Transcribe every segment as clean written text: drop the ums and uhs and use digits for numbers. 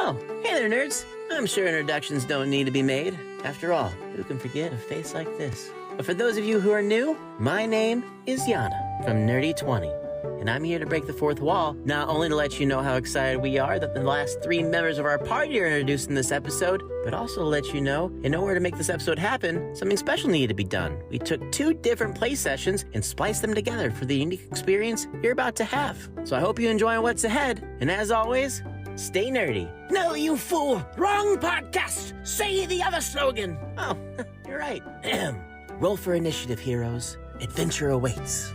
Well, hey there, nerds. I'm sure introductions don't need to be made. After all, who can forget a face like this? But for those of you who are new, my name is Yana from Nerdy20. And I'm here to break the fourth wall, not only to let you know how excited we are that the last 3 members of our party are introduced in this episode, but also to let you know, in order to make this episode happen, something special needed to be done. We took 2 different play sessions and spliced them together for the unique experience you're about to have. So I hope you enjoy what's ahead, and as always, stay nerdy. No, you fool! Wrong podcast! Say the other slogan! Oh, you're right. Roll for initiative, heroes. Adventure awaits.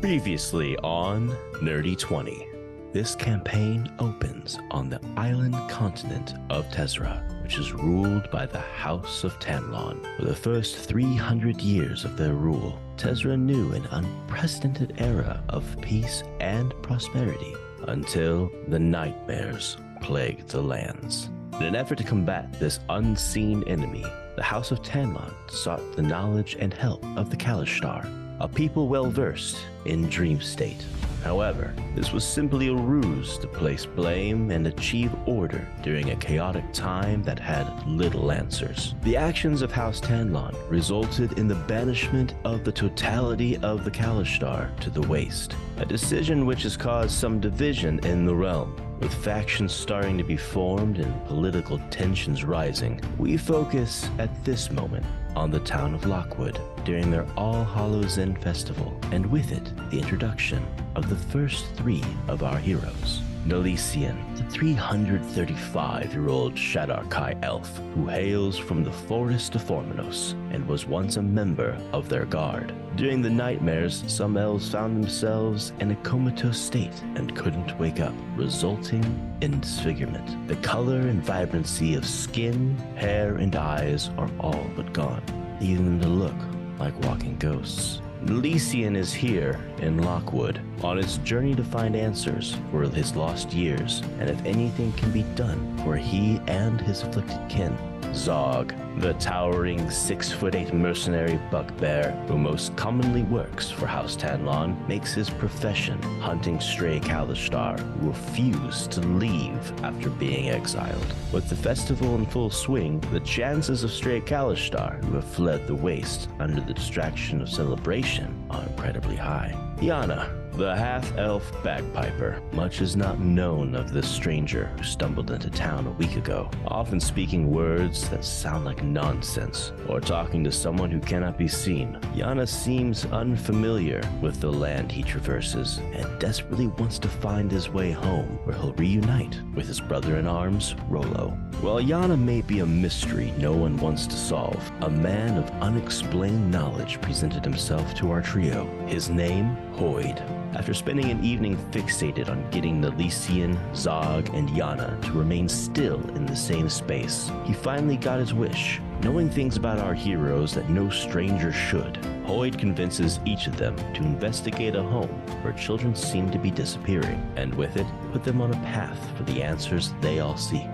Previously on Nerdy20. This campaign opens on the island continent of Tezra, which is ruled by the House of Tanlon. For the first 300 years of their rule, Tezra knew an unprecedented era of peace and prosperity until the nightmares plagued the lands. In an effort to combat this unseen enemy, the House of Tanlon sought the knowledge and help of the Kalishtar, a people well-versed in dream state. However, this was simply a ruse to place blame and achieve order during a chaotic time that had little answers. The actions of House Tanlon resulted in the banishment of the totality of the Kalishtar to the Waste, a decision which has caused some division in the realm. With factions starting to be formed and political tensions rising, we focus at this moment on the town of Lockwood during their All Hallows Inn festival, and with it, the introduction of the first 3 of our heroes. Nelician, the 335-year-old Shadarkai elf who hails from the forest of Forminos and was once a member of their guard. During the nightmares, some elves found themselves in a comatose state and couldn't wake up, resulting in disfigurement. The color and vibrancy of skin, hair, and eyes are all but gone, leaving them to look like walking ghosts. Nelician is here in Lockwood on its journey to find answers for his lost years, and if anything can be done for he and his afflicted kin. Zog, the towering 6'8" mercenary bugbear who most commonly works for House Tanlon, makes his profession hunting stray Kalishtar who refuse to leave after being exiled. With the festival in full swing, the chances of stray Kalishtar who have fled the Waste under the distraction of celebration are incredibly high. Yana, the half-elf bagpiper. Much is not known of this stranger who stumbled into town a week ago, often speaking words that sound like nonsense, or talking to someone who cannot be seen. Yana seems unfamiliar with the land he traverses, and desperately wants to find his way home, where he'll reunite with his brother-in-arms, Rollo. While Yana may be a mystery no one wants to solve, a man of unexplained knowledge presented himself to our trio. His name, Hoyd. After spending an evening fixated on getting Nelician, Zog, and Yana to remain still in the same space, he finally got his wish. Knowing things about our heroes that no stranger should, Hoyd convinces each of them to investigate a home where children seem to be disappearing, and with it, put them on a path for the answers they all seek.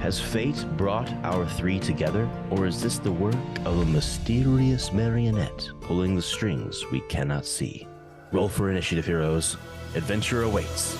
Has fate brought our 3 together, or is this the work of a mysterious marionette pulling the strings we cannot see? Roll for initiative, heroes. Adventure awaits.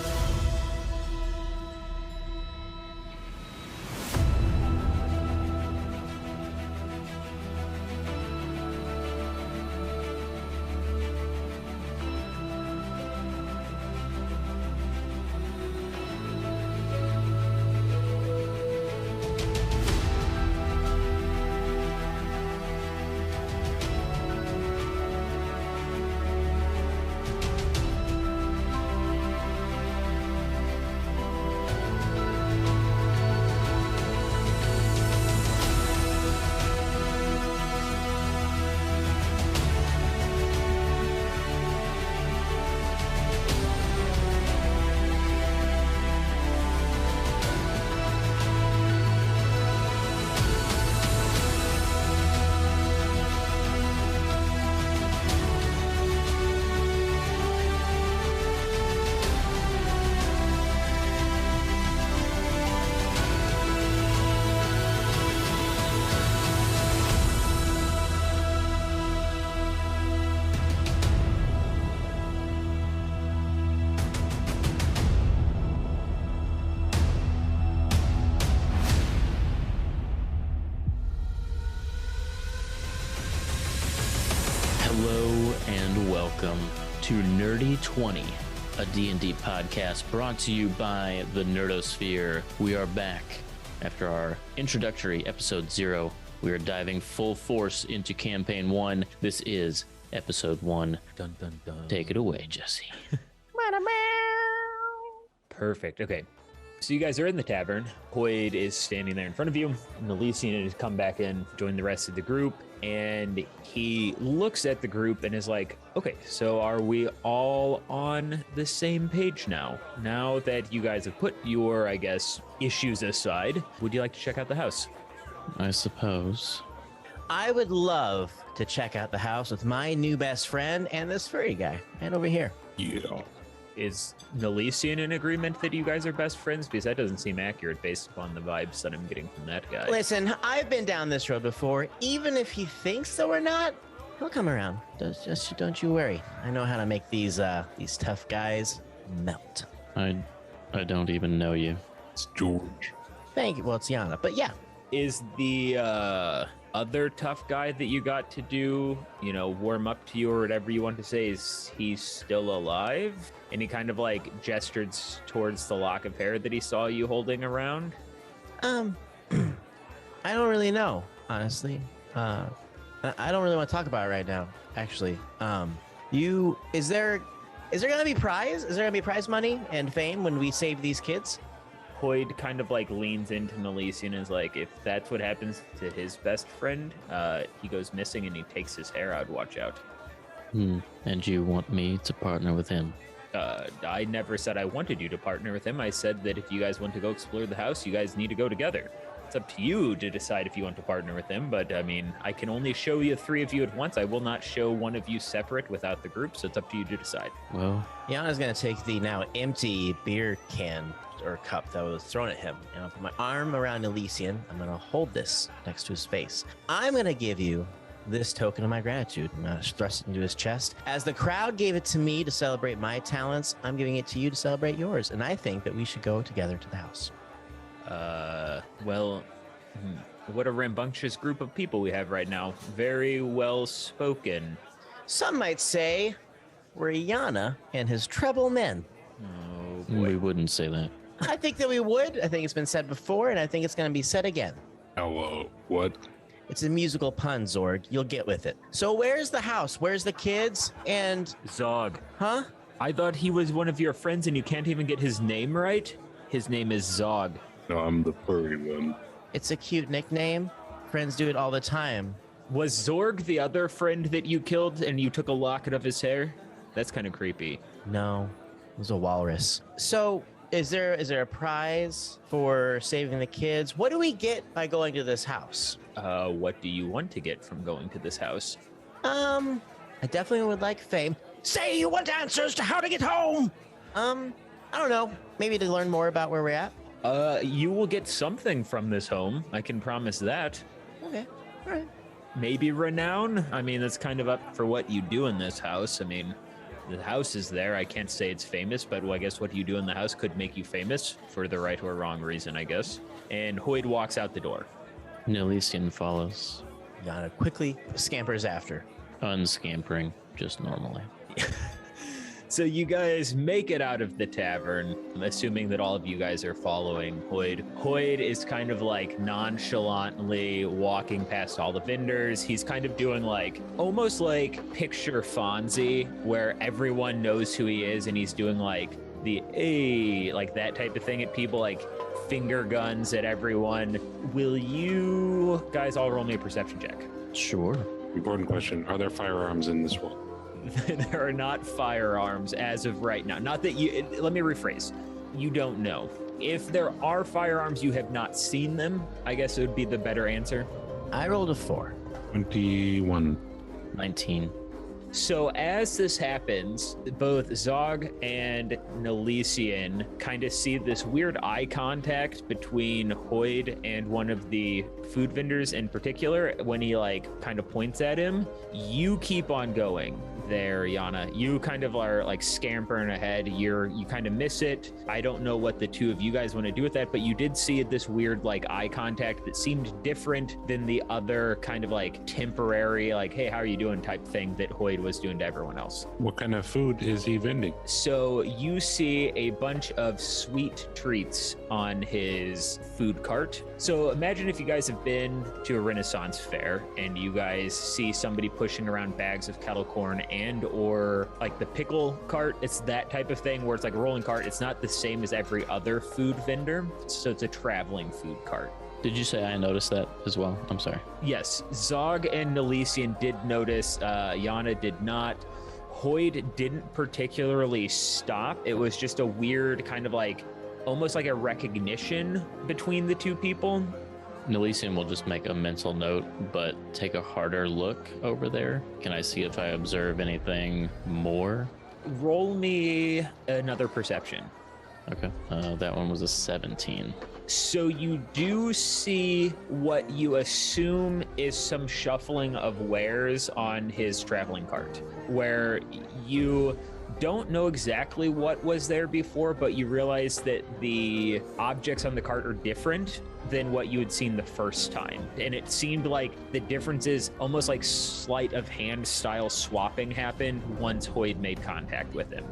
Hello and welcome to Nerdy 20, a D&D podcast brought to you by the Nerdosphere. We are back after our introductory episode 0. We are diving full force into campaign 1. This is episode 1. Dun, dun, dun. Take it away, Jesse. Perfect. Okay. So you guys are in the tavern. Hoyd is standing there in front of you. Nelisian has come back in, joined the rest of the group, and he looks at the group and is like, okay, so are we all on the same page now? Now that you guys have put your, I guess, issues aside, would you like to check out the house? I suppose. I would love to check out the house with my new best friend and this furry guy right over here. Yeah. Is Nelisian in agreement that you guys are best friends? Because that doesn't seem accurate based upon the vibes that I'm getting from that guy. Listen, I've been down this road before. Even if he thinks that we're not, he'll come around. Just don't you worry. I know how to make these tough guys melt. I don't even know you. It's George. Thank you. Well, it's Yana, but yeah. Is the other tough guy that you got to do, warm up to you or whatever you want to say, is he still alive? And he kind of like gestured towards the lock of hair that he saw you holding around. I don't really know, honestly. I don't really want to talk about it right now, actually. Is there gonna be prize? Is there gonna be prize money and fame when we save these kids? Hoyd kind of like leans into Nelisian and is like, if that's what happens to his best friend, he goes missing and he takes his hair out, watch out. And you want me to partner with him? I never said I wanted you to partner with him. I said that if you guys want to go explore the house, you guys need to go together. It's up to you to decide if you want to partner with him, but I mean, I can only show you 3 of you at once. I will not show one of you separate without the group, so it's up to you to decide. Well, Yana's gonna take the now empty beer can or cup that was thrown at him, and I'll put my arm around Elysian. I'm gonna hold this next to his face. I'm gonna give you this token of my gratitude. I'm gonna thrust it into his chest. As the crowd gave it to me to celebrate my talents, I'm giving it to you to celebrate yours, and I think that we should go together to the house. What a rambunctious group of people we have right now. Very well spoken. Some might say we're Yana and his treble men. Oh boy. we wouldn't say that. I think that we would. I think it's been said before, and I think it's going to be said again. Hello. What? It's a musical pun, Zorg. You'll get with it. So where's the house? Where's the kids? And... Zog. Huh? I thought he was one of your friends and you can't even get his name right? His name is Zog. No, I'm the furry one. It's a cute nickname. Friends do it all the time. Was Zorg the other friend that you killed and you took a locket of his hair? That's kind of creepy. No, it was a walrus. So, is there a prize for saving the kids? What do we get by going to this house? What do you want to get from going to this house? I definitely would like fame. Say you want answers to how to get home! I don't know. Maybe to learn more about where we're at. You will get something from this home. I can promise that. Okay, all right. Maybe renown? I mean, that's kind of up for what you do in this house. I mean, the house is there. I can't say it's famous, but I guess what you do in the house could make you famous for the right or wrong reason, I guess. And Hoyd walks out the door. Nelisian follows, Yana quickly scampers after. unscampering, just normally. So you guys make it out of the tavern, assuming that all of you guys are following Hoyd. Hoyd is kind of like nonchalantly walking past all the vendors. He's kind of doing like, almost like picture Fonzie, where everyone knows who he is and he's doing like the, hey, like that type of thing at people, like finger guns at everyone. Will you guys all roll me a perception check? Sure. Important question. Are there firearms in this world? There are not firearms as of right now. Not that you, let me rephrase. You don't know. If there are firearms, you have not seen them. I guess it would be the better answer. I rolled a 4. 21. 19. So as this happens, both Zog and Nelisian kind of see this weird eye contact between Hoyd and one of the food vendors in particular. When he like kind of points at him, you keep on going. there, Yana. You kind of are like scampering ahead. You kind of miss it. I don't know what the two of you guys want to do with that, but you did see this weird like eye contact that seemed different than the other kind of like temporary, like, hey, how are you doing type thing that Hoyd was doing to everyone else. What kind of food is he vending? So you see a bunch of sweet treats on his food cart. So imagine if you guys have been to a Renaissance fair and you guys see somebody pushing around bags of kettle corn and or like the pickle cart. It's that type of thing where it's like a rolling cart. It's not the same as every other food vendor. So it's a traveling food cart. Did you say I noticed that as well? I'm sorry. Yes, Zog and Nelisian did notice. Yana did not. Hoyd didn't particularly stop. It was just a weird kind of like, almost like a recognition between the two people. Nelisian will just make a mental note, but take a harder look over there. Can I see if I observe anything more? Roll me another perception. Okay, that one was a 17. So you do see what you assume is some shuffling of wares on his traveling cart, where you don't know exactly what was there before, but you realize that the objects on the cart are different than what you had seen the first time. And it seemed like the difference is almost like sleight of hand style swapping happened once Hoyd made contact with him.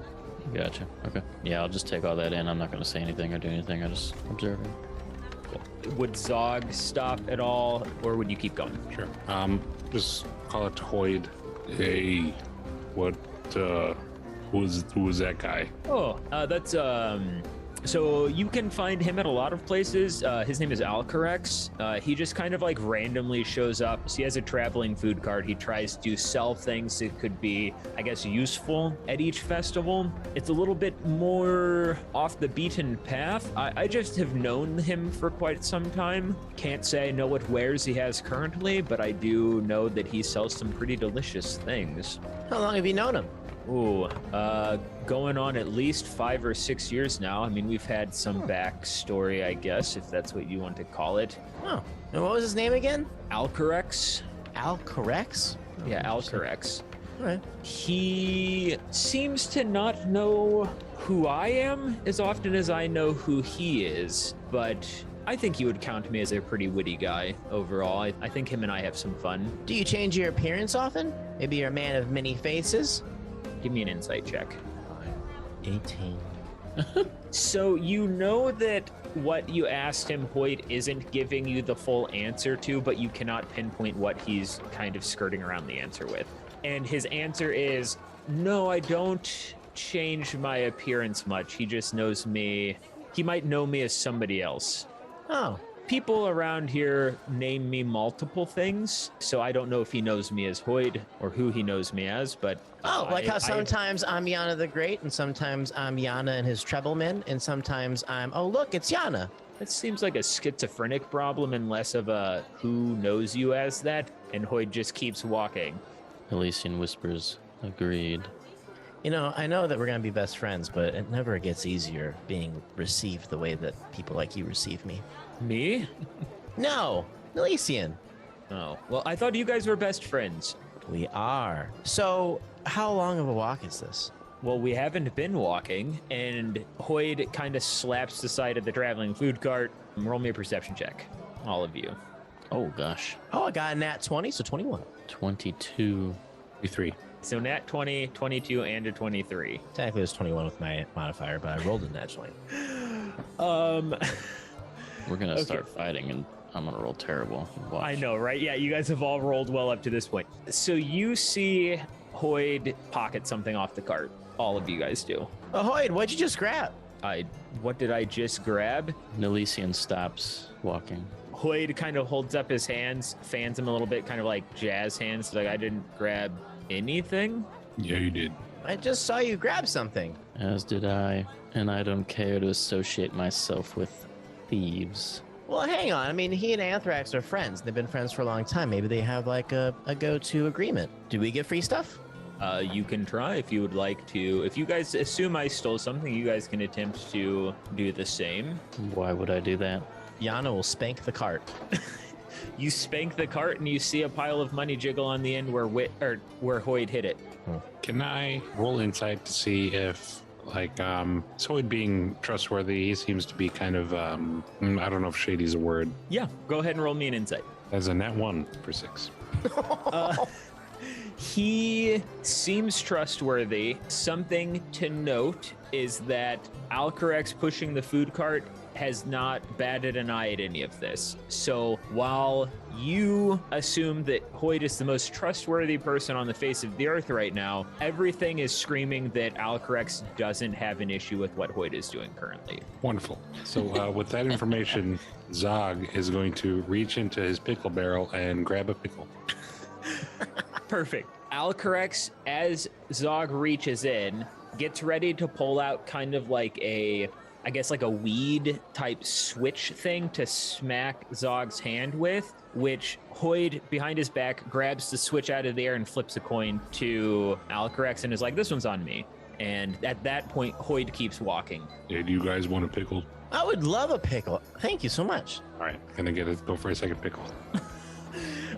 Gotcha. Okay. Yeah, I'll just take all that in. I'm not going to say anything or do anything. I just observe it. Would Zog stop at all, or would you keep going? Sure. Just call it to Hoyd. Hey, what, who was that guy? Oh, that's, so you can find him at a lot of places. His name is Alcarex. He just kind of like randomly shows up. So he has a traveling food cart. He tries to sell things that could be, I guess, useful at each festival. It's a little bit more off the beaten path. I just have known him for quite some time. Can't say I know what wares he has currently, but I do know that he sells some pretty delicious things. How long have you known him? Ooh, going on at least 5 or 6 years now. I mean, we've had some backstory, I guess, if that's what you want to call it. Oh, and what was his name again? Alcarex. Alcarex? Yeah, Alcarex. All right. He seems to not know who I am as often as I know who he is, but I think he would count me as a pretty witty guy overall. I think him and I have some fun. Do you change your appearance often? Maybe you're a man of many faces? Give me an insight check. 18. So you know that what you asked him, Hoyd, isn't giving you the full answer to, but you cannot pinpoint what he's kind of skirting around the answer with. And his answer is, no, I don't change my appearance much. He just knows me. He might know me as somebody else. Oh. People around here name me multiple things, so I don't know if he knows me as Hoyd or who he knows me as, but... Oh, like how sometimes I'm Yana the Great, and sometimes I'm Yana and his Treblemen, and sometimes I'm, oh, look, it's Yana. It seems like a schizophrenic problem and less of a who knows you as that, and Hoyd just keeps walking. Elysian whispers, agreed. You know, I know that we're going to be best friends, but it never gets easier being received the way that people like you receive me. Me? No, Elysian. Oh, well, I thought you guys were best friends. We are. So, how long of a walk is this? Well, we haven't been walking, and Hoyd kind of slaps the side of the traveling food cart. Roll me a perception check, all of you. Oh, gosh. Oh, I got a nat 20, so 21. 22. 3. So nat 20, 22, and a 23. Technically, it was 21 with my modifier, but I rolled a nat 20. We're going to start fighting, and I'm going to roll terrible. Watch. I know, right? Yeah, you guys have all rolled well up to this point. So you see Hoyd pocket something off the cart. All of you guys do. Oh, Hoyd, what'd you just grab? What did I just grab? Nelisian stops walking. Hoyd kind of holds up his hands, fans him a little bit, kind of like jazz hands. Like, I didn't grab anything. Yeah, you did. I just saw you grab something. As did I, and I don't care to associate myself with thieves. Well, hang on. I mean, he and Anthrax are friends. They've been friends for a long time. Maybe they have like a go-to agreement. Do we get free stuff? You can try if you would like to. If you guys assume I stole something, you guys can attempt to do the same. Why would I do that? Yana will spank the cart. You spank the cart and you see a pile of money jiggle on the end where Hoyd hit it. Can I roll insight to see if, like, Hoyd being trustworthy, he seems to be kind of, I don't know if shady's a word. Yeah, go ahead and roll me an insight. As a net 1 for 6. He seems trustworthy. Something to note is that Alcarex pushing the food cart has not batted an eye at any of this. So while you assume that Hoyd is the most trustworthy person on the face of the earth right now, everything is screaming that Alcarex doesn't have an issue with what Hoyd is doing currently. Wonderful. So with that information, Zog is going to reach into his pickle barrel and grab a pickle. Perfect. Alcarex, as Zog reaches in, gets ready to pull out kind of like a weed type switch thing to smack Zog's hand with, which Hoyd, behind his back, grabs the switch out of the air and flips a coin to Alcarex and is like, this one's on me. And at that point, Hoyd keeps walking. Hey, do you guys want a pickle? I would love a pickle. Thank you so much. All right, gonna go for a second pickle.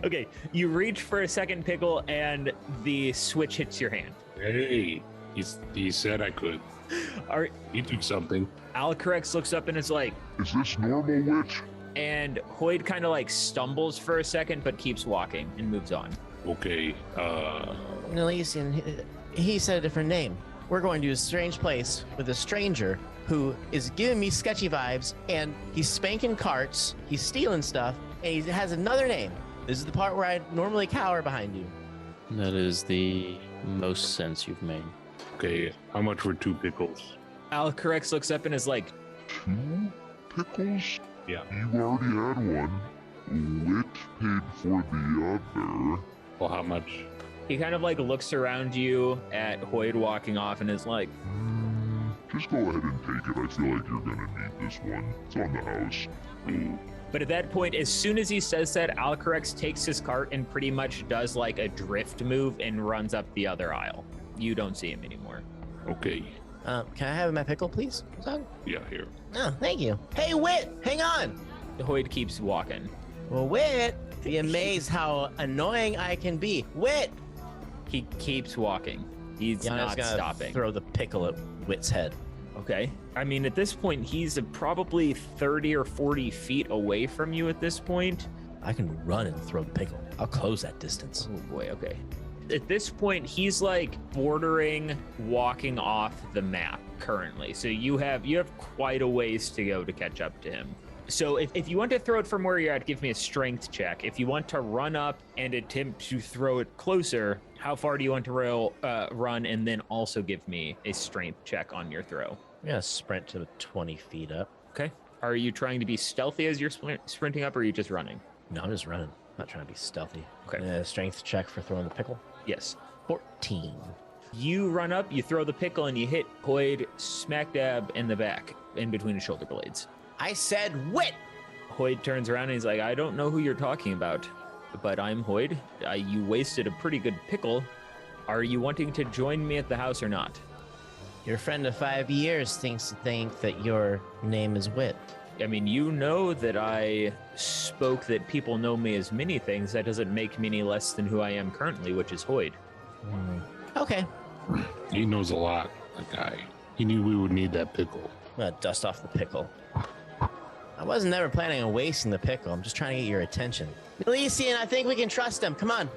Okay, you reach for a second pickle and the switch hits your hand. Hey, he said I could. He took something. Alcarex looks up and is like, Is this normal, witch? and Hoyd kind of like stumbles for a second but keeps walking and moves on. Okay, Elysian, he said a different name. We're going to a strange place with a stranger who is giving me sketchy vibes, and he's spanking carts, he's stealing stuff, and he has another name. This is the part where I normally cower behind you. That is the most sense you've made. okay, how much for 2 pickles? Alcarex looks up and is like, 2 pickles? Yeah. You already had one. Wit paid for the other. Well, how much? he kind of like looks around you at Hoyd walking off and is like, Just go ahead and take it. I feel like you're gonna need this one. It's on the house. But at that point, as soon as he says that, Alcarex takes his cart and pretty much does like a drift move and runs up the other aisle. You don't see him anymore. Okay. Can I have my pickle, please? Yeah, here. Oh, thank you. Hey, Wit, hang on. Hoyd keeps walking. Well, Wit, be amazed how annoying I can be. Wit! He keeps walking. He's Yana's not gonna stopping. throw the pickle at Wit's head. Okay. I mean, at this point, he's probably 30 or 40 feet away from you at this point. I can run and throw the pickle. I'll close that distance. Oh boy, okay. At this point, he's like bordering walking off the map currently. So you have quite a ways to go to catch up to him. So if you want to throw it from where you're at, give me a strength check. If you want to run up and attempt to throw it closer, how far do you want to run? And then also give me a strength check on your throw. I'm gonna sprint to 20 feet up. Okay. Are you trying to be stealthy as you're sprinting up, or are you just running? No, I'm just running. I'm not trying to be stealthy. Okay. Strength check for throwing the pickle. Yes. 14. You run up, you throw the pickle, and you hit Hoyd smack dab in the back, in between his shoulder blades. I said Wit! Hoyd turns around and he's like, I don't know who you're talking about, but I'm Hoyd. You wasted a pretty good pickle. Are you wanting to join me at the house or not? Your friend of 5 years thinks to think that your name is Wit. I mean, you know that I spoke that people know me as many things. That doesn't make me any less than who I am currently, which is Hoyd. Okay. He knows a lot, that guy. He knew we would need that pickle. I'm gonna dust off the pickle. I wasn't never planning on wasting the pickle. I'm just trying to get your attention. Elysian, I think we can trust them. Come on.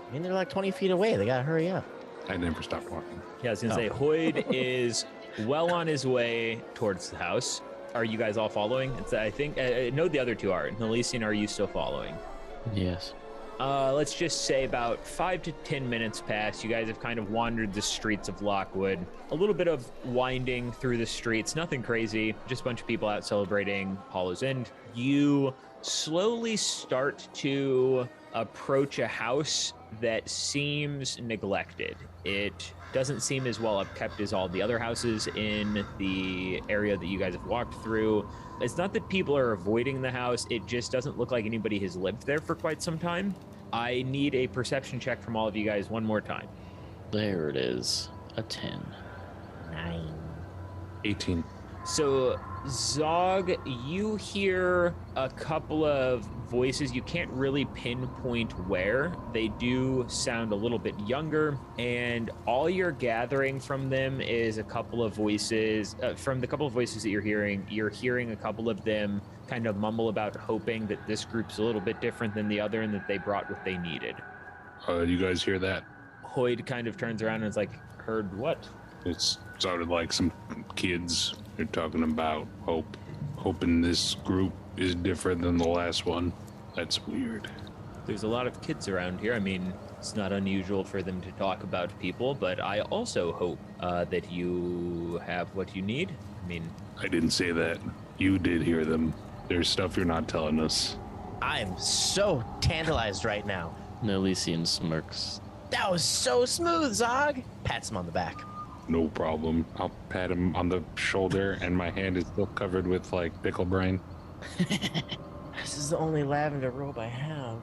I mean, they're like 20 feet away. They gotta hurry up. I never stopped walking. Yeah, I was gonna say, Hoyd is well on his way towards the house. Are you guys all following? I think, no, the other two are. Elysian, are you still following? Yes. Let's just say about 5 to 10 minutes pass. You guys have kind of wandered the streets of Lockwood. A little bit of winding through the streets, nothing crazy, just a bunch of people out celebrating Hollow's End. You slowly start to approach a house that seems neglected. It doesn't seem as well upkept as all the other houses in the area that you guys have walked through. It's not that people are avoiding the house, it just doesn't look like anybody has lived there for quite some time. I need a perception check from all of you guys one more time. There it is. A 10. 9. 18. So Zog, you hear a couple of voices. You can't really pinpoint where. They do sound a little bit younger, and all you're gathering from them is a couple of voices. From the couple of voices that you're hearing a couple of them kind of mumble about hoping that this group's a little bit different than the other and that they brought what they needed. You guys hear that? Hoyd kind of turns around and is like, heard what? It sounded like some kids. They're talking about hoping this group is different than the last one. That's weird. There's a lot of kids around here. I mean, it's not unusual for them to talk about people, but I also hope that you have what you need. I mean, I didn't say that. You did hear them. There's stuff you're not telling us. I'm so tantalized right now. Nelisian smirks. That was so smooth, Zog. Pats him on the back. No problem. I'll pat him on the shoulder, and my hand is still covered with, like, pickle brine. This is the only lavender robe I have.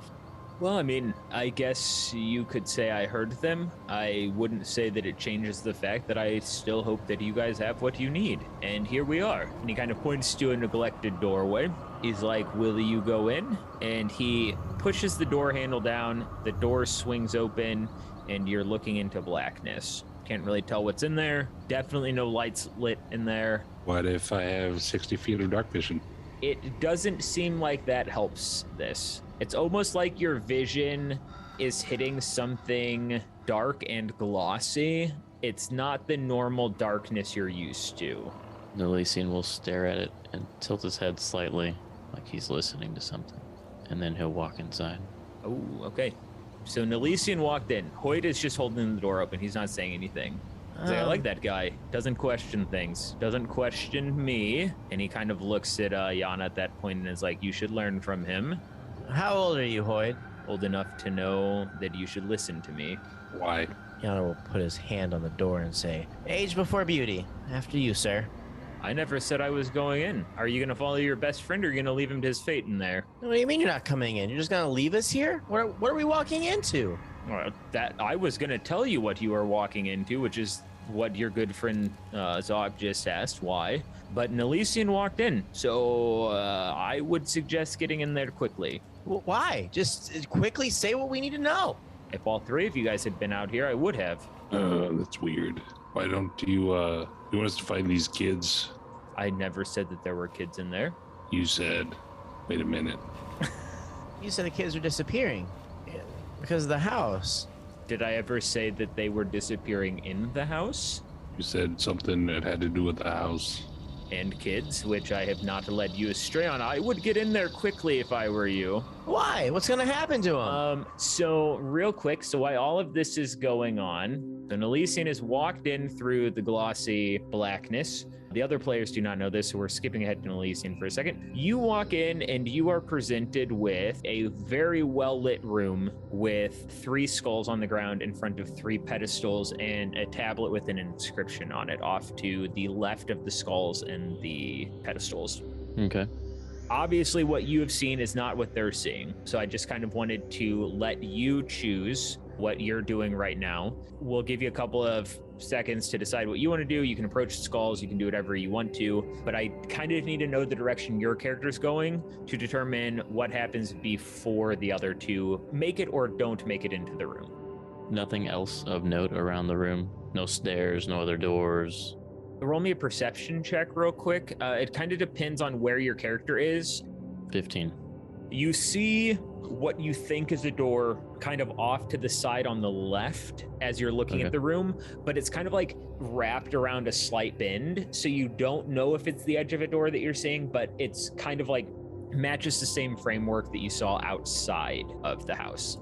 well, I mean, I guess you could say I heard them. I wouldn't say that it changes the fact that I still hope that you guys have what you need. And here we are. And he kind of points to a neglected doorway. He's like, will you go in? And he pushes the door handle down. The door swings open, and you're looking into blackness. Can't really tell what's in there. Definitely no lights lit in there. What if I have 60 feet of dark vision? It doesn't seem like that helps this. It's almost like your vision is hitting something dark and glossy. It's not the normal darkness you're used to. Nelisian will stare at it and tilt his head slightly, like he's listening to something. And then he'll walk inside. Oh, okay. So Nelisian walked in. Hoyt is just holding the door open. He's not saying anything. He's like, I like that guy. Doesn't question things. Doesn't question me. And he kind of looks at Yana at that point and is like, you should learn from him. How old are you, Hoyd? Old enough to know that you should listen to me. Why? Yana will put his hand on the door and say, age before beauty. After you, sir. I never said I was going in. Are you going to follow your best friend or are you going to leave him to his fate in there? What do you mean you're not coming in? You're just going to leave us here? What are we walking into? Well, that I was going to tell you what you are walking into, which is what your good friend Zog just asked. Why? But Nelisian walked in, so I would suggest getting in there quickly. Why? Just quickly say what we need to know. If all three of you guys had been out here, I would have. That's weird. Why don't you want us to find these kids? I never said that there were kids in there. You said. Wait a minute. You said the kids were disappearing because of the house. Did I ever say that they were disappearing in the house? You said something that had to do with the house. And kids, which I have not led you astray on. I would get in there quickly if I were you. Why? What's going to happen to him? So real quick, so while all of this is going on, so Nelisian has walked in through the glossy blackness. The other players do not know this, so we're skipping ahead to Nelisian for a second. You walk in and you are presented with a very well-lit room with 3 skulls on the ground in front of 3 pedestals and a tablet with an inscription on it off to the left of the skulls and the pedestals. Okay. Obviously, what you have seen is not what they're seeing. So I just kind of wanted to let you choose what you're doing right now. We'll give you a couple of seconds to decide what you want to do. You can approach the skulls, you can do whatever you want to, but I kind of need to know the direction your character's going to determine what happens before the other two make it or don't make it into the room. Nothing else of note around the room? No stairs, no other doors? Roll me a perception check real quick. It kind of depends on where your character is. 15. You see what you think is a door kind of off to the side on the left as you're looking at the room, but it's kind of like wrapped around a slight bend. So you don't know if it's the edge of a door that you're seeing, but it's kind of like matches the same framework that you saw outside of the house.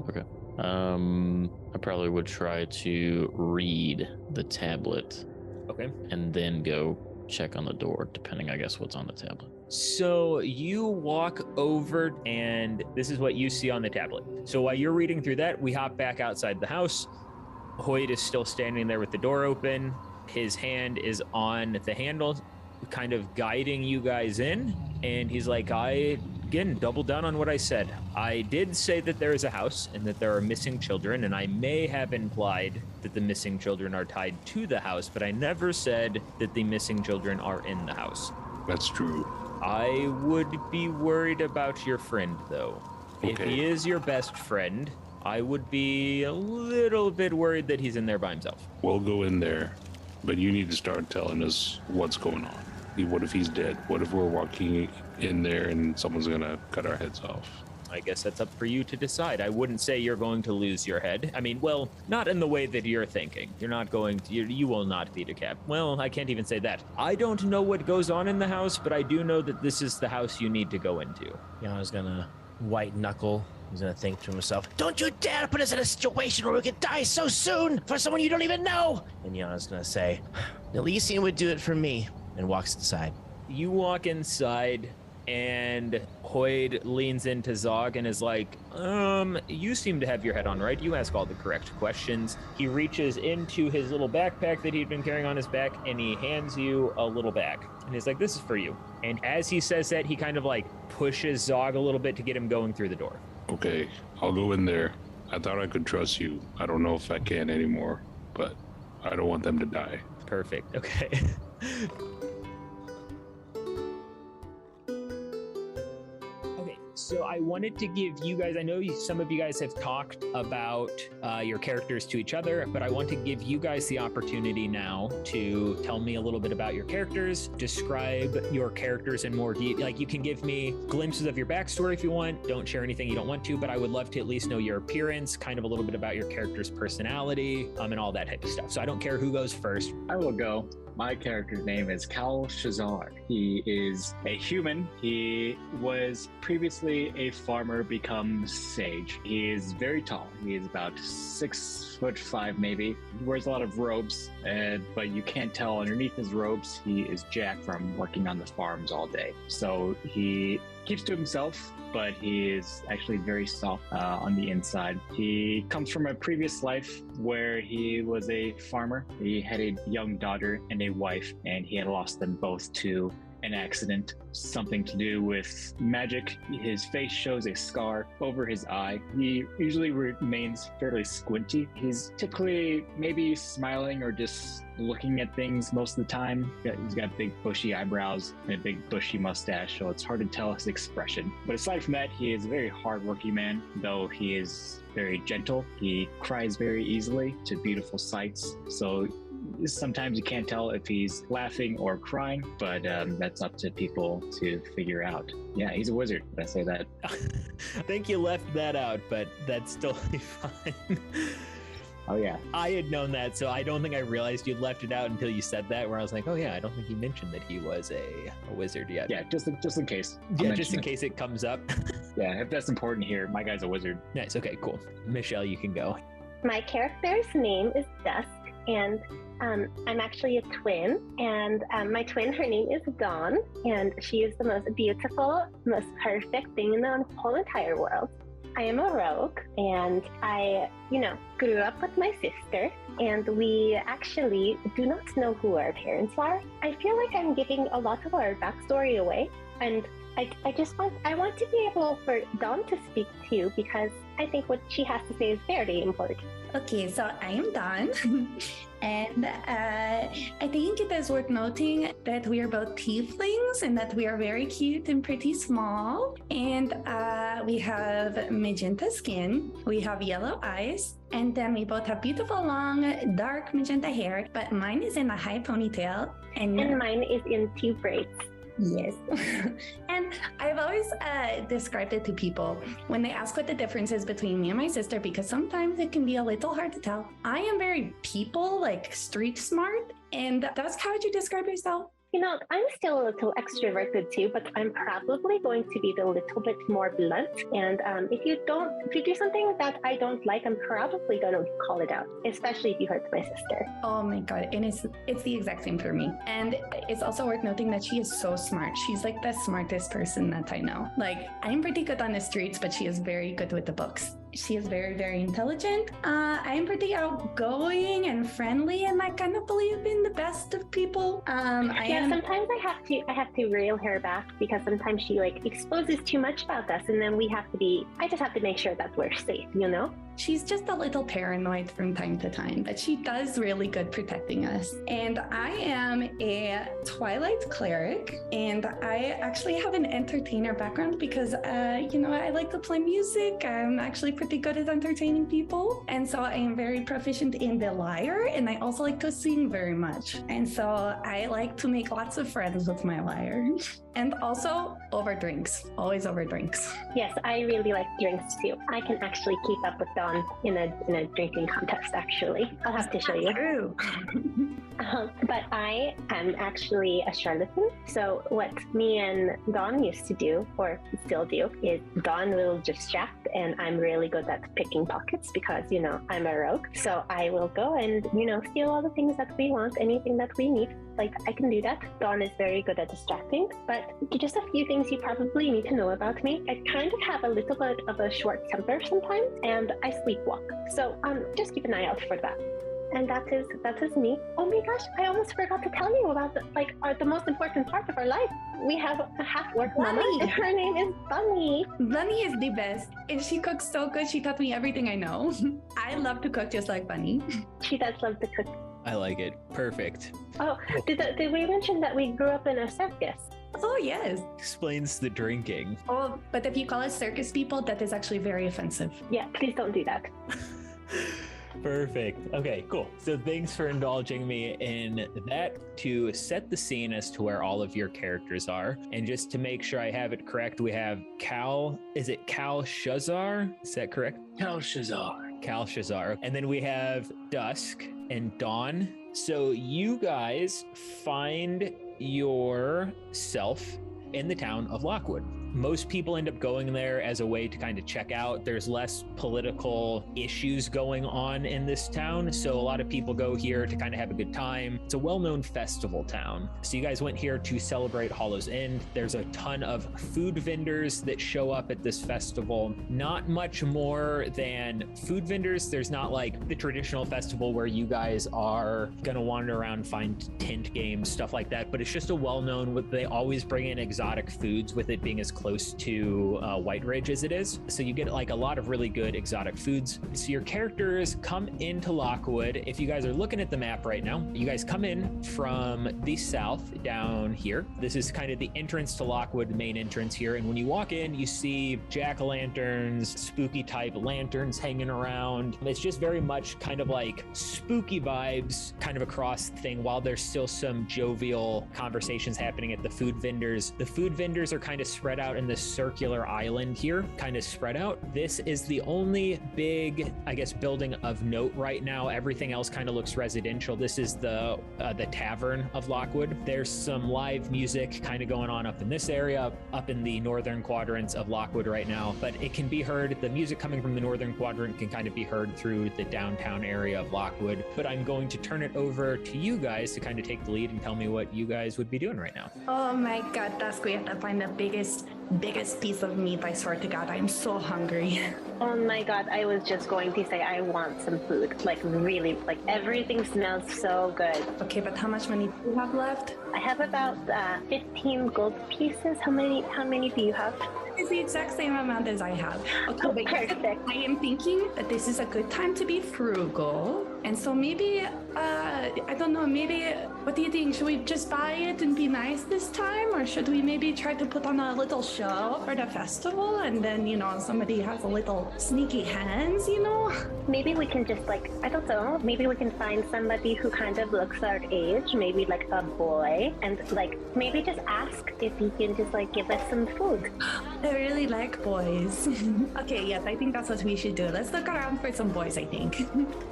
Okay. I probably would try to read the tablet. Okay. And then go check on the door, depending, I guess, what's on the tablet. So you walk over and this is what you see on the tablet. So while you're reading through that, we hop back outside the house. Hoyt is still standing there with the door open. His hand is on the handle, kind of guiding you guys in. And he's like, again, double down on what I said. I did say that there is a house and that there are missing children, and I may have implied that the missing children are tied to the house, but I never said that the missing children are in the house. That's true. I would be worried about your friend, though. If Okay. he is your best friend, I would be a little bit worried that he's in there by himself. We'll go in there, but you need to start telling us what's going on. What if he's dead? What if we're walking in there and someone's gonna cut our heads off? I guess that's up for you to decide. I wouldn't say you're going to lose your head. I mean, well, not in the way that you're thinking. You're not going to, you will not be decapitated. Well, I can't even say that. I don't know what goes on in the house, but I do know that this is the house you need to go into. Yana's gonna white knuckle. He's gonna think to himself, "Don't you dare put us in a situation where we could die so soon for someone you don't even know!" And Yana's gonna say, "Elysian would do it for me," and walks inside. You walk inside, and Hoyd leans into Zog and is like, you seem to have your head on right. You ask all the correct questions. He reaches into his little backpack that he'd been carrying on his back, and he hands you a little bag. And he's like, this is for you. And as he says that, he kind of like pushes Zog a little bit to get him going through the door. Okay, I'll go in there. I thought I could trust you. I don't know if I can anymore, but I don't want them to die. Perfect. Okay. So I wanted to give you guys, I know some of you guys have talked about your characters to each other, but I want to give you guys the opportunity now to tell me a little bit about your characters, describe your characters in more detail. Like, you can give me glimpses of your backstory if you want. Don't share anything you don't want to, but I would love to at least know your appearance, kind of a little bit about your character's personality, and all that type of stuff. So I don't care who goes first. I will go. My character's name is Cal Shazar. He is a human. He was previously a farmer, become sage. He is very tall. He is about 6'5" maybe. He wears a lot of robes, but you can't tell underneath his robes he is Jack from working on the farms all day. So he keeps to himself, but he is actually very soft on the inside. He comes from a previous life where he was a farmer. He had a young daughter and a wife, and he had lost them both to an accident, something to do with magic. His face shows a scar over his eye. He usually remains fairly squinty. He's typically maybe smiling or just looking at things most of the time. He's got big bushy eyebrows and a big bushy mustache, so it's hard to tell his expression. But aside from that, he is a very hardworking man, though he is very gentle. He cries very easily to beautiful sights, so sometimes you can't tell if he's laughing or crying, but that's up to people to figure out. Yeah, he's a wizard. Did I say that? I think you left that out, but that's totally fine. Oh, yeah. I had known that, so I don't think I realized you'd left it out until you said that, where I was like, oh yeah, I don't think you mentioned that he was a wizard yet. Yeah, just in case. Yeah, just in case it comes up. Yeah, if that's important here, my guy's a wizard. Nice, okay, cool. Michelle, you can go. My character's name is Dusk, and I'm actually a twin, and my twin, her name is Dawn, and she is the most beautiful, most perfect thing in the whole entire world. I am a rogue, and I, grew up with my sister, and we actually do not know who our parents are. I feel like I'm giving a lot of our backstory away, and I want to be able for Dawn to speak too, because I think what she has to say is very important. Okay, so I am Dawn, and I think it is worth noting that we are both tieflings and that we are very cute and pretty small, and we have magenta skin, we have yellow eyes, and then we both have beautiful long dark magenta hair, but mine is in a high ponytail, and mine is in 2 braids. Yes. And I've always described it to people when they ask what the difference is between me and my sister, because sometimes it can be a little hard to tell. I am very people, like street smart. And Dusk, how would you describe yourself? I'm still a little extroverted too, but I'm probably going to be a little bit more blunt. And if you do something that I don't like, I'm probably going to call it out, especially if you hurt my sister. Oh my God. And it's the exact same for me. And it's also worth noting that she is so smart. She's like the smartest person that I know. Like, I'm pretty good on the streets, but she is very good with the books. She is very, very intelligent. I'm pretty outgoing and friendly, and I kind of believe in the best of people. Sometimes I have to reel her back, because sometimes she exposes too much about us, and then I just have to make sure that we're safe, She's just a little paranoid from time to time, but she does really good protecting us. And I am a Twilight cleric, and I actually have an entertainer background because, I like to play music. I'm actually pretty good at entertaining people. And so I am very proficient in the lyre, and I also like to sing very much. And so I like to make lots of friends with my lyre. And also over drinks, always over drinks. Yes, I really like drinks too. I can actually keep up with Dawn in a drinking contest, actually. I'll have to show you. True. But I am actually a charlatan. So what me and Dawn used to do, or still do, is Dawn will distract, and I'm really good at picking pockets because, I'm a rogue. So I will go and, steal all the things that we want, anything that we need. Like, I can do that. Dawn is very good at distracting. But just a few things you probably need to know about me. I kind of have a little bit of a short temper sometimes, and I sleepwalk. So just keep an eye out for that. And that is me. Oh my gosh, I almost forgot to tell you about the most important part of our life. We have a half-orc mama, and her name is Bunny. Bunny is the best, and she cooks so good. She taught me everything I know. I love to cook just like Bunny. She does love to cook. I like it. Perfect. Oh, did we mention that we grew up in a circus? Oh, yes. Explains the drinking. Oh, but if you call us circus people, that is actually very offensive. Yeah, please don't do that. Perfect. Okay, cool. So thanks for indulging me in that to set the scene as to where all of your characters are. And just to make sure I have it correct, we have Cal. Is it Cal Shazar? Is that correct? Cal Shazar. Cal Shazar. And then we have Dusk and Dawn. So you guys find yourself in the town of Lockwood. Most people end up going there as a way to kind of check out. There's less political issues going on in this town, so a lot of people go here to kind of have a good time. It's a well-known festival town. So you guys went here to celebrate Hollow's End. There's a ton of food vendors that show up at this festival. Not much more than food vendors. There's not like the traditional festival where you guys are gonna wander around, find tent games, stuff like that, but it's just a well-known, they always bring in exotic foods with it being as close to White Ridge as it is. So you get like a lot of really good exotic foods. So your characters come into Lockwood. If you guys are looking at the map right now, you guys come in from the south down here. This is kind of the entrance to Lockwood, the main entrance here. And when you walk in, you see jack-o'-lanterns, spooky type lanterns hanging around. It's just very much kind of like spooky vibes kind of across the thing, while there's still some jovial conversations happening at the food vendors. The food vendors are kind of spread out in this circular island here, kind of spread out. This is the only big, I guess, building of note right now. Everything else kind of looks residential. This is the tavern of Lockwood. There's some live music kind of going on up in this area, up in the northern quadrants of Lockwood right now, but it can be heard, the music coming from the northern quadrant can kind of be heard through the downtown area of Lockwood. But I'm going to turn it over to you guys to kind of take the lead and tell me what you guys would be doing right now. Oh my god, Dusk, we have to find the biggest piece of meat. I swear to god, I'm so hungry. Oh my god, I was just going to say I want some food. Like really, like everything smells so good. Okay, but how much money do you have left? I have about 15 gold pieces. How many do you have? It's the exact same amount as I have. Okay, Oh, but perfect. I am thinking that this is a good time to be frugal. And so maybe, I don't know, maybe, what do you think? Should we just buy it and be nice this time? Or should we maybe try to put on a little show for the festival? And then, somebody has a little sneaky hands, Maybe we can just I don't know, maybe we can find somebody who kind of looks our age, maybe like a boy, and maybe just ask if he can just give us some food. I really like boys. Okay, yes, I think that's what we should do. Let's look around for some boys, I think.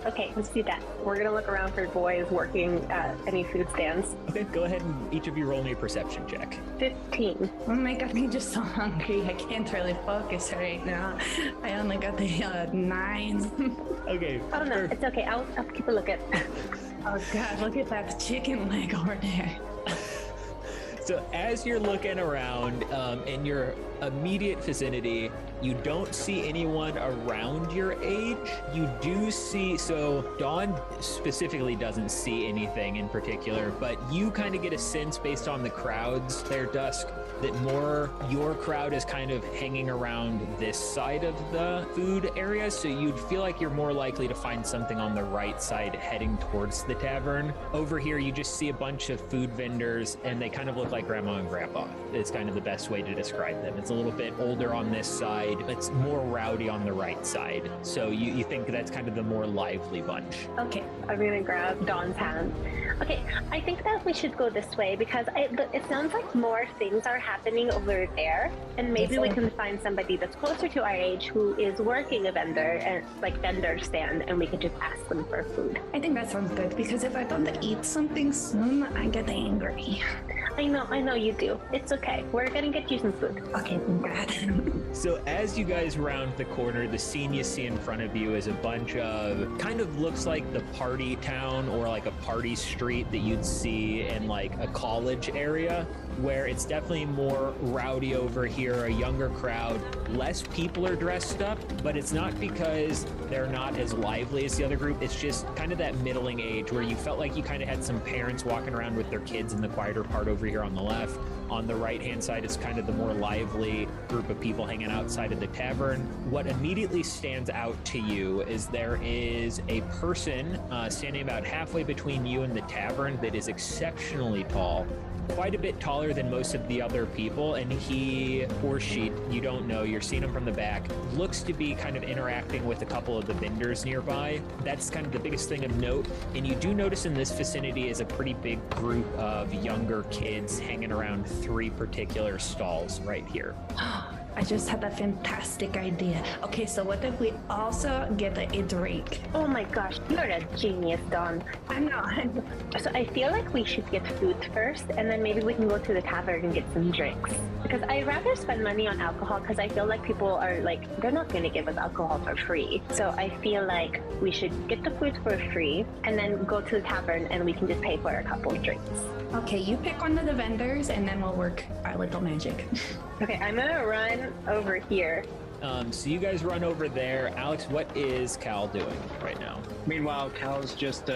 Okay, let's do that. We're gonna look around for boys working at any food stands. Okay, go ahead and each of you roll me a perception check. 15. Oh my god, I'm just so hungry. I can't really focus right now. I only got the 9. Okay. Oh no, it's okay. I'll keep a look at. Oh god, look at that chicken leg over there. So as you're looking around in your immediate vicinity, You don't see anyone around your age. You do see, so Dawn specifically doesn't see anything in particular, but you kind of get a sense based on the crowds there, Dusk, that more your crowd is kind of hanging around this side of the food area. So you'd feel like you're more likely to find something on the right side heading towards the tavern. Over here, you just see a bunch of food vendors and they kind of look like grandma and grandpa. It's kind of the best way to describe them. It's a little bit older on this side. It's more rowdy on the right side. So you think that's kind of the more lively bunch. Okay, I'm gonna grab Dawn's hand. Okay, I think that we should go this way because it sounds like more things are happening over there, and maybe we can find somebody that's closer to our age who is working a vendor and like vendor stand, and we could just ask them for food. I think that sounds good because if I don't eat something soon, I get angry. I know you do. It's okay. We're gonna get you some food. Okay, thank God. So as you guys round the corner, the scene you see in front of you is a bunch of, kind of looks like the party town or like a party street that you'd see in like a college area, where it's definitely more rowdy over here, a younger crowd. Less people are dressed up, but it's not because they're not as lively as the other group. It's just kind of that middling age where you felt like you kind of had some parents walking around with their kids in the quieter part over here on the left. On the right-hand side, it's kind of the more lively group of people hanging outside of the tavern. What immediately stands out to you is there is a person standing about halfway between you and the tavern that is exceptionally tall, quite a bit taller than most of the other people, and he or she, you don't know, you're seeing him from the back, looks to be kind of interacting with a couple of the vendors nearby. That's kind of the biggest thing of note, and you do notice in this vicinity is a pretty big group of younger kids hanging around 3 particular stalls right here. I just had a fantastic idea. Okay, so what if we also get a drink? Oh my gosh, you're a genius, Dawn. I'm not. So I feel like we should get food first, and then maybe we can go to the tavern and get some drinks. Because I'd rather spend money on alcohol, because I feel like people are like, they're not going to give us alcohol for free. So I feel like we should get the food for free, and then go to the tavern, and we can just pay for a couple of drinks. Okay, you pick one of the vendors, and then we'll work our little magic. Okay, I'm going to run over here. So you guys run over there. Alex, what is Cal doing right now? Meanwhile, Cal's just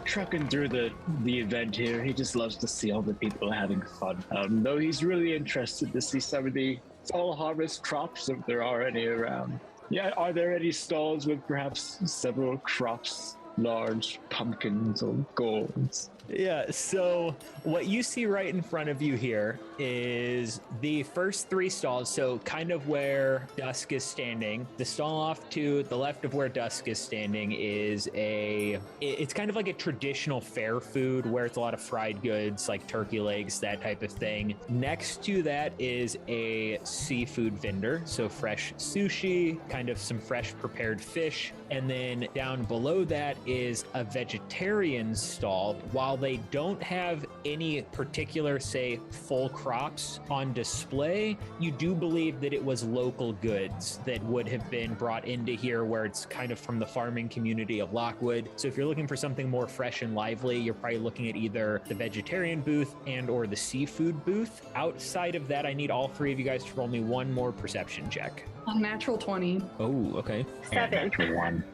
trucking through the event here. He just loves to see all the people having fun. Though he's really interested to see some of the fall harvest crops, if there are any around. Yeah, are there any stalls with perhaps several crops, large pumpkins or gourds? Yeah, so what you see right in front of you here is the first 3 stalls. So kind of where Dusk is standing, the stall off to the left of where Dusk is standing is it's kind of like a traditional fair food where it's a lot of fried goods like turkey legs, that type of thing. Next to that is a seafood vendor. So fresh sushi, kind of some fresh prepared fish. And then down below that is a vegetarian stall. While they don't have any particular, say, full crops on display, you do believe that it was local goods that would have been brought into here, where it's kind of from the farming community of Lockwood. So if you're looking for something more fresh and lively, you're probably looking at either the vegetarian booth and or the seafood booth. Outside of that, I need all 3 of you guys to roll me one more perception check. A natural 20. Oh, okay. 7. 1.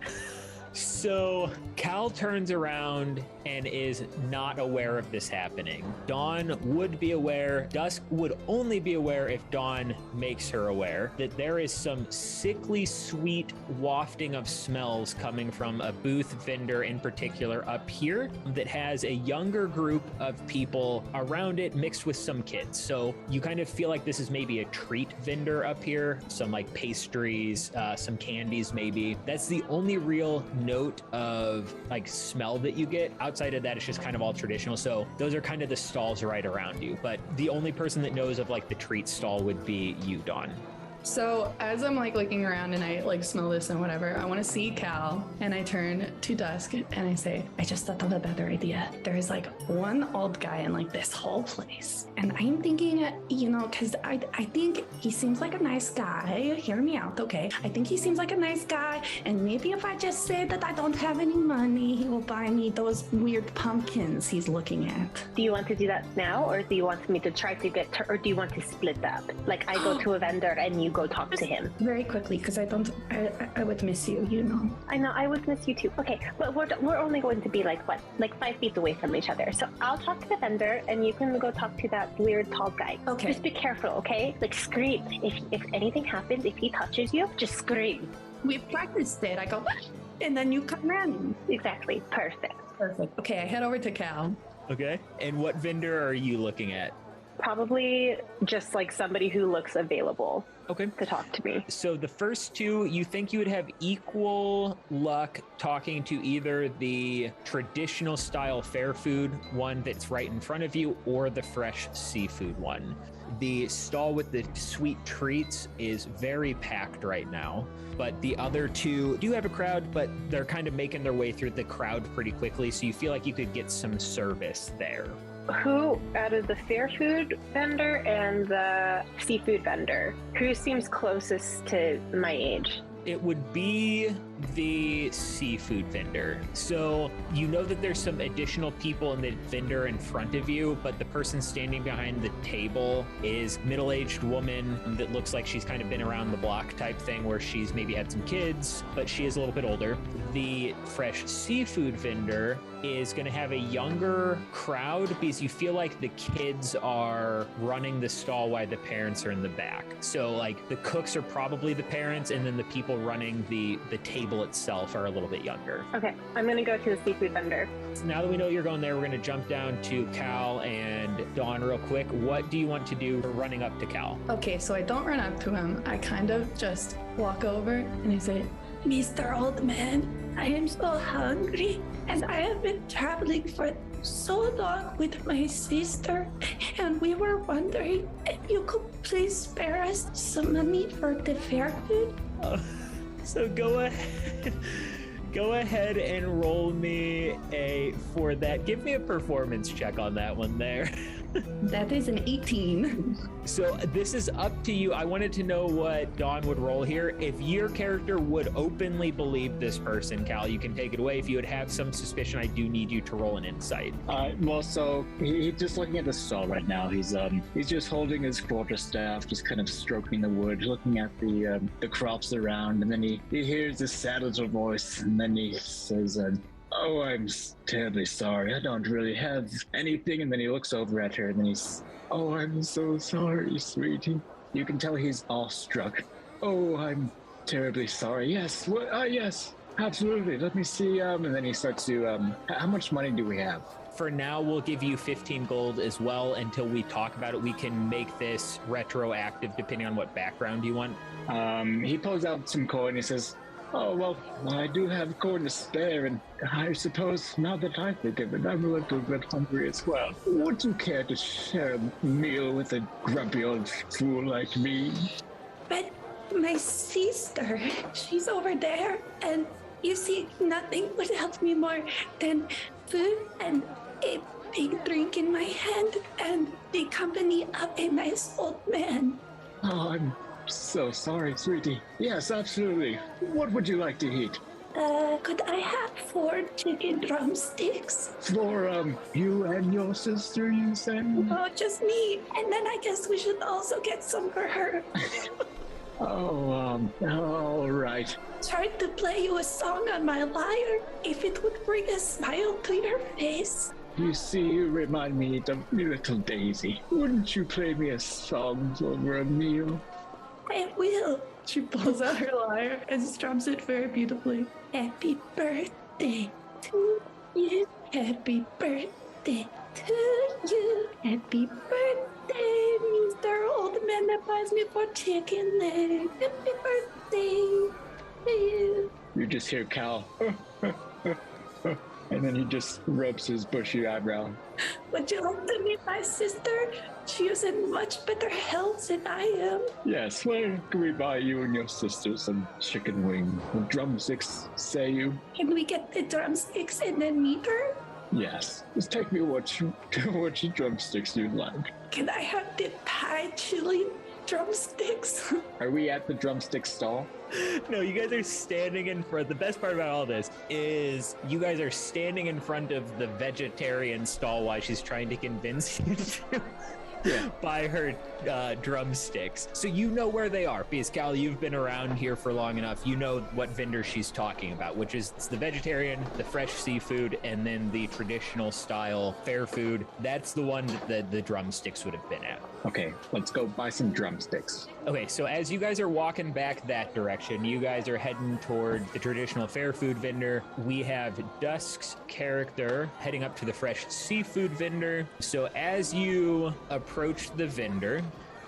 So Cal turns around and is not aware of this happening. Dawn would be aware. Dusk would only be aware if Dawn makes her aware that there is some sickly sweet wafting of smells coming from a booth vendor in particular up here that has a younger group of people around it mixed with some kids. So you kind of feel like this is maybe a treat vendor up here, some like pastries, some candies maybe. That's the only real note of like smell that you get. Outside of that, it's just kind of all traditional. So those are kind of the stalls right around you. But the only person that knows of like the treat stall would be you, Dawn. So as I'm like looking around and I like smell this and whatever, I want to see Cal, and I turn to Dusk and I say, I just thought of a better idea. There is like one old guy in like this whole place. And I'm thinking, you know, because I think he seems like a nice guy. Hear me out, okay? I think he seems like a nice guy. And maybe if I just say that I don't have any money, he will buy me those weird pumpkins he's looking at. Do you want to do that now, or do you want me to try to or do you want to split up? Like I go to a vendor and you go talk to him. Very quickly, because I would miss you, you know. I know, I would miss you too. Okay, but we're only going to be like 5 feet away from each other. So I'll talk to the vendor and you can go talk to that weird tall guy. Okay. Just be careful, okay? Like scream. If anything happens, if he touches you, just scream. We practiced it. I go, what? And then you come in. Exactly. Perfect. Perfect. Okay, I head over to Cal. Okay. And what vendor are you looking at? Probably just like somebody who looks available. Okay. To talk to me. So the first two, you think you would have equal luck talking to either the traditional style fair food one that's right in front of you or the fresh seafood one. The stall with the sweet treats is very packed right now, but the other two do have a crowd, but they're kind of making their way through the crowd pretty quickly, so you feel like you could get some service there. Who, out of the fair food vendor and the seafood vendor, who seems closest to my age? It would be the seafood vendor. So you know that there's some additional people in the vendor in front of you, but the person standing behind the table is middle-aged woman that looks like she's kind of been around the block type thing where she's maybe had some kids, but she is a little bit older. The fresh seafood vendor is going to have a younger crowd because you feel like the kids are running the stall while the parents are in the back. So like the cooks are probably the parents, and then the people running the table itself are a little bit younger. Okay, I'm gonna go to the seafood vendor. So now that we know you're going there, we're gonna jump down to Cal and Dawn real quick. What do you want to do for running up to Cal? Okay, so I don't run up to him. I kind of just walk over and I say, Mr. Old Man, I am so hungry and I have been traveling for so long with my sister, and we were wondering if you could please spare us some money for the fair food. So go ahead and roll me for that. Give me a performance check on that one there. that is an 18. So this is up to you. I wanted to know what Dawn would roll here. If your character would openly believe this person, Cal, you can take it away. If you would have some suspicion, I do need you to roll an insight. Well, so he's just looking at the stall right now. He's just holding his quarterstaff, just kind of stroking the wood, looking at the crops around, and then he hears this sad little voice, and then he says, "Oh, I'm terribly sorry. I don't really have anything." And then he looks over at her, and then he's, "Oh, I'm so sorry, sweetie." You can tell he's awestruck. "Oh, I'm terribly sorry. Yes, yes, absolutely. Let me see." And then he starts to, how much money do we have? For now, we'll give you 15 gold as well until we talk about it. We can make this retroactive depending on what background you want. He pulls out some coin. He says, "Oh, well, I do have coin to spare, and I suppose now that I think of it, I'm a little bit hungry as well. Would you care to share a meal with a grumpy old fool like me?" But my sister, she's over there, and you see, nothing would help me more than food and a big drink in my hand and the company of a nice old man. "Oh, I'm so sorry, sweetie. Yes, absolutely. What would you like to eat?" Could I have 4 chicken drumsticks? For, you and your sister, you said? Oh, just me. And then I guess we should also get some for her. Oh, all right. Tried to play you a song on my lyre if it would bring a smile to your face. You see, you remind me of little Daisy. Wouldn't you play me a song over a meal? I will. She pulls out her lyre and strums it very beautifully. Happy birthday to you. Happy birthday to you. Happy birthday, Mr. Old Man that buys me 4 chicken legs. Happy birthday to you. You just hear Cal, and then he just rubs his bushy eyebrow. Would you like to meet my sister? She is in much better health than I am. Yes, where can we buy you and your sister some chicken wing? Drumsticks, say you? Can we get the drumsticks and then meet her? Yes. Just take me which drumsticks you'd like. Can I have the pie chili drumsticks? Are we at the drumstick stall? No, you guys are standing in front. The best part about all this is you guys are standing in front of the vegetarian stall while she's trying to convince you to by her drumsticks. So you know where they are, because Cal, you've been around here for long enough. You know what vendor she's talking about, which is the vegetarian, the fresh seafood, and then the traditional style fair food. That's the one that the drumsticks would have been at. Okay, let's go buy some drumsticks. Okay, so as you guys are walking back that direction, you guys are heading toward the traditional fair food vendor. We have Dusk's character heading up to the fresh seafood vendor. So as you approach the vendor,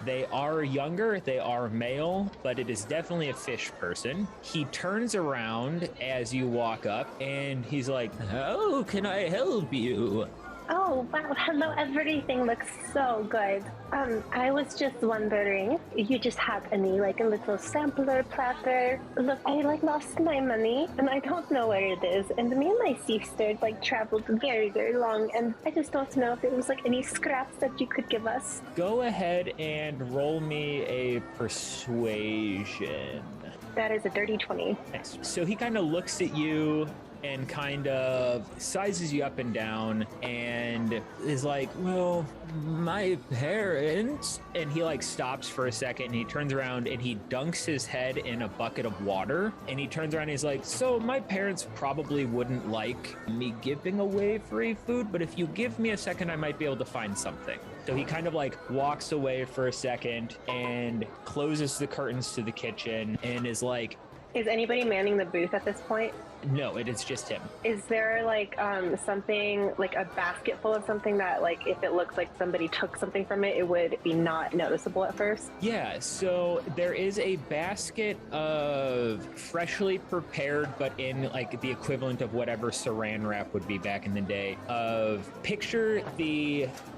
they are younger, they are male, but it is definitely a fish person. He turns around as you walk up and he's like, "How can I help you?" Oh, wow. Hello, everything looks so good. I was just wondering, you just have any, like, a little sampler platter? Look, I, lost my money, and I don't know where it is. And me and my sister, traveled very, very long, and I just don't know if there was, any scraps that you could give us. Go ahead and roll me a persuasion. That is a dirty 20. Nice. So he kind of looks at you and kind of sizes you up and down and is like, "Well, my parents," and he stops for a second and he turns around and he dunks his head in a bucket of water and he turns around and he's like, "So my parents probably wouldn't like me giving away free food, but if you give me a second, I might be able to find something." So he kind of walks away for a second and closes the curtains to the kitchen and is like, "Is anybody manning the booth at this point?" No, it is just him. Is there something, a basket full of something that if it looks like somebody took something from it, it would be not noticeable at first? Yeah, so there is a basket of freshly prepared, but in the equivalent of whatever saran wrap would be back in the day, of picture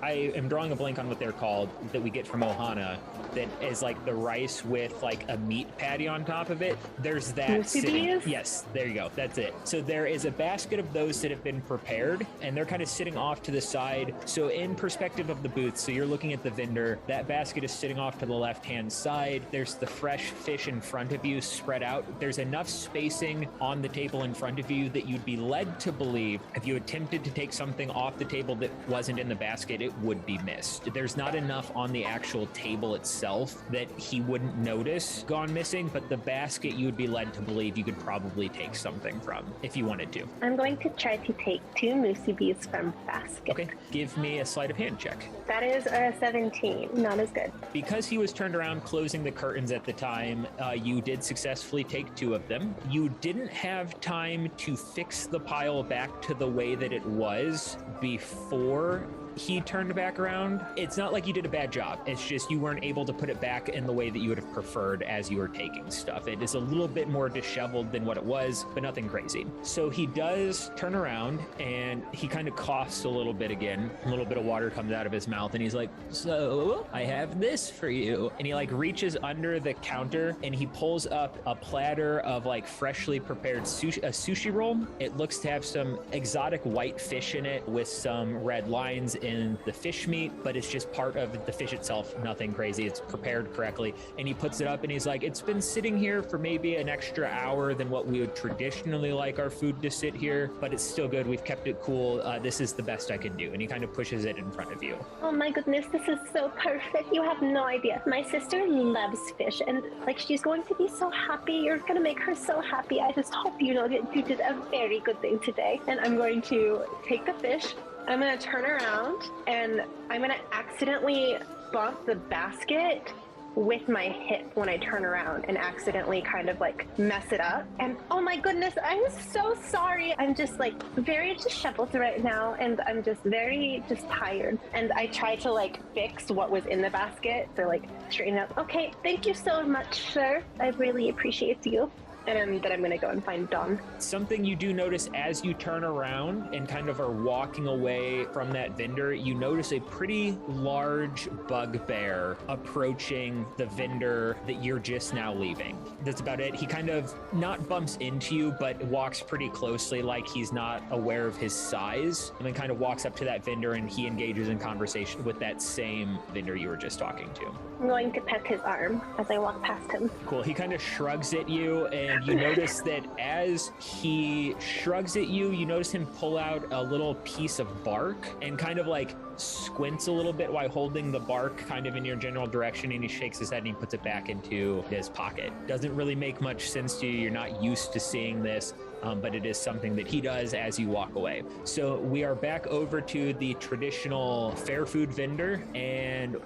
I am drawing a blank on what they're called, that we get from Ohana, that is the rice with a meat patty on top of it. There's that sitting. Yes, there you go. That's it. So there is a basket of those that have been prepared and they're kind of sitting off to the side. So in perspective of the booth, so you're looking at the vendor, that basket is sitting off to the left-hand side. There's the fresh fish in front of you spread out. There's enough spacing on the table in front of you that you'd be led to believe if you attempted to take something off the table that wasn't in the basket, it would be missed. There's not enough on the actual table itself that he wouldn't notice gone missing, but the basket you would be led to believe you could probably take something from if you wanted to. I'm going to try to take 2 Musibis from basket. Okay, give me a sleight of hand check. That is a 17, not as good. Because he was turned around closing the curtains at the time, you did successfully take 2 of them. You didn't have time to fix the pile back to the way that it was before he turned back around. It's not like you did a bad job. It's just you weren't able to put it back in the way that you would have preferred as you were taking stuff. It is a little bit more disheveled than what it was, but nothing crazy. So he does turn around and he kind of coughs a little bit again. A little bit of water comes out of his mouth and he's like, "So I have this for you." And he reaches under the counter and he pulls up a platter of freshly prepared sushi, a sushi roll. It looks to have some exotic white fish in it with some red lines in the fish meat, but it's just part of the fish itself, nothing crazy. It's prepared correctly. And he puts it up and he's like, "It's been sitting here for maybe an extra hour than what we would traditionally like our food to sit here, but it's still good. We've kept it cool. This is the best I can do." And he kind of pushes it in front of you. Oh my goodness, this is so perfect. You have no idea. My sister loves fish and she's going to be so happy. You're going to make her so happy. I just hope you know that you did a very good thing today. And I'm going to take the fish. I'm going to turn around and I'm going to accidentally bump the basket with my hip when I turn around and accidentally kind of mess it up. And oh my goodness, I'm so sorry. I'm just very disheveled right now and I'm just very tired. And I try to fix what was in the basket to straighten up. "Okay, thank you so much, sir. I really appreciate you." And then I'm going to go and find Dawn. Something you do notice as you turn around and kind of are walking away from that vendor, you notice a pretty large bugbear approaching the vendor that you're just now leaving. That's about it. He kind of not bumps into you, but walks pretty closely like he's not aware of his size, and then kind of walks up to that vendor and he engages in conversation with that same vendor you were just talking to. I'm going to pet his arm as I walk past him. Cool. He kind of shrugs at you and And you notice that as he shrugs at you, you notice him pull out a little piece of bark and kind of like squints a little bit while holding the bark kind of in your general direction, and he shakes his head and he puts it back into his pocket. Doesn't really make much sense to you. You're not used to seeing this. But it is something that he does as you walk away. So we are back over to the traditional fair food vendor, and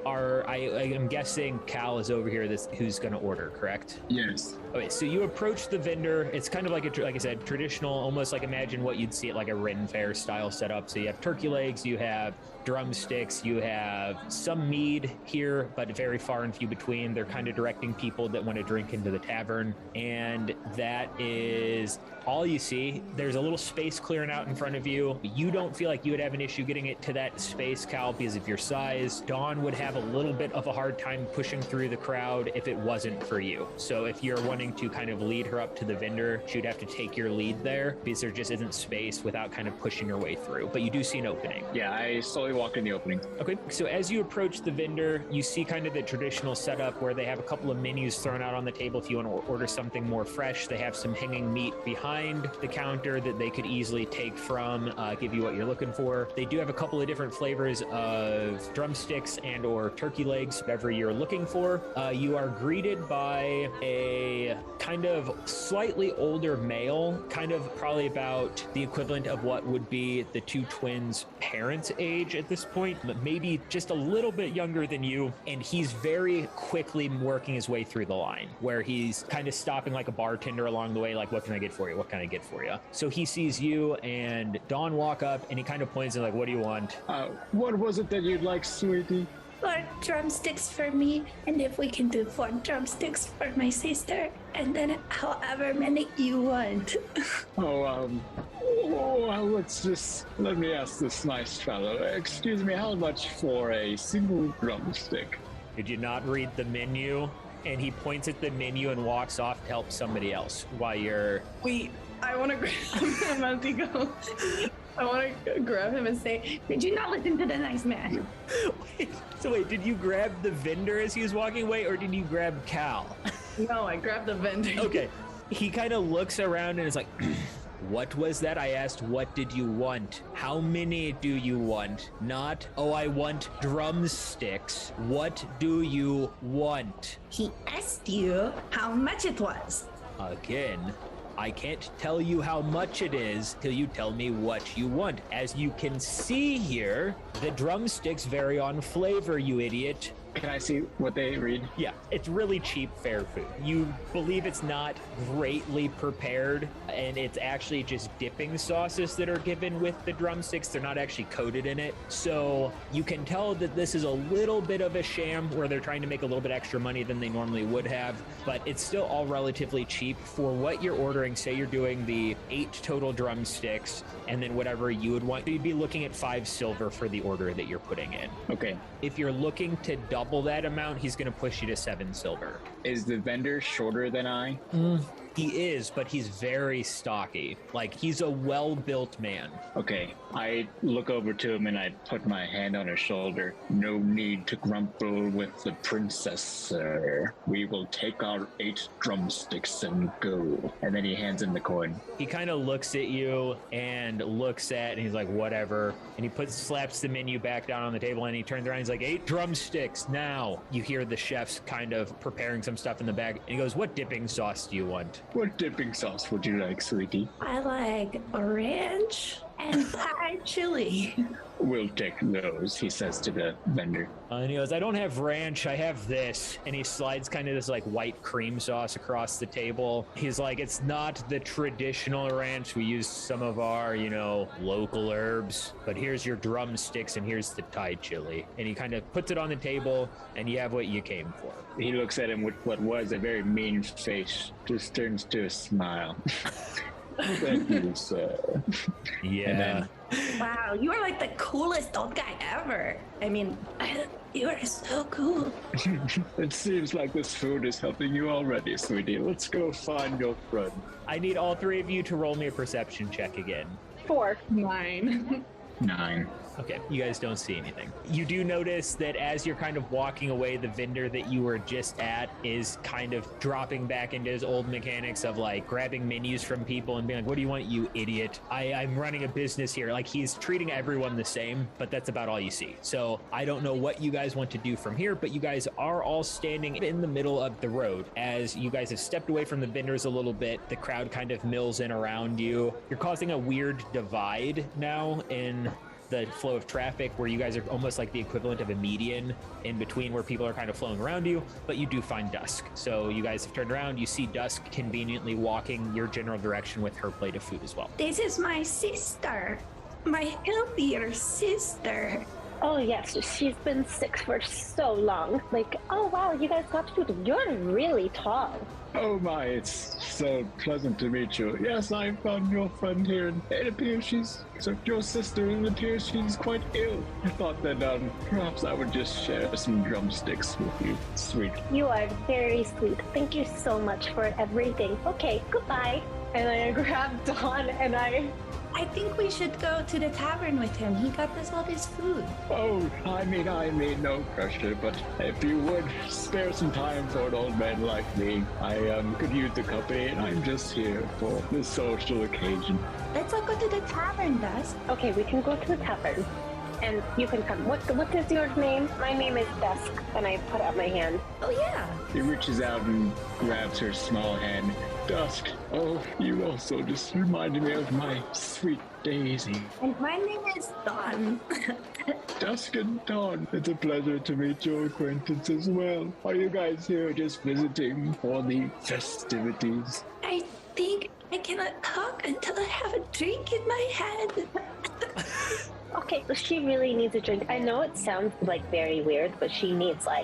I am guessing Cal is over here who's going to order, correct? Yes. Okay, so you approach the vendor. It's kind of like like I said, traditional, almost like imagine what you'd see at like a Ren Fair style setup. So you have turkey legs, you have drumsticks, you have some mead here, but very far and few between. They're kind of directing people that want to drink into the tavern, and that is all you see. There's a little space clearing out in front of you. You don't feel like you would have an issue getting it to that space, Cal, because of your size. Dawn would have a little bit of a hard time pushing through the crowd if it wasn't for you. So if you're wanting to kind of lead her up to the vendor, she'd have to take your lead there because there just isn't space without kind of pushing her way through. But you do see an opening. Yeah, I slowly walk in the opening. Okay, so as you approach the vendor, you see kind of the traditional setup where they have a couple of menus thrown out on the table if you want to order something more fresh. They have some hanging meat behind the counter that they could easily take from, give you what you're looking for. They do have a couple of different flavors of drumsticks and or turkey legs, whatever you're looking for. You are greeted by a kind of slightly older male, kind of probably about the equivalent of what would be the two twins' parents' age at this point, but maybe just a little bit younger than you. And he's very quickly working his way through the line, where he's kind of stopping like a bartender along the way, like, what can I get for you? What can I get for you? So he sees you and Dawn walk up, and he kind of points and like, what do you want? What was it that you'd like, sweetie? 4 drumsticks for me, and if we can do 4 drumsticks for my sister, and then however many you want. Let me ask this nice fellow. Excuse me, how much for a single drumstick? Did you not read the menu? And he points at the menu and walks off to help somebody else while you're... Wait, I want to grab him as he goes. I want to grab him and say, did you not listen to the nice man? Wait, did you grab the vendor as he was walking away, or did you grab Cal? No, I grabbed the vendor. Okay. He kind of looks around and is like, what was that? I asked, what did you want? How many do you want? Not, oh, I want drumsticks. What do you want? He asked you how much it was. Again, I can't tell you how much it is till you tell me what you want. As you can see here, the drumsticks vary on flavor, you idiot. Can I see what they read? Yeah, it's really cheap fair food. You believe it's not greatly prepared, and it's actually just dipping sauces that are given with the drumsticks. They're not actually coated in it. So you can tell that this is a little bit of a sham where they're trying to make a little bit extra money than they normally would have, but it's still all relatively cheap for what you're ordering. Say you're doing the 8 total drumsticks and then whatever you would want. You'd be looking at 5 silver for the order that you're putting in. Okay. If you're looking to double that amount, he's going to push you to 7 silver. Is the vendor shorter than I? He is, but he's very stocky. Like, he's a well-built man. Okay, I look over to him and I put my hand on his shoulder. No need to grumble with the princess, sir. We will take our 8 drumsticks and go. And then he hands him the coin. He kind of looks at you and looks at, and he's like, whatever. And he slaps the menu back down on the table, and he turns around and he's like, 8 drumsticks now. You hear the chef's kind of preparing some stuff in the back, and he goes, what dipping sauce do you want? What dipping sauce would you like, sweetie? I like ranch and Thai chili. We'll take those, he says to the vendor. And he goes, I don't have ranch, I have this. And he slides kind of this like white cream sauce across the table. He's like, it's not the traditional ranch. We use some of our, local herbs. But here's your drumsticks and here's the Thai chili. And he kind of puts it on the table and you have what you came for. He looks at him with what was a very mean face, just turns to a smile. Thank you, sir. Yeah. Wow, you are like the coolest old guy ever. I mean, you are so cool. It seems like this food is helping you already, sweetie. Let's go find your friend. I need all 3 of you to roll me a perception check again. 4. 9. 9. Okay, you guys don't see anything. You do notice that as you're kind of walking away, the vendor that you were just at is kind of dropping back into his old mechanics of like grabbing menus from people and being like, what do you want, you idiot? I'm running a business here. Like he's treating everyone the same, but that's about all you see. So I don't know what you guys want to do from here, but you guys are all standing in the middle of the road. As you guys have stepped away from the vendors a little bit, the crowd kind of mills in around you. You're causing a weird divide now in the flow of traffic where you guys are almost like the equivalent of a median in between where people are kind of flowing around you, but you do find Dusk. So you guys have turned around, you see Dusk conveniently walking your general direction with her plate of food as well. This is my sister, my healthier sister. Oh yes, she's been sick for so long. Like, oh wow, you guys got food. You're really tall. Oh my, it's so pleasant to meet you. Yes, I found your friend here, and it appears she's your sister, and it appears she's quite ill. I thought that perhaps I would just share some drumsticks with you. Sweet. You are very sweet. Thank you so much for everything. Okay, goodbye. And I grab Dawn and I think we should go to the tavern with him. He got us all this food. Oh, I mean, no pressure, but if you would spare some time for an old man like me, I could use the company, and I'm just here for this social occasion. Let's all go to the tavern, Dusk. Okay, we can go to the tavern. And you can come. What is your name? My name is Dusk. And I put out my hand. Oh, yeah. He reaches out and grabs her small hand. Dusk, oh, you also just reminded me of my sweet Daisy. And my name is Dawn. Dusk and Dawn, it's a pleasure to meet your acquaintance as well. Are you guys here just visiting for the festivities? I think I cannot talk until I have a drink in my head. Okay, so she really needs a drink. I know it sounds like very weird, but she needs a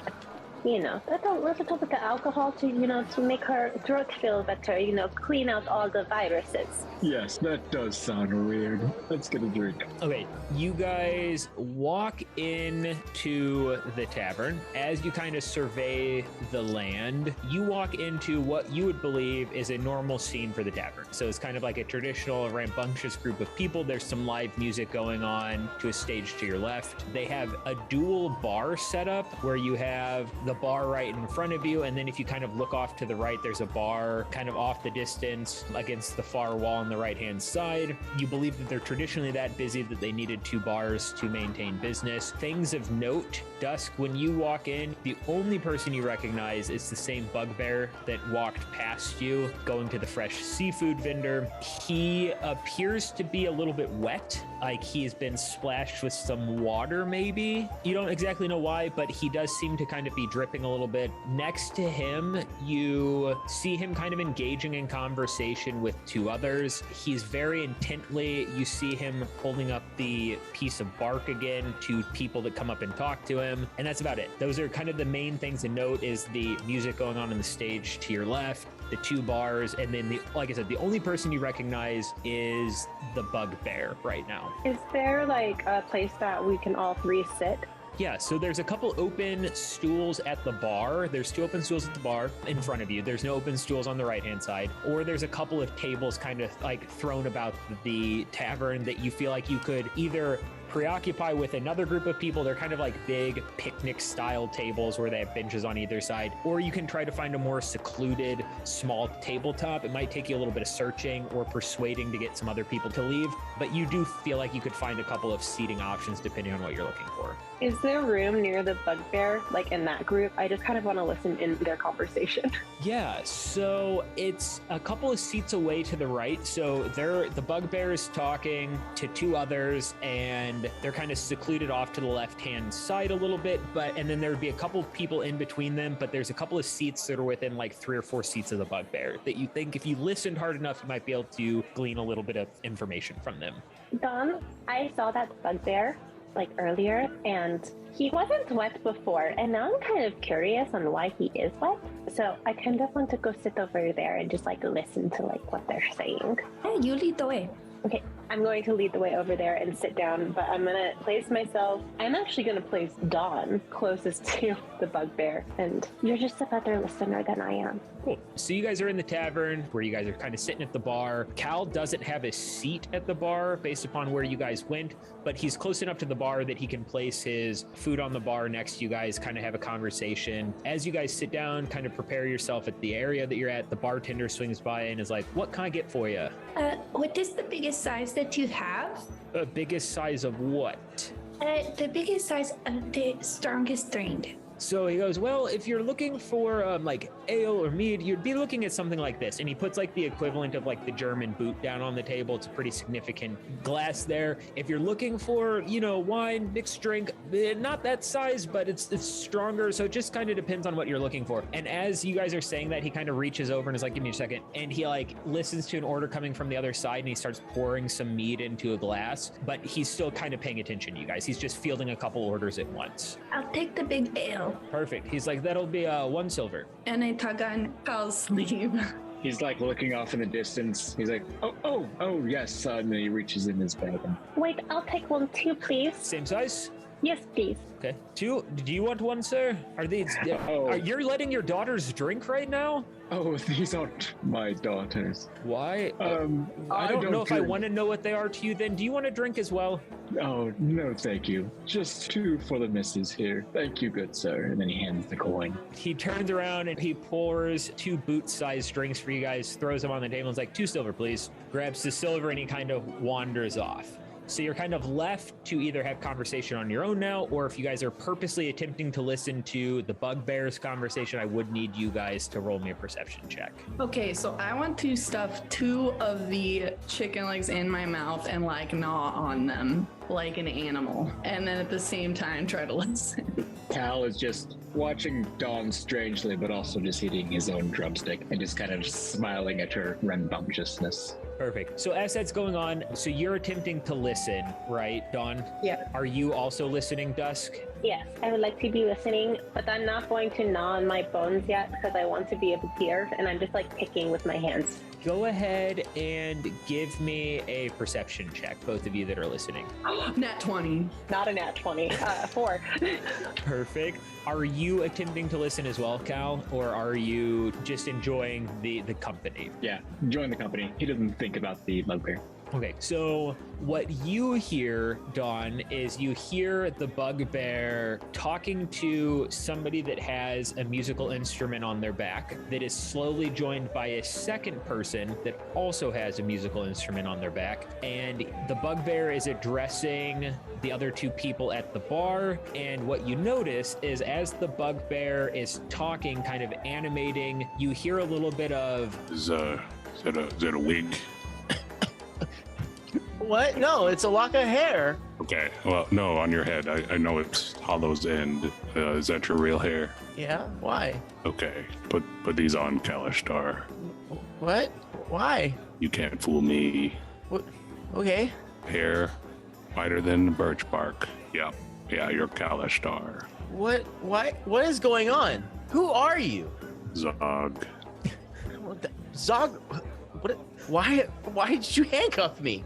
little bit of alcohol to make her throat feel better, clean out all the viruses. Yes, that does sound weird. Let's get a drink. Okay, you guys walk into the tavern. As you kind of survey the land, you walk into what you would believe is a normal scene for the tavern. So it's kind of like a traditional rambunctious group of people. There's some live music going on to a stage to your left. They have a dual bar set up where you have the bar right in front of you, and then if you kind of look off to the right, there's a bar kind of off the distance against the far wall on the right hand side. You believe that they're traditionally that busy that they needed 2 bars to maintain business. Things of note: Dusk, when you walk in, the only person you recognize is the same bugbear that walked past you going to the fresh seafood vendor. He appears to be a little bit wet, like he's been splashed with some water maybe. You don't exactly know why, but he does seem to kind of be dripping a little bit. Next to him, you see him kind of engaging in conversation with 2 others. He's very intently, you see him holding up the piece of bark again to people that come up and talk to him, and that's about it. Those are kind of the main things to note: is the music going on the stage to your left, the 2 bars, and then like I said, the only person you recognize is the bugbear right now. Is there a place that we can all 3 sit? Yeah, so there's a couple open stools at the bar. There's 2 open stools at the bar in front of you. There's no open stools on the right-hand side. Or there's a couple of tables kind of thrown about the tavern that you feel like you could either preoccupy with another group of people. They're kind of like big picnic style tables where they have benches on either side, or you can try to find a more secluded small tabletop. It might take you a little bit of searching or persuading to get some other people to leave, but you do feel like you could find a couple of seating options depending on what you're looking for. Is there room near the bugbear, in that group? I just kind of want to listen in their conversation. Yeah, so it's a couple of seats away to the right. So the bugbear is talking to 2 others, and they're kind of secluded off to the left-hand side a little bit, and then there would be a couple of people in between them, but there's a couple of seats that are within 3 or 4 seats of the bugbear that you think if you listened hard enough, you might be able to glean a little bit of information from them. Don, I saw that bugbear earlier, and he wasn't wet before, and now I'm kind of curious on why he is wet. So I kind of want to go sit over there and just listen to what they're saying. Hey, you lead the way. Okay, I'm going to lead the way over there and sit down, but I'm going to place myself, I'm actually going to place Dawn closest to the bugbear, and you're just a better listener than I am. Thanks. So you guys are in the tavern where you guys are kind of sitting at the bar. Cal doesn't have a seat at the bar based upon where you guys went, but he's close enough to the bar that he can place his food on the bar next to you guys, kind of have a conversation. As you guys sit down, kind of prepare yourself at the area that you're at, the bartender swings by and is like, what can I get for you? What is the biggest size that you have? Biggest size of what? The biggest size of the strongest drink. So he goes, well, if you're looking for like ale or mead, you'd be looking at something like this. And he puts like the equivalent of like the German boot down on the table. It's a pretty significant glass there. If you're looking for, you know, wine, mixed drink, not that size, but it's stronger. So it just kind of depends on what you're looking for. And as you guys are saying that, he kind of reaches over and is like, give me a second. And he like listens to an order coming from the other side and he starts pouring some mead into a glass, but he's still kind of paying attention to you guys. He's just fielding a couple orders at once. I'll take the big ale. Perfect. He's like, that'll be 1 silver. And I tug on Cal's sleeve. He's like looking off in the distance. He's like, oh, yes. And then he reaches in his bag. Wait, I'll take one too, please. Same size? Yes, please. Okay. 2. Do you want one, sir? Are these? Are you letting your daughters drink right now? Oh, these aren't my daughters. Why? I don't know if I want to know what they are to you. Then, do you want to drink as well? Oh, no, thank you. Just 2 for the missus here. Thank you, good sir. And then he hands the coin. He turns around and he pours 2 boot-sized drinks for you guys, throws them on the table and is like, 2 silver, please. Grabs the silver and he kind of wanders off. So you're kind of left to either have conversation on your own now, or if you guys are purposely attempting to listen to the bugbear's conversation, I would need you guys to roll me a perception check. Okay, so I want to stuff 2 of the chicken legs in my mouth and like gnaw on them like an animal. And then at the same time, try to listen. Cal is just watching Dawn strangely, but also just eating his own drumstick and just kind of smiling at her rambunctiousness. Perfect. So as that's going on, so you're attempting to listen, right, Dawn? Yeah. Are you also listening, Dusk? Yes, I would like to be listening, but I'm not going to gnaw on my bones yet because I want to be able to hear, and I'm just like picking with my hands. Go ahead and give me a perception check, both of you that are listening. Nat 20. Not a nat 20. 4. Perfect. Are you attempting to listen as well, Cal, or are you just enjoying the company? Yeah, enjoying the company. He doesn't think about the bugbear. Okay, so what you hear, Dawn, is you hear the bugbear talking to somebody that has a musical instrument on their back that is slowly joined by a second person that also has a musical instrument on their back. And the bugbear is addressing the other 2 people at the bar. And what you notice is as the bugbear is talking, kind of animating, you hear a little bit of... Is that a wig? What? No, it's a lock of hair. Okay, well, no, on your head. I know it's Hollow's End. Is that your real hair? Yeah, why? Okay, put these on, Kalishtar. What? Why? You can't fool me. What? Okay. Hair whiter than birch bark. Yep. Yeah, you're Kalishtar. What? Why? What is going on? Who are you? Zog. Zog? What? Why did you handcuff me?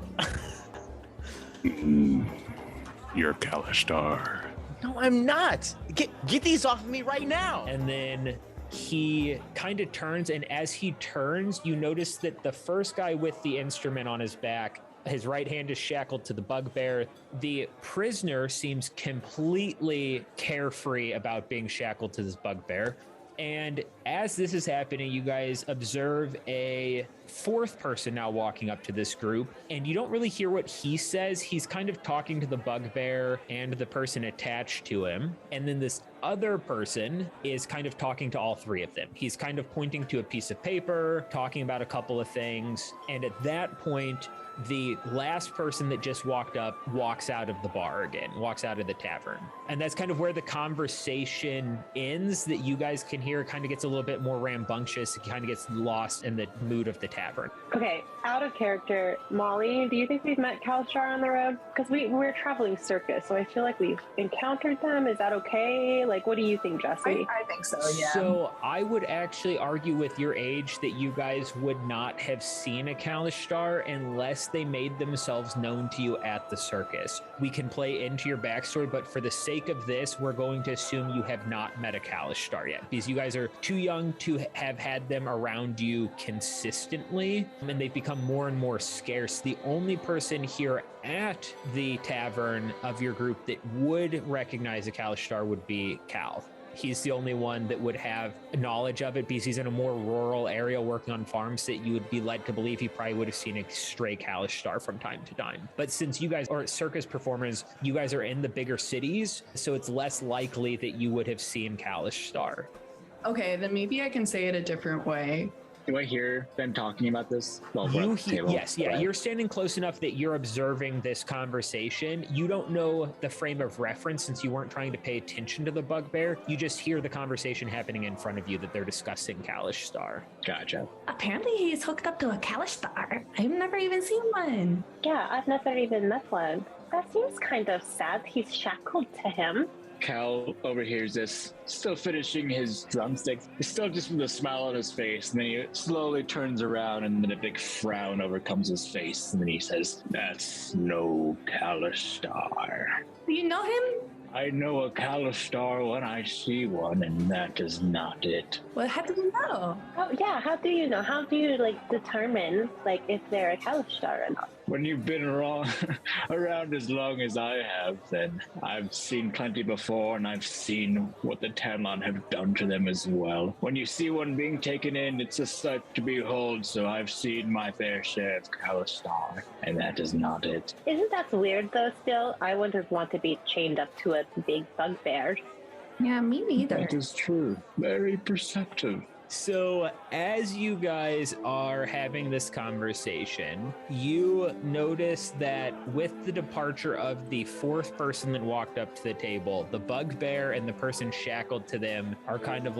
You're Kalishtar. No, I'm not. Get these off of me right now. And then he kind of turns, and as he turns, you notice that the first guy with the instrument on his back, his right hand is shackled to the bugbear. The prisoner seems completely carefree about being shackled to this bugbear. And as this is happening, you guys observe a 4th person now walking up to this group, and you don't really hear what he says. He's kind of talking to the bugbear and the person attached to him. And then this other person is kind of talking to all 3 of them. He's kind of pointing to a piece of paper, talking about a couple of things. And at that point, the last person that just walked up walks out of the bar again, walks out of the tavern. And that's kind of where the conversation ends that you guys can hear. It kind of gets a little bit more rambunctious. It kind of gets lost in the mood of the tavern. Okay, out of character, Molly, do you think we've met Kalishtar on the road? Because we're traveling circus, so I feel like we've encountered them. Is that okay? Like, what do you think, Jesse? I think so, yeah. So I would actually argue with your age that you guys would not have seen a Kalishtar unless they made themselves known to you at the circus. We can play into your backstory, but for the sake of this, we're going to assume you have not met a Kalish Star yet, because you guys are too young to have had them around you consistently, and they've become more and more scarce. The only person here at the tavern of your group that would recognize a Kalish Star would be Cal. He's the only one that would have knowledge of it because he's in a more rural area working on farms that you would be led to believe he probably would have seen a stray Kalish Star from time to time. But since you guys are circus performers, you guys are in the bigger cities, so it's less likely that you would have seen Kalish Star. Okay, then maybe I can say it a different way. Do I hear them talking about this? Well, Yes, yeah. You're standing close enough that you're observing this conversation. You don't know the frame of reference since you weren't trying to pay attention to the bugbear. You just hear the conversation happening in front of you that they're discussing Kalish Star. Gotcha. Apparently he's hooked up to a Kalish Star. I've never even seen one. Yeah, I've never even met one. That seems kind of sad. He's shackled to him. Cal overhears this, still finishing his drumsticks. He's still just with a smile on his face, and then he slowly turns around, and then a big frown overcomes his face, and then he says, "That's no Kalish Star." Do you know him? I know a Kalish Star when I see one, and that is not it. Well, how do you know? Oh, yeah, how do you know? How do you, determine, if they're a Kalish Star or not? When you've been around as long as I have, then I've seen plenty before, and I've seen what the Tanlon have done to them as well. When you see one being taken in, it's a sight to behold, so I've seen my fair share of Kalish Star, and that is not it. Isn't that weird, though, still? I wouldn't want to be chained up to a big bugbear. Yeah, me neither. That is true. Very perceptive. So as you guys are having this conversation, you notice that with the departure of the fourth person that walked up to the table, the bugbear and the person shackled to them are kind of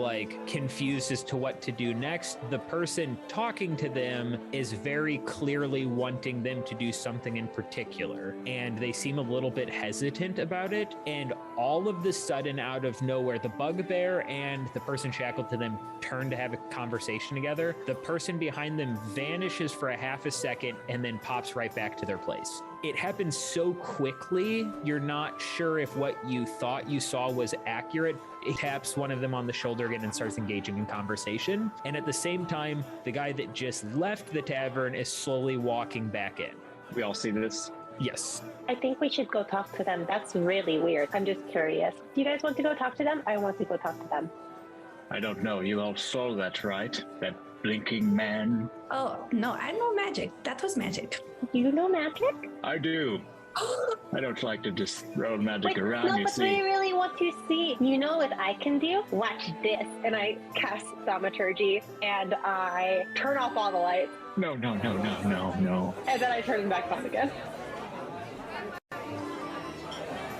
confused as to what to do next. The person talking to them is very clearly wanting them to do something in particular, and they seem a little bit hesitant about it. And all of the sudden, out of nowhere, the bugbear and the person shackled to them turn to have a conversation together. The person behind them vanishes for a half a second and then pops right back to their place. It happens so quickly, you're not sure if what you thought you saw was accurate. It taps one of them on the shoulder again and starts engaging in conversation. And at the same time, the guy that just left the tavern is slowly walking back in. We all see this? Yes. I think we should go talk to them. That's really weird. I'm just curious. Do you guys want to go talk to them? I want to go talk to them. I don't know. You all saw that, right? That blinking man? Oh, no, I know magic. That was magic. You know magic? I do. I don't like to just throw magic around, no, you but see. we really want to see. You know what I can do? Watch this. And I cast Thaumaturgy, and I turn off all the lights. No. And then I turn them back on again.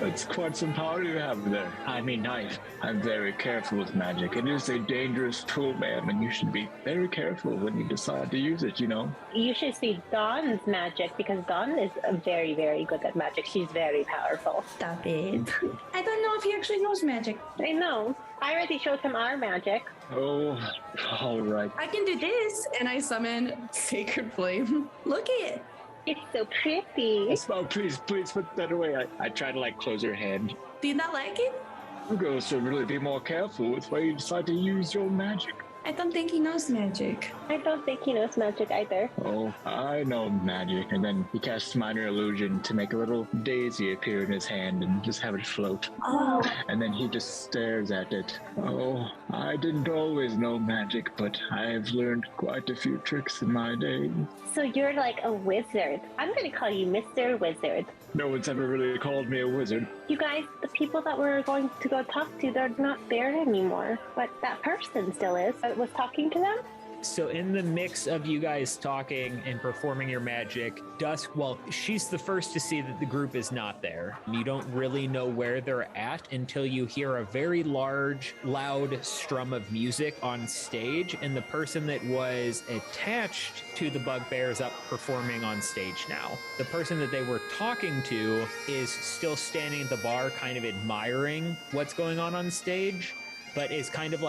That's quite some power you have there. I'm very careful with magic. It is a dangerous tool, ma'am, and you should be very careful when you decide to use it, you know? You should see Dawn's magic, because Dawn is very, very good at magic. She's very powerful. Stop it. I don't know if he actually knows magic. I know. I already showed him our magic. Oh, all right. I can do this, and I summon Sacred Flame. Look at it. It's so pretty. Oh, please put that away. I try to close your hand. Do you not like it? You girls should really be more careful with where you decide to use your magic. I don't think he knows magic. I don't think he knows magic either. Oh, I know magic. And then he casts minor illusion to make a little daisy appear in his hand and just have it float. Oh. And then he just stares at it. Oh, I didn't always know magic, but I've learned quite a few tricks in my day. So you're like a wizard. I'm going to call you Mr. Wizard. No one's ever really called me a wizard. You guys, the people that we're going to go talk to, they're not there anymore. But that person still is. I was talking to them. So in the mix of you guys talking and performing your magic, Dusk, she's the first to see that the group is not there. You don't really know where they're at until you hear a very large, loud strum of music on stage, and the person that was attached to the bugbear is up performing on stage now. The person that they were talking to is still standing at the bar, kind of admiring what's going on stage, but is kind of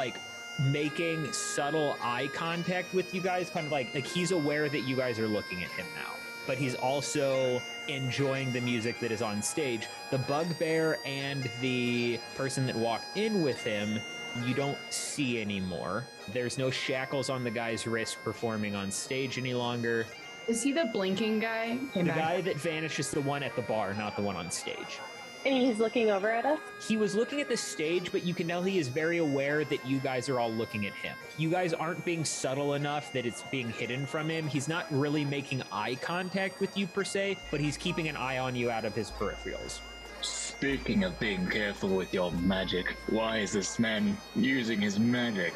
making subtle eye contact with you guys, kind of like he's aware that you guys are looking at him now. but he's also enjoying the music that is on stage. The bugbear and the person that walked in with him, you don't see anymore. There's no shackles on the guy's wrist performing on stage any longer. Is he the blinking guy? The guy that vanished is the one at the bar, not the one on stage. And he's looking over at us? He was looking at the stage, but you can tell he is very aware that you guys are all looking at him. You guys aren't being subtle enough that it's being hidden from him. He's not really making eye contact with you per se, but he's keeping an eye on you out of his peripherals. Speaking of being careful with your magic, why is this man using his magic?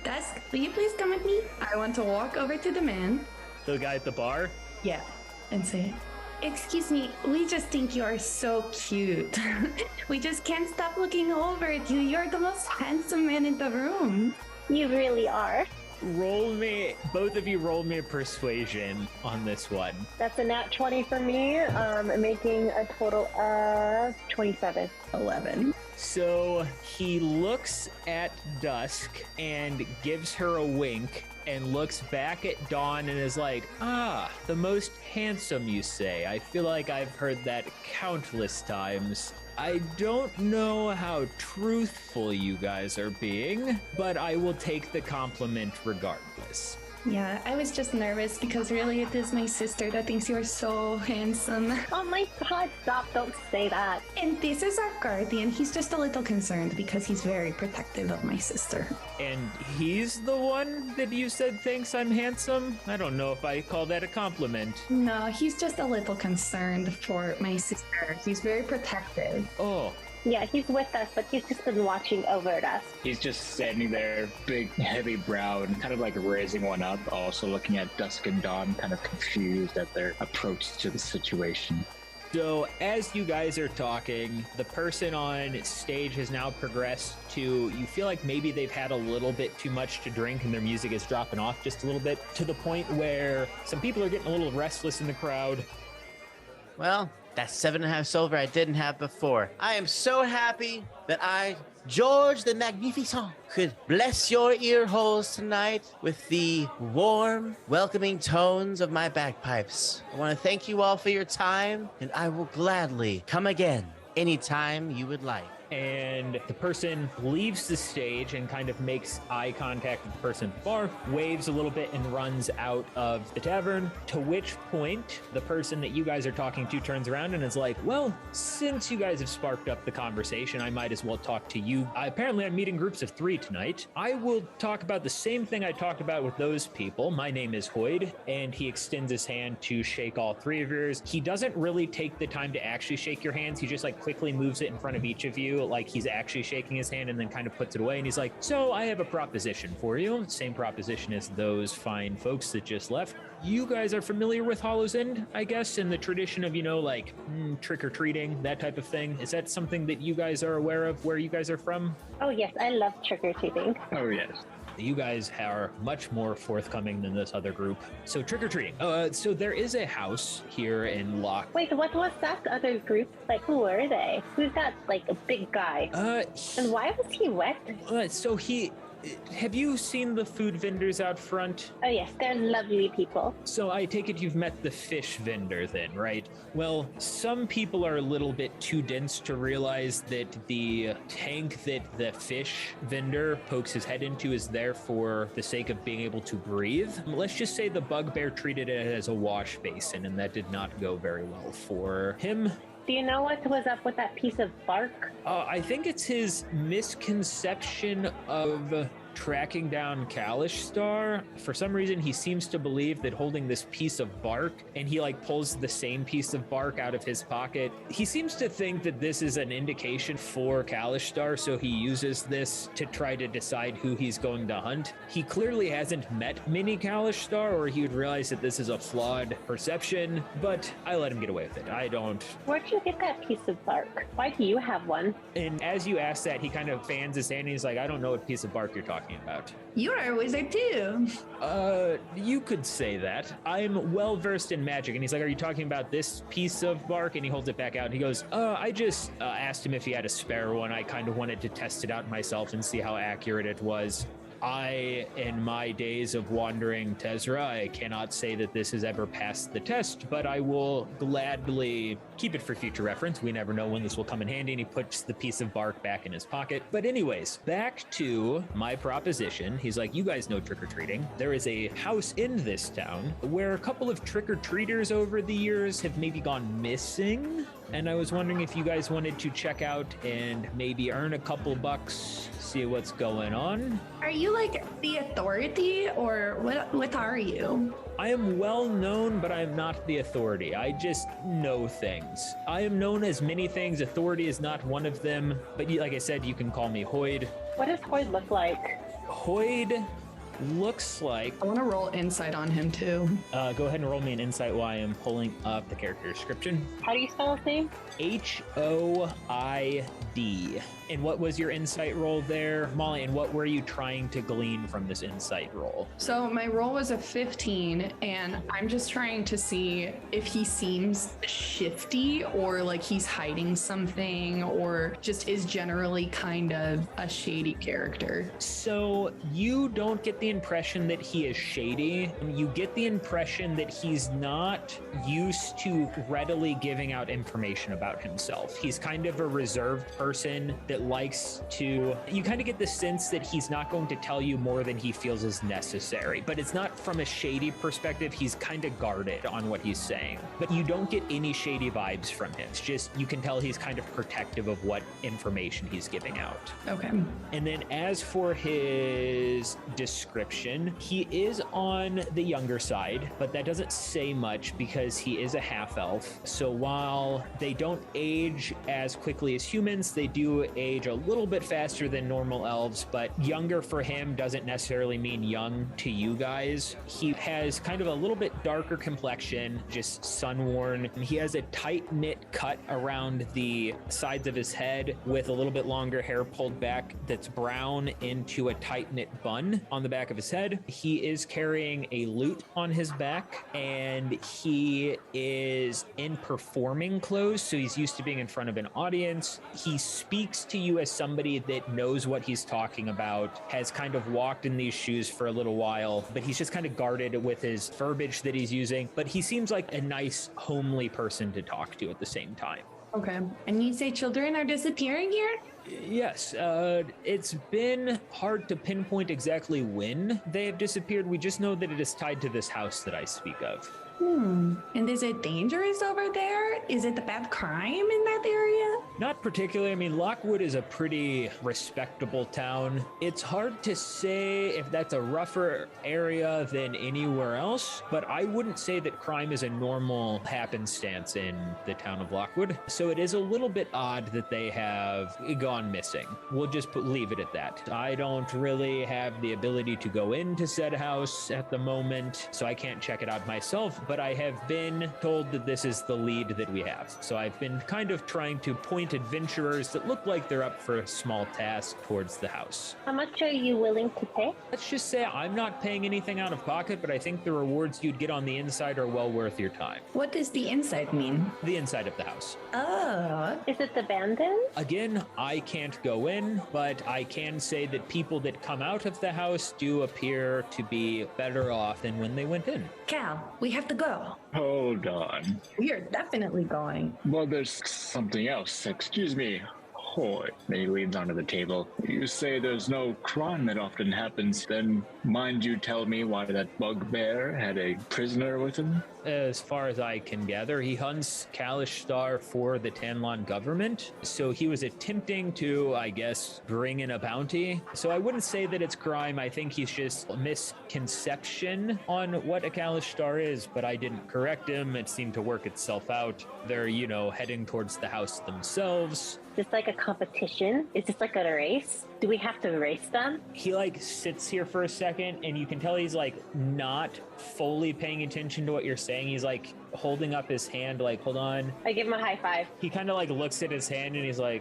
Dusk, will you please come with me? I want to walk over to the man. The guy at the bar? Yeah. And say, Excuse me, we just think you're so cute. We just can't stop looking over at you. You're the most handsome man in the room. You really are. Both of you roll me a persuasion on this one. That's a nat 20 for me, making a total of 27. 11. So he looks at Dusk and gives her a wink and looks back at Dawn and is like, the most handsome, you say. I feel like I've heard that countless times. I don't know how truthful you guys are being, but I will take the compliment regardless. Yeah, I was just nervous because really it is my sister that thinks you're so handsome. Oh my god, stop, don't say that. And this is our guardian. He's just a little concerned because he's very protective of my sister. And he's the one that you said thinks I'm handsome? I don't know if I call that a compliment. No, he's just a little concerned for my sister. He's very protective. Oh. Yeah, he's with us, but he's just been watching over at us. He's just standing there, big, heavy brow, and kind of like raising one up, also looking at Dusk and Dawn, kind of confused at their approach to the situation. So as you guys are talking, the person on stage has now progressed to, you feel like maybe they've had a little bit too much to drink and their music is dropping off just a little bit, to the point where some people are getting a little restless in the crowd. Well, that's 7.5 silver I didn't have before. I am so happy that I, George the Magnificent, could bless your ear holes tonight with the warm, welcoming tones of my bagpipes. I want to thank you all for your time, and I will gladly come again anytime you would like. And the person leaves the stage and kind of makes eye contact with the person at the bar, waves a little bit and runs out of the tavern, to which point the person that you guys are talking to turns around and is like, well, since you guys have sparked up the conversation, I might as well talk to you. Apparently I'm meeting groups of 3 tonight. I will talk about the same thing I talked about with those people. My name is Hoyd, and he extends his hand to shake all 3 of yours. He doesn't really take the time to actually shake your hands. He just like quickly moves it in front of each of you, like he's actually shaking his hand, and then kind of puts it away, and he's like, so I have a proposition for you. Same proposition as those fine folks that just left. You guys are familiar with Hollow's End, I guess, in the tradition of, like trick-or-treating, that type of thing. Is that something that you guys are aware of where you guys are from? Oh yes, I love trick-or-treating. Oh yes. You guys are much more forthcoming than this other group. So trick-or-treating. So there is a house here in Locke. Wait, what was that other group? Like, who were they? Who's that, like, a big guy? And why was he wet? Have you seen the food vendors out front? Oh yes, they're lovely people. So I take it you've met the fish vendor then, right? Well, some people are a little bit too dense to realize that the tank that the fish vendor pokes his head into is there for the sake of being able to breathe. Let's just say the bugbear treated it as a wash basin, and that did not go very well for him. Do you know what was up with that piece of bark? I think it's his misconception of tracking down Kalish Star. For some reason, he seems to believe that holding this piece of bark, and he like pulls the same piece of bark out of his pocket. He seems to think that this is an indication for Kalish Star, so he uses this to try to decide who he's going to hunt. He clearly hasn't met mini Kalish Star, or he would realize that this is a flawed perception, but I let him get away with it. I don't. Where'd you get that piece of bark? Why do you have one? And as you ask that, he kind of fans his hand and he's like, I don't know what piece of bark you're talking about. You are a wizard too. You could say that. I'm well versed in magic. And he's like, are you talking about this piece of bark? And he holds it back out and he goes, I just asked him if he had a spare one. I kind of wanted to test it out myself and see how accurate it was. in my days of wandering Tezra, I cannot say that this has ever passed the test, but I will gladly keep it for future reference. We never know when this will come in handy, and he puts the piece of bark back in his pocket. But anyways, back to my proposition. He's like, you guys know trick-or-treating. There is a house in this town where a couple of trick-or-treaters over the years have maybe gone missing. And I was wondering if you guys wanted to check out and maybe earn a couple bucks, see what's going on. Are you like the authority, or what are you? I am well known, but I am not the authority. I just know things. I am known as many things. Authority is not one of them. But like I said, you can call me Hoyd. What does Hoyd look like? Hoyd looks like... I want to roll insight on him too. Go ahead and roll me an insight while I am pulling up the character description. How do you spell his name? Hoid. And what was your insight roll there, Molly? And what were you trying to glean from this insight roll? So my roll was a 15, and I'm just trying to see if he seems shifty or like he's hiding something or just is generally kind of a shady character. So you don't get the impression that he is shady. You get the impression that he's not used to readily giving out information about himself. He's kind of a reserved person that likes to, you kind of get the sense that he's not going to tell you more than he feels is necessary, but it's not from a shady perspective. He's kind of guarded on what he's saying, but you don't get any shady vibes from him. It's just, you can tell he's kind of protective of what information he's giving out. Okay. And then as for his description, he is on the younger side, but that doesn't say much because he is a half-elf. So while they don't age as quickly as humans, they do age a little bit faster than normal elves, but younger for him doesn't necessarily mean young to you guys. He has kind of a little bit darker complexion, just sun-worn. He has a tight-knit cut around the sides of his head with a little bit longer hair pulled back that's brown into a tight-knit bun on the back of his head. He is carrying a lute on his back, and he is in performing clothes, so he's used to being in front of an audience. He speaks to you as somebody that knows what he's talking about, has kind of walked in these shoes for a little while, but he's just kind of guarded with his verbiage that he's using. But he seems like a nice, homely person to talk to at the same time. Okay. And you say children are disappearing here? Yes, it's been hard to pinpoint exactly when they have disappeared. We just know that it is tied to this house that I speak of. And is it dangerous over there? Is it a bad crime in that area? Not particularly. I mean, Lockwood is a pretty respectable town. It's hard to say if that's a rougher area than anywhere else, but I wouldn't say that crime is a normal happenstance in the town of Lockwood. So it is a little bit odd that they have gone missing. We'll just leave it at that. I don't really have the ability to go into said house at the moment, so I can't check it out myself. But I have been told that this is the lead that we have. So I've been kind of trying to point adventurers that look like they're up for a small task towards the house. How much are you willing to pay? Let's just say I'm not paying anything out of pocket, but I think the rewards you'd get on the inside are well worth your time. What does the inside mean? The inside of the house. Oh. Is it abandoned? Again, I can't go in, but I can say that people that come out of the house do appear to be better off than when they went in. Cal, we have to go. Hold on. We are definitely going. Well, there's something else. Excuse me. Hoy. Then he leans onto the table. You say there's no crime that often happens. Then mind you tell me why that bugbear had a prisoner with him? As far as I can gather, he hunts Kalishtar for the Tanlon government. So he was attempting to, I guess, bring in a bounty. So I wouldn't say that it's crime. I think he's just a misconception on what a Kalishtar is, but I didn't correct him. It seemed to work itself out. They're, heading towards the house themselves. Is this like a competition? Is this like a race? Do we have to race them? He sits here for a second, and you can tell he's not fully paying attention to what you're saying. He's holding up his hand, hold on. I give him a high five. He kind of looks at his hand, and he's I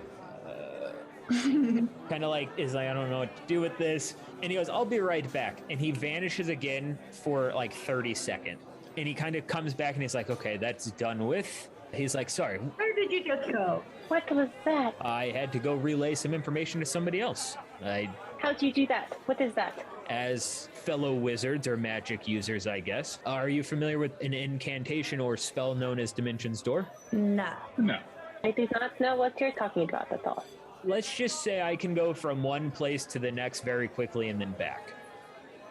don't know what to do with this. And he goes, I'll be right back. And he vanishes again for 30 seconds. And he kind of comes back, and he's okay, that's done with. He's sorry. Where did did you just go? What was that? I had to go relay some information to somebody else. How'd you do that? What is that? As fellow wizards or magic users, I guess. Are you familiar with an incantation or spell known as Dimension's Door? No. No. I do not know what you're talking about at all. Let's just say I can go from one place to the next very quickly and then back.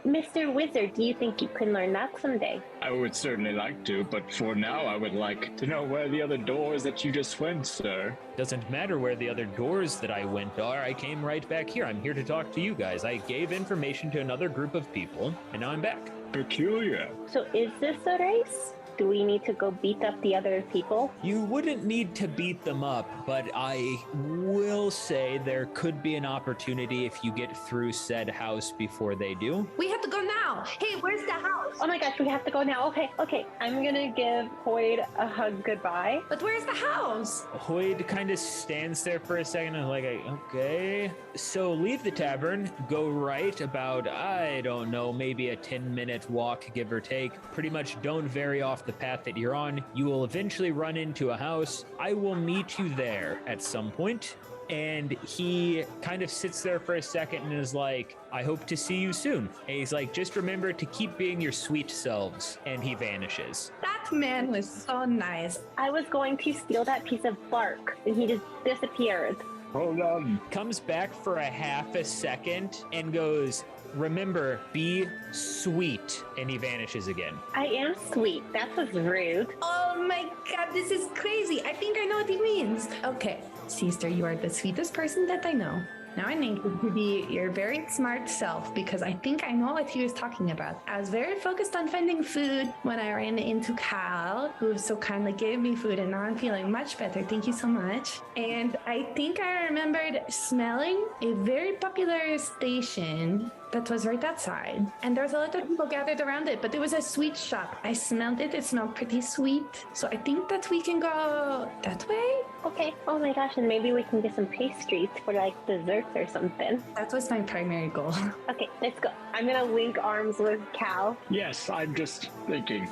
Mr. Wizard, do you think you can learn that someday? I would certainly like to, but for now I would like to know where the other doors that you just went, sir. Doesn't matter where the other doors that I went are. I came right back here. I'm here to talk to you guys. I gave information to another group of people, and now I'm back. Peculiar. So is this a race? Do we need to go beat up the other people? You wouldn't need to beat them up, but I will say there could be an opportunity if you get through said house before they do. We have to go now. Hey, where's the house? Oh my gosh, we have to go now. Okay. I'm gonna give Hoyd a hug goodbye. But where's the house? Hoyd kind of stands there for a second and is like, okay. So leave the tavern, go right about, I don't know, maybe a 10-minute walk, give or take. Pretty much don't vary off the path that you're on. You will eventually run into a house. I will meet you there at some point. And he kind of sits there for a second and is like, I hope to see you soon. And he's like, just remember to keep being your sweet selves. And he vanishes. That man was so nice. I was going to steal that piece of bark, and he just disappeared. Hold on. Comes back for a half a second and goes, remember, be sweet. And he vanishes again. I am sweet. That was rude. Oh my god, this is crazy. I think I know what he means. Okay, sister, you are the sweetest person that I know. Now I need you to be your very smart self because I think I know what he was talking about. I was very focused on finding food when I ran into Cal, who so kindly gave me food, and now I'm feeling much better. Thank you so much. And I think I remembered smelling a very popular station that was right outside. And there was a lot of people gathered around it, but it was a sweet shop. I smelled it. It smelled pretty sweet. So I think that we can go that way. Okay. Oh my gosh, and maybe we can get some pastries for like desserts or something. That was my primary goal. Okay, let's go. I'm gonna link arms with Cal. Yes, I'm just thinking.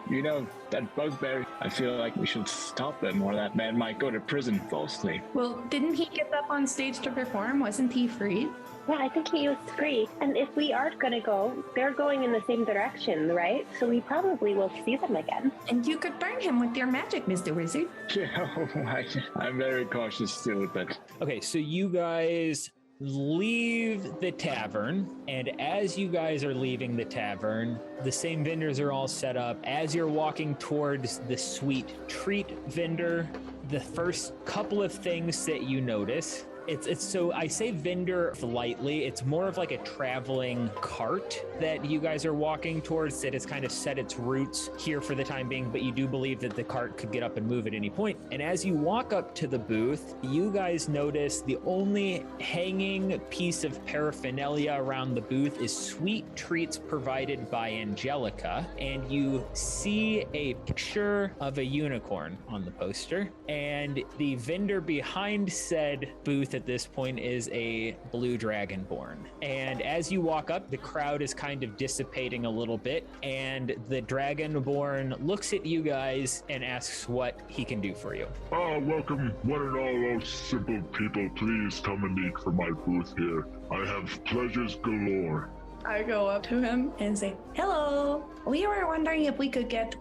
You know, that bugbear, I feel like we should stop them or that man might go to prison falsely. Well, didn't he get up on stage to perform? Wasn't he free? Yeah, I think he was free. And if we are gonna go, they're going in the same direction, right? So we probably will see them again. And you could burn him with your magic, Mr. Wizard. Yeah, I'm very cautious still, but... Okay, so you guys leave the tavern, and as you guys are leaving the tavern, the same vendors are all set up. As you're walking towards the sweet treat vendor, the first couple of things that you notice, it's so I say vendor lightly, it's more of like a traveling cart that you guys are walking towards that has kind of set its roots here for the time being, but you do believe that the cart could get up and move at any point. And as you walk up to the booth, you guys notice the only hanging piece of paraphernalia around the booth is sweet treats provided by Angelica, and you see a picture of a unicorn on the poster, and the vendor behind said booth at this point is a blue dragonborn. And as you walk up, the crowd is kind of dissipating a little bit, and the dragonborn looks at you guys and asks what he can do for you. Welcome, one and all those simple people. Please come and eat from my booth here. I have pleasures galore. I go up to him and say, Hello. We were wondering if we could get,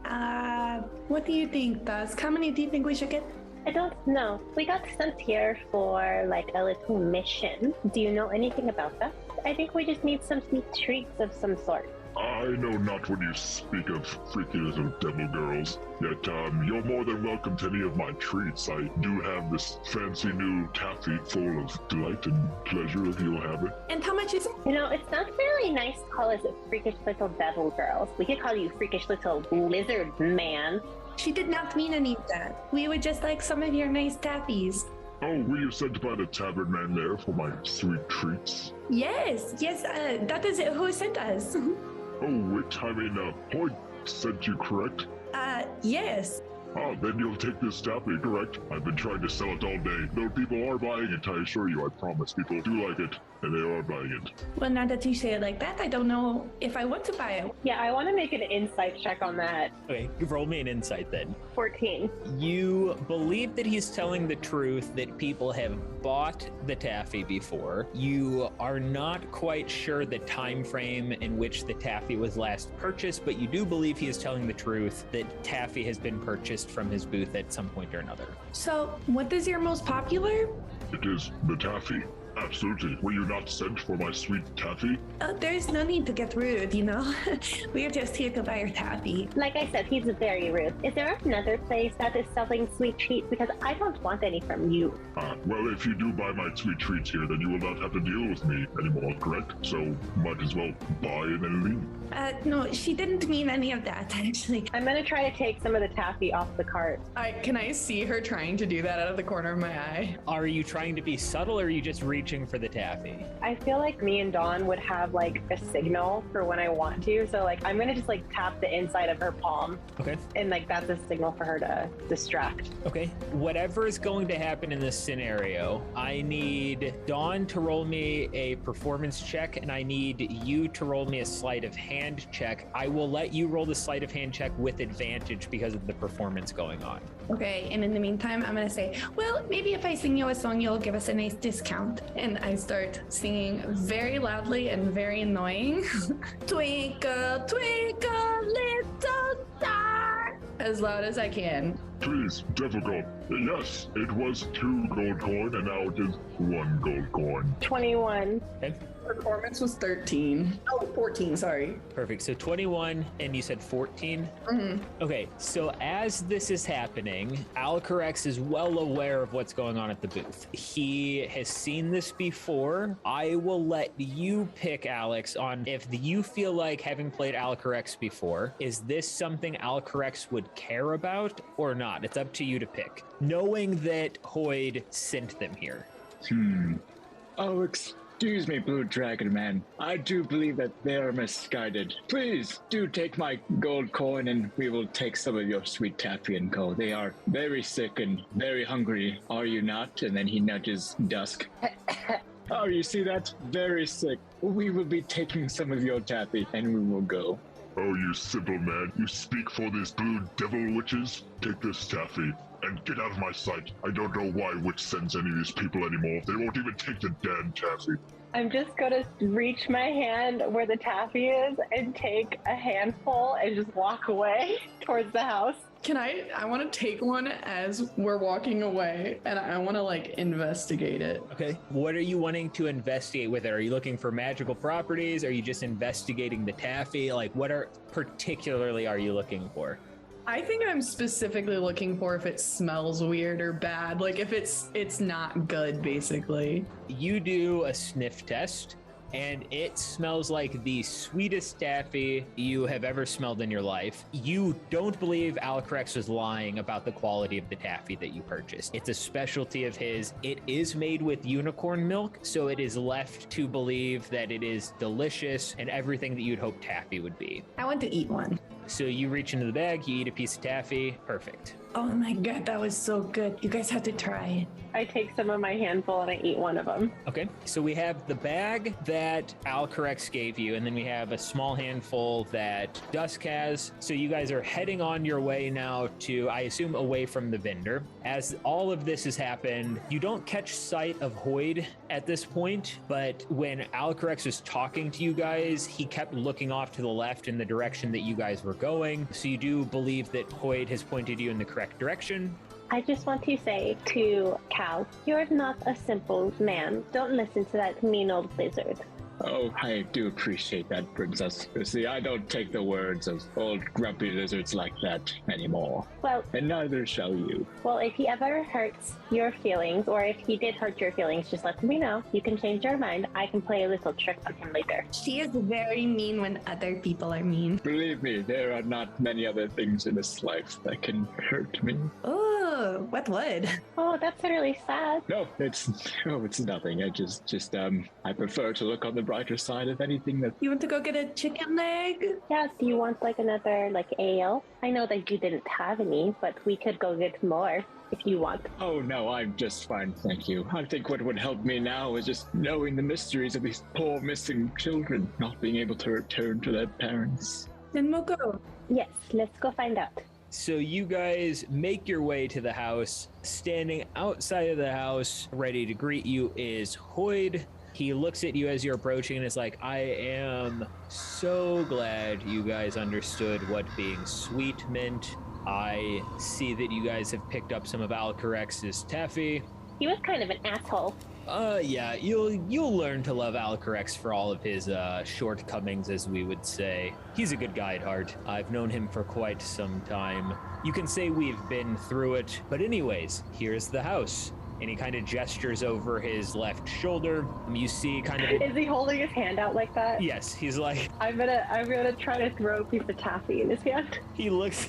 what do you think, Dusk? How many do you think we should get? I don't know. We got sent here for like a little mission. Do you know anything about that? I think we just need some sweet treats of some sort. I know not when you speak of freaky little devil girls, yet you're more than welcome to any of my treats. I do have this fancy new taffy full of delight and pleasure if you'll have it. and how much is it? You know, it's not really nice to call us freakish little devil girls. We could call you freakish little lizard man. She did not mean any of that. We would just like some of your nice taffies. Oh, were you sent by the tavern man there for my sweet treats? Yes, that is who sent us. Oh, wait, I mean, Hoyd sent you, correct? Yes. Oh, then you'll take this taffy, correct? I've been trying to sell it all day. Though people are buying it, I assure you, I promise. People do like it, and they are buying it. Well, now that you say it like that, I don't know if I want to buy it. Yeah, I want to make an insight check on that. Okay, roll me an insight then. 14. You believe that he's telling the truth, that people have bought the taffy before. You are not quite sure the time frame in which the taffy was last purchased, but you do believe he is telling the truth that taffy has been purchased from his booth at some point or another. So, what is your most popular? It is the taffy. Absolutely. Were you not sent for my sweet taffy? There's no need to get rude, you know? We're just here to buy your taffy. Like I said, he's very rude. Is there another place that is selling sweet treats? Because I don't want any from you. Well, if you do buy my sweet treats here, then you will not have to deal with me anymore, correct? So, might as well buy and then leave. No, she didn't mean any of that, actually. I'm going to try to take some of the taffy off the cart. Can I see her trying to do that out of the corner of my eye? Are you trying to be subtle, or are you just reaching for the taffy? I feel like me and Dawn would have like a signal for when I want to. So like I'm gonna just like tap the inside of her palm. Okay. And like that's a signal for her to distract. Okay. Whatever is going to happen in this scenario, I need Dawn to roll me a performance check, and I need you to roll me a sleight of hand check. I will let you roll the sleight of hand check with advantage because of the performance going on. Okay, and in the meantime, I'm gonna say, well, maybe if I sing you a song, you'll give us a nice discount. And I start singing very loudly and very annoying. Twinkle, twinkle, little star. As loud as I can. Please, difficult. Yes, it was 2 gold coin, and now it is 1 gold coin. 21. Okay. Performance was 13. Oh, 14, sorry. Perfect. So 21, and you said 14? Mm-hmm. Okay, so as this is happening, Alcarex is well aware of what's going on at the booth. He has seen this before. I will let you pick, Alex, on if you feel like, having played Alcarex before, is this something Alcarex would care about or not? It's up to you to pick, knowing that Hoyd sent them here. Oh, excuse me, Blue Dragon Man. I do believe that they are misguided. Please do take my gold coin, and we will take some of your sweet taffy and go. They are very sick and very hungry, are you not? And then he nudges Dusk. Oh, you see that? Very sick. We will be taking some of your taffy, and we will go. Oh, you simple man. You speak for these blue devil witches? Take this taffy and get out of my sight. I don't know why witch sends any of these people anymore. They won't even take the damn taffy. I'm just gonna reach my hand where the taffy is and take a handful and just walk away towards the house. I want to take one as we're walking away, and I want to like investigate it. Okay. What are you wanting to investigate with it? Are you looking for magical properties? Are you just investigating the taffy? Like, what particularly are you looking for? I think I'm specifically looking for if it smells weird or bad, like if it's not good, basically. You do a sniff test, and it smells like the sweetest taffy you have ever smelled in your life. You don't believe Alcarex was lying about the quality of the taffy that you purchased. It's a specialty of his. It is made with unicorn milk, so it is left to believe that it is delicious and everything that you'd hope taffy would be. I want to eat one. So you reach into the bag, you eat a piece of taffy. Perfect. Oh my god, that was so good. You guys have to try it. I take some of my handful and I eat one of them. Okay, so we have the bag that Alcarex gave you, and then we have a small handful that Dusk has. So you guys are heading on your way now to, I assume, away from the vendor. As all of this has happened, you don't catch sight of Hoyd at this point, but when Alcarex was talking to you guys, he kept looking off to the left in the direction that you guys were going. So you do believe that Hoyd has pointed you in the correct direction. I just want to say to Cal, you're not a simple man. Don't listen to that mean old lizard. Oh, I do appreciate that, Princess. You see, I don't take the words of old grumpy lizards like that anymore. Well, and neither shall you. Well, if he ever hurts your feelings, or if he did hurt your feelings, just let me know. You can change your mind. I can play a little trick on him later. She is very mean when other people are mean. Believe me, there are not many other things in this life that can hurt me. Oh, what would? Oh, that's really sad. No, it's nothing. I prefer to look on the brighter side of anything that... You want to go get a chicken leg? Yeah, do you want like another ale? I know that you didn't have any, but we could go get more if you want. Oh no, I'm just fine, thank you. I think what would help me now is just knowing the mysteries of these poor missing children not being able to return to their parents. Then we'll go. Yes, let's go find out. So you guys make your way to the house. Standing outside of the house, ready to greet you, is Hoyd. He looks at you as you're approaching and is like, I am so glad you guys understood what being sweet meant. I see that you guys have picked up some of Alcorex's taffy. He was kind of an asshole. Yeah, you'll learn to love Alcorex for all of his shortcomings, as we would say. He's a good guy at heart. I've known him for quite some time. You can say we've been through it, but anyways, here's the house. And he kind of gestures over his left shoulder. You see kind of... Is he holding his hand out like that? Yes, he's like... I'm gonna try to throw a piece of taffy in his hand. He looks...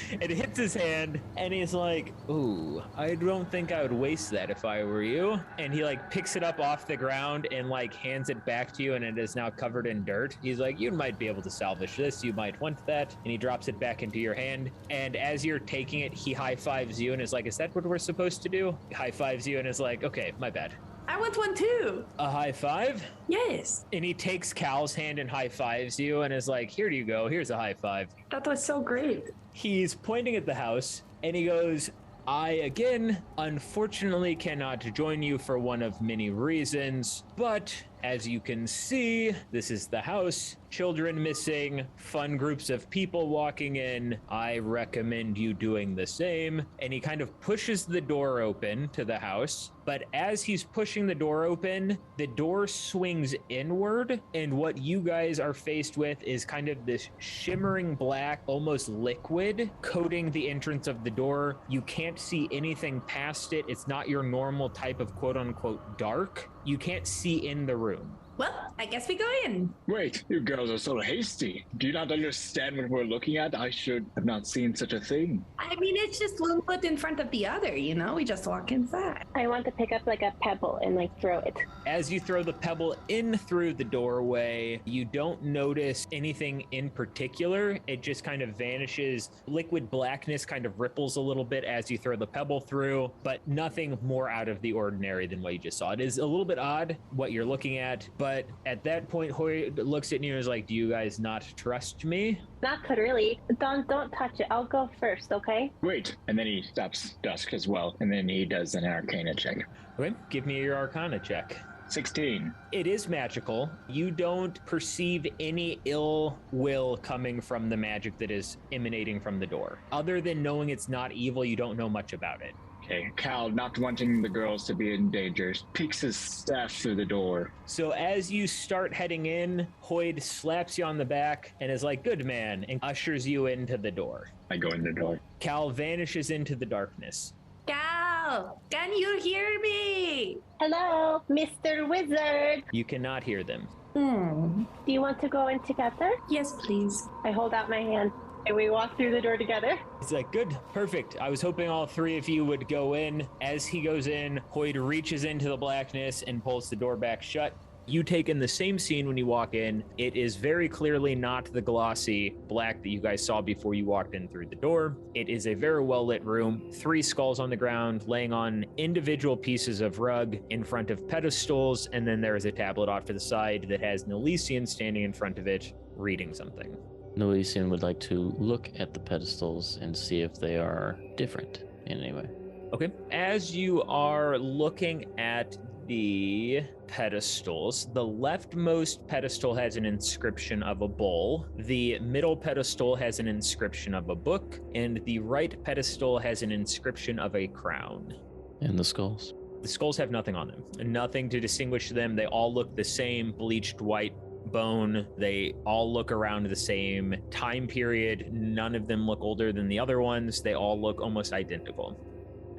it hits his hand, and he's like, ooh, I don't think I would waste that if I were you. And he like picks it up off the ground and like hands it back to you, and it is now covered in dirt. He's like, you might be able to salvage this. You might want that. And he drops it back into your hand. And as you're taking it, he high-fives you and is like, is that what we're supposed to do? High-fives you and is like, okay, my bad. I want one too. A high five? Yes. And he takes Cal's hand and high-fives you and is like, here you go, here's a high five. That was so great. He's pointing at the house and he goes, I, again, unfortunately cannot join you for one of many reasons, but as you can see, this is the house. Children missing, fun groups of people walking in. I recommend you doing the same. And he kind of pushes the door open to the house. But as he's pushing the door open, the door swings inward. And what you guys are faced with is kind of this shimmering black, almost liquid, coating the entrance of the door. You can't see anything past it. It's not your normal type of quote unquote dark. You can't see in the room. Well, I guess we go in. Wait, you girls are so hasty. Do you not understand what we're looking at? I should have not seen such a thing. I mean, it's just one foot in front of the other, you know? We just walk inside. I want to pick up like a pebble and like throw it. As you throw the pebble in through the doorway, you don't notice anything in particular. It just kind of vanishes. Liquid blackness kind of ripples a little bit as you throw the pebble through, but nothing more out of the ordinary than what you just saw. It is a little bit odd what you're looking at, but at that point, Hoy looks at you and is like, do you guys not trust me? Not really. Don't touch it. I'll go first, okay? Wait, and then he stops Dusk as well, and then he does an Arcana check. Okay, give me your Arcana check. 16. It is magical. You don't perceive any ill will coming from the magic that is emanating from the door. Other than knowing it's not evil, you don't know much about it. Okay, Cal, not wanting the girls to be in danger, peeks his staff through the door. So as you start heading in, Hoyd slaps you on the back and is like, good man, and ushers you into the door. I go in the door. Cal vanishes into the darkness. Cal, can you hear me? Hello, Mr. Wizard. You cannot hear them. Do you want to go in together? Yes, please. I hold out my hand and we walk through the door together. He's like, good, perfect. I was hoping all three of you would go in. As he goes in, Hoyd reaches into the blackness and pulls the door back shut. You take in the same scene when you walk in. It is very clearly not the glossy black that you guys saw before you walked in through the door. It is a very well-lit room. 3 skulls on the ground, laying on individual pieces of rug in front of pedestals, and then there is a tablet off to the side that has Nelisian standing in front of it, reading something. Nelisian would like to look at the pedestals and see if they are different in any way. Okay. As you are looking at the pedestals, the leftmost pedestal has an inscription of a bull, the middle pedestal has an inscription of a book, and the right pedestal has an inscription of a crown. And the skulls? The skulls have nothing on them, nothing to distinguish them. They all look the same, bleached white bone. They all look around the same time period. None of them look older than the other ones. They all look almost identical.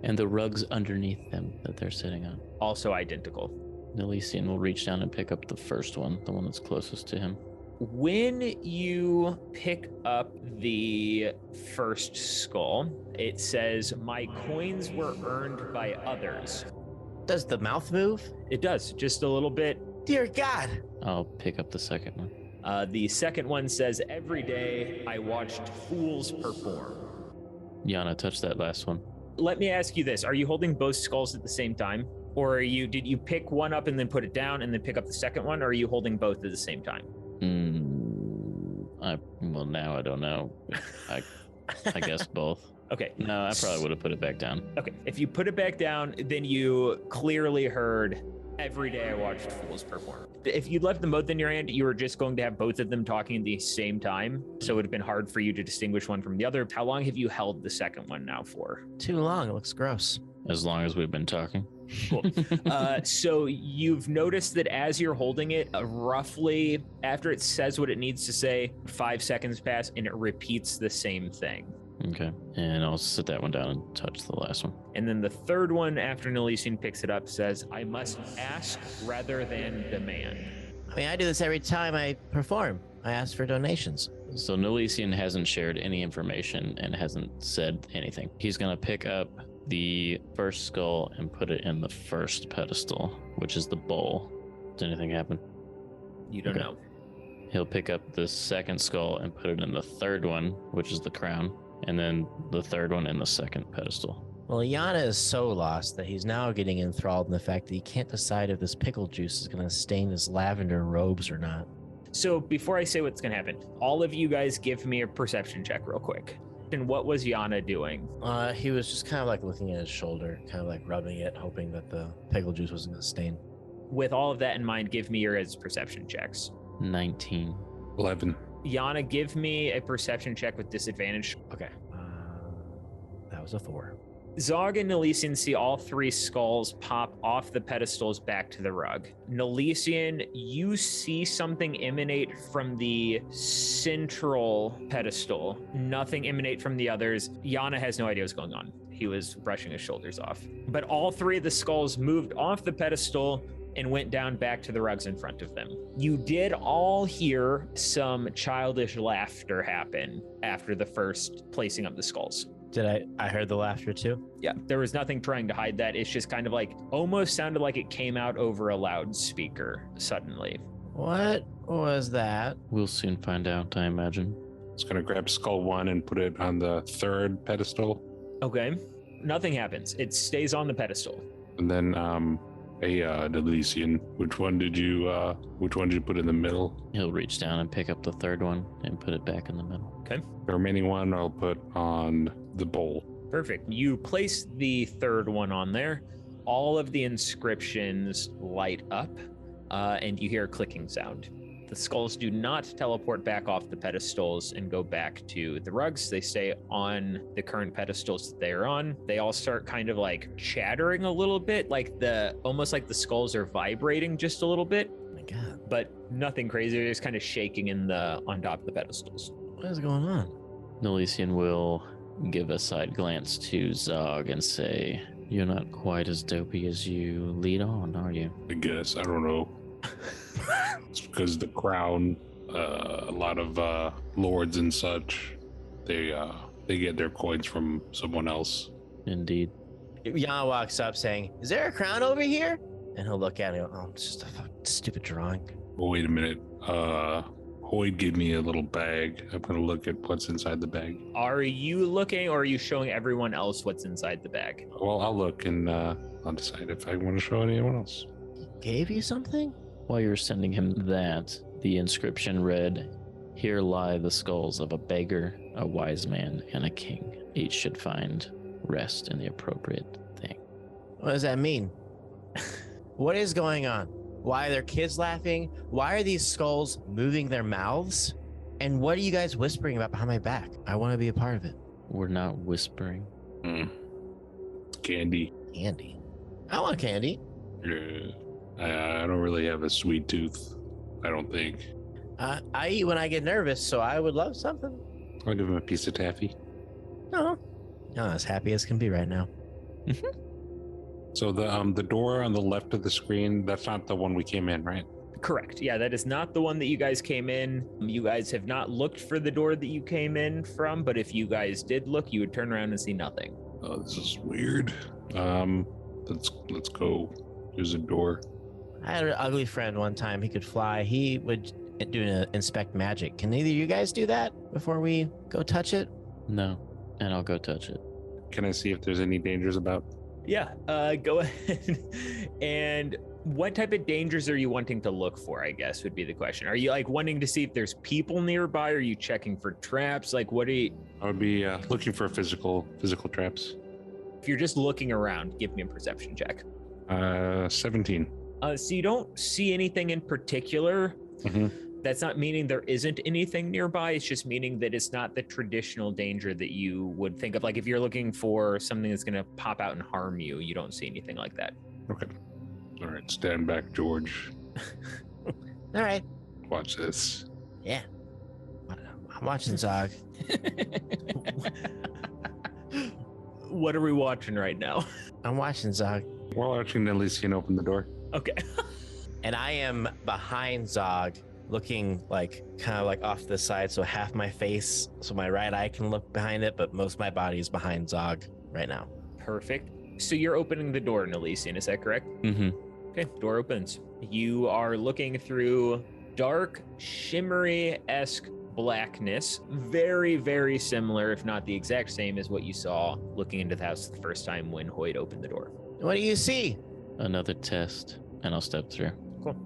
And the rugs underneath them that they're sitting on? Also identical. Nelisian will reach down and pick up the first one, the one that's closest to him. When you pick up the first skull, it says, my coins were earned by others. Does the mouth move? It does, just a little bit. Dear God. I'll pick up the second one. The second one says, every day I watched fools perform. Yana, touch that last one. Let me ask you this. Are you holding both skulls at the same time? Or did you pick one up and then put it down and then pick up the second one? Or are you holding both at the same time? Well, now I don't know. I guess both. Okay. No, I probably would have put it back down. Okay. If you put it back down, then you clearly heard every day I watched fools perform. If you'd left them both in your hand, you were just going to have both of them talking at the same time. So it would have been hard for you to distinguish one from the other. How long have you held the second one now for? Too long. It looks gross. As long as we've been talking. Cool. So you've noticed that as you're holding it, roughly after it says what it needs to say, 5 seconds pass and it repeats the same thing. Okay. And I'll sit that one down and touch the last one. And then the third one, after Nalisian picks it up, says, I must ask rather than demand. I mean, I do this every time I perform. I ask for donations. So Nalisian hasn't shared any information and hasn't said anything. He's going to pick up the first skull and put it in the first pedestal, which is the bowl. Did anything happen? You don't know. He'll pick up the second skull and put it in the third one, which is the crown, and then the third one in the second pedestal. Well, Yana is so lost that he's now getting enthralled in the fact that he can't decide if this pickle juice is going to stain his lavender robes or not. So before I say what's going to happen, all of you guys give me a perception check real quick. And what was Yana doing? He was just kind of like looking at his shoulder, kind of like rubbing it, hoping that the pickle juice wasn't going to stain. With all of that in mind, give me your perception checks. 19. 11. Yana, give me a perception check with disadvantage. Okay. That was a 4. Zog and Nalisian see all 3 skulls pop off the pedestals back to the rug. Nalisian, you see something emanate from the central pedestal. Nothing emanate from the others. Yana has no idea what's going on. He was brushing his shoulders off. But all 3 of the skulls moved off the pedestal and went down back to the rugs in front of them. You did all hear some childish laughter happen after the first placing of the skulls. Did I heard the laughter too? Yeah, there was nothing trying to hide that. It's just kind of like, almost sounded like it came out over a loudspeaker suddenly. What was that? We'll soon find out, I imagine. It's going to grab skull 1 and put it on the third pedestal. Okay. Nothing happens. It stays on the pedestal. And then, Delician, which one did you put in the middle? He'll reach down and pick up the third one and put it back in the middle. Okay. The remaining one I'll put on the bowl. Perfect. You place the third one on there. All of the inscriptions light up, and you hear a clicking sound. The skulls do not teleport back off the pedestals and go back to the rugs. They stay on the current pedestals that they are on. They all start kind of like chattering a little bit, like almost like the skulls are vibrating just a little bit. Oh my God. But nothing crazy. They're just kind of shaking on top of the pedestals. What is going on? Nalisian will give a side glance to Zog and say, "You're not quite as dopey as you lead on, are you?" I guess. I don't know. It's because the crown, a lot of lords and such, they get their coins from someone else. Indeed. Yana walks up saying, "Is there a crown over here?" And he'll look at it and go, "Oh, it's just a stupid drawing." Oh, wait a minute. Hoyd gave me a little bag. I'm gonna look at what's inside the bag. Are you looking, or are you showing everyone else what's inside the bag? Well, I'll look and I'll decide if I want to show anyone else. Gave you something? While you're sending him that, the inscription read, "Here lie the skulls of a beggar, a wise man, and a king. Each should find rest in the appropriate thing." What does that mean? What is going on? Why are there kids laughing? Why are these skulls moving their mouths? And what are you guys whispering about behind my back? I want to be a part of it. We're not whispering. Candy. Candy. I want candy. Yeah. I don't really have a sweet tooth. I don't think. I eat when I get nervous, so I would love something. I'll give him a piece of taffy. No. I'm as happy as can be right now. So the door on the left of the screen, that's not the one we came in, right? Correct. Yeah, that is not the one that you guys came in. You guys have not looked for the door that you came in from, but if you guys did look, you would turn around and see nothing. Oh, this is weird. Let's go. There's a door. I had an ugly friend one time. He could fly. He would doing an inspect magic. Can either of you guys do that before we go touch it? No, and I'll go touch it. Can I see if there's any dangers about? Yeah, go ahead. And what type of dangers are you wanting to look for, I guess, would be the question. Are you like wanting to see if there's people nearby? Are you checking for traps? Like, what are you? I would be looking for physical traps. If you're just looking around, give me a perception check. 17. So you don't see anything in particular. Mm-hmm. That's not meaning there isn't anything nearby. It's just meaning that it's not the traditional danger that you would think of. Like if you're looking for something that's going to pop out and harm you, you don't see anything like that. Okay. All right, stand back, George. All right. Watch this. Yeah. I'm watching Zog. What are we watching right now? I'm watching Zog. Well, actually, Elysian open the door. Okay. And I am behind Zog, looking like kind of like off to the side, so half my face, so my right eye can look behind it, but most of my body is behind Zog right now. Perfect. So you're opening the door in Elysian, is that correct? Mm-hmm. Okay, door opens. You are looking through dark, shimmery-esque blackness. Very, very similar, if not the exact same as what you saw looking into the house the first time when Hoyt opened the door. What do you see? Another test, and I'll step through. Cool.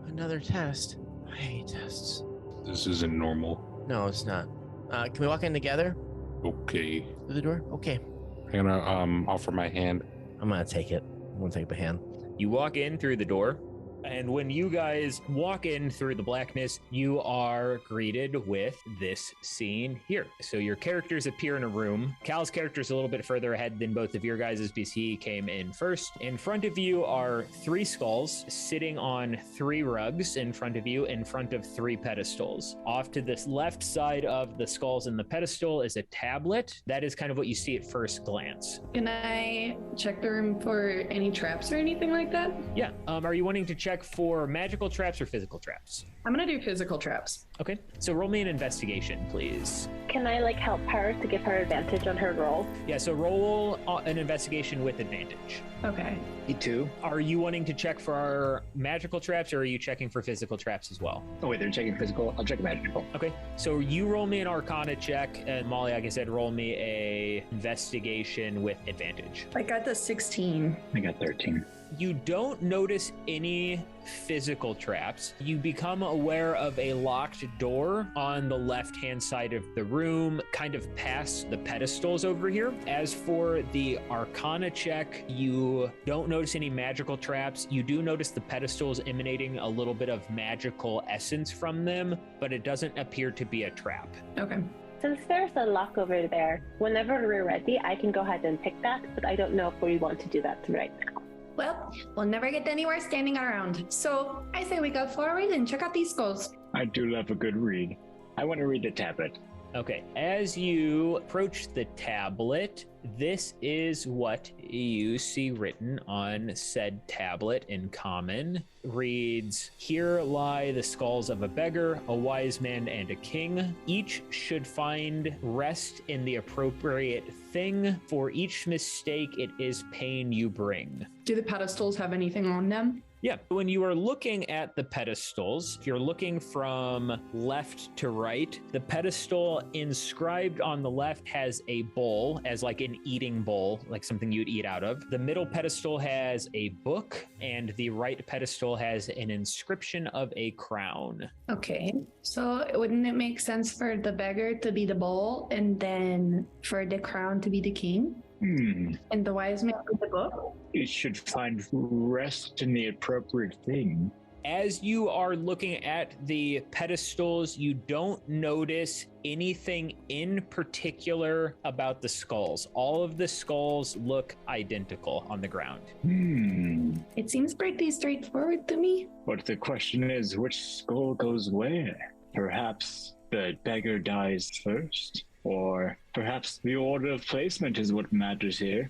Another test. I hate tests. This isn't normal. No, it's not. Can we walk in together? Okay. Through the door? Okay. I'm gonna offer my hand. I'm gonna take it. I'm gonna take the hand. You walk in through the door, and when you guys walk in through the blackness, you are greeted with this scene here. So your characters appear in a room. Cal's character is a little bit further ahead than both of your guys' because he came in first. In front of you are 3 skulls sitting on 3 rugs in front of you, in front of 3 pedestals. Off to the left side of the skulls and the pedestal is a tablet. That is kind of what you see at first glance. Can I check the room for any traps or anything like that? Yeah. Are you wanting to check for magical traps or physical traps? I'm gonna do physical traps. Okay, so roll me an investigation, please. Can I like help her to give her advantage on her roll? Yeah, so roll an investigation with advantage. Okay. Me too. Are you wanting to check for our magical traps, or are you checking for physical traps as well? Oh wait, they're checking physical. I'll check magical. Okay, so you roll me an Arcana check, and Molly, like I said, roll me a investigation with advantage. I got the 16. I got 13. You don't notice any physical traps. You become aware of a locked door on the left-hand side of the room, kind of past the pedestals over here. As for the Arcana check, you don't notice any magical traps. You do notice the pedestals emanating a little bit of magical essence from them, but it doesn't appear to be a trap. Okay. Since there's a lock over there, whenever we're ready, I can go ahead and pick that, but I don't know if we want to do that right now. Well, we'll never get anywhere standing around. So I say we go forward and check out these skulls. I do love a good read. I want to read the tablet. Okay, as you approach the tablet, this is what you see written on said tablet in common. Reads, "Here lie the skulls of a beggar, a wise man, and a king. Each should find rest in the appropriate thing. For each mistake, it is pain you bring." Do the pedestals have anything on them? Yeah, when you are looking at the pedestals, if you're looking from left to right, the pedestal inscribed on the left has a bowl, as like an eating bowl, like something you'd eat out of. The middle pedestal has a book, and the right pedestal has an inscription of a crown. Okay. So wouldn't it make sense for the beggar to be the bowl and then for the crown to be the king? And the wise man be the book? It should find rest in the appropriate thing. As you are looking at the pedestals, you don't notice anything in particular about the skulls. All of the skulls look identical on the ground. It seems pretty straightforward to me. But the question is, which skull goes where? Perhaps the beggar dies first? Or perhaps the order of placement is what matters here.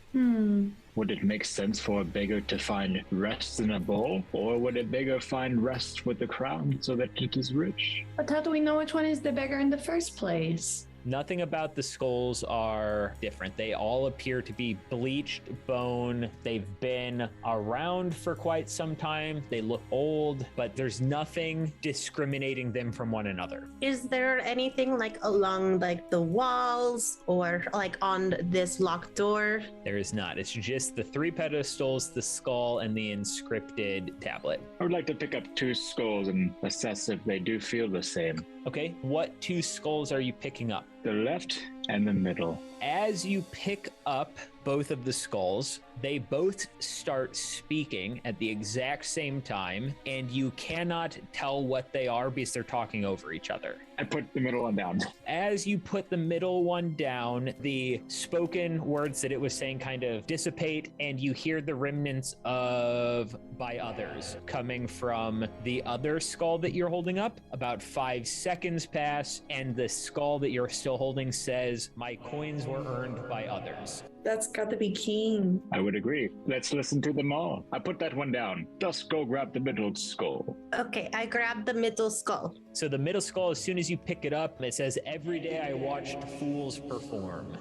Would it make sense for a beggar to find rest in a bowl? Or would a beggar find rest with the crown so that it is rich? But how do we know which one is the beggar in the first place? Nothing about the skulls are different. They all appear to be bleached bone. They've been around for quite some time. They look old, but there's nothing discriminating them from one another. Is there anything like along like the walls or like on this locked door? There is not. It's just the 3 pedestals, the skull, and the inscripted tablet. I would like to pick up 2 skulls and assess if they do feel the same. Okay, what 2 skulls are you picking up? The left and the middle. As you pick up both of the skulls, they both start speaking at the exact same time, and you cannot tell what they are because they're talking over each other. I put the middle one down. As you put the middle one down, the spoken words that it was saying kind of dissipate, and you hear the remnants of "by others" coming from the other skull that you're holding up. About 5 seconds pass, and the skull that you're still holding says, "My coins were earned by others." That's got to be King. I would agree. Let's listen to them all. I put that one down. Dusk, go grab the middle skull. Okay, I grabbed the middle skull. So the middle skull, as soon as you pick it up, it says, "Every day I watched fools perform."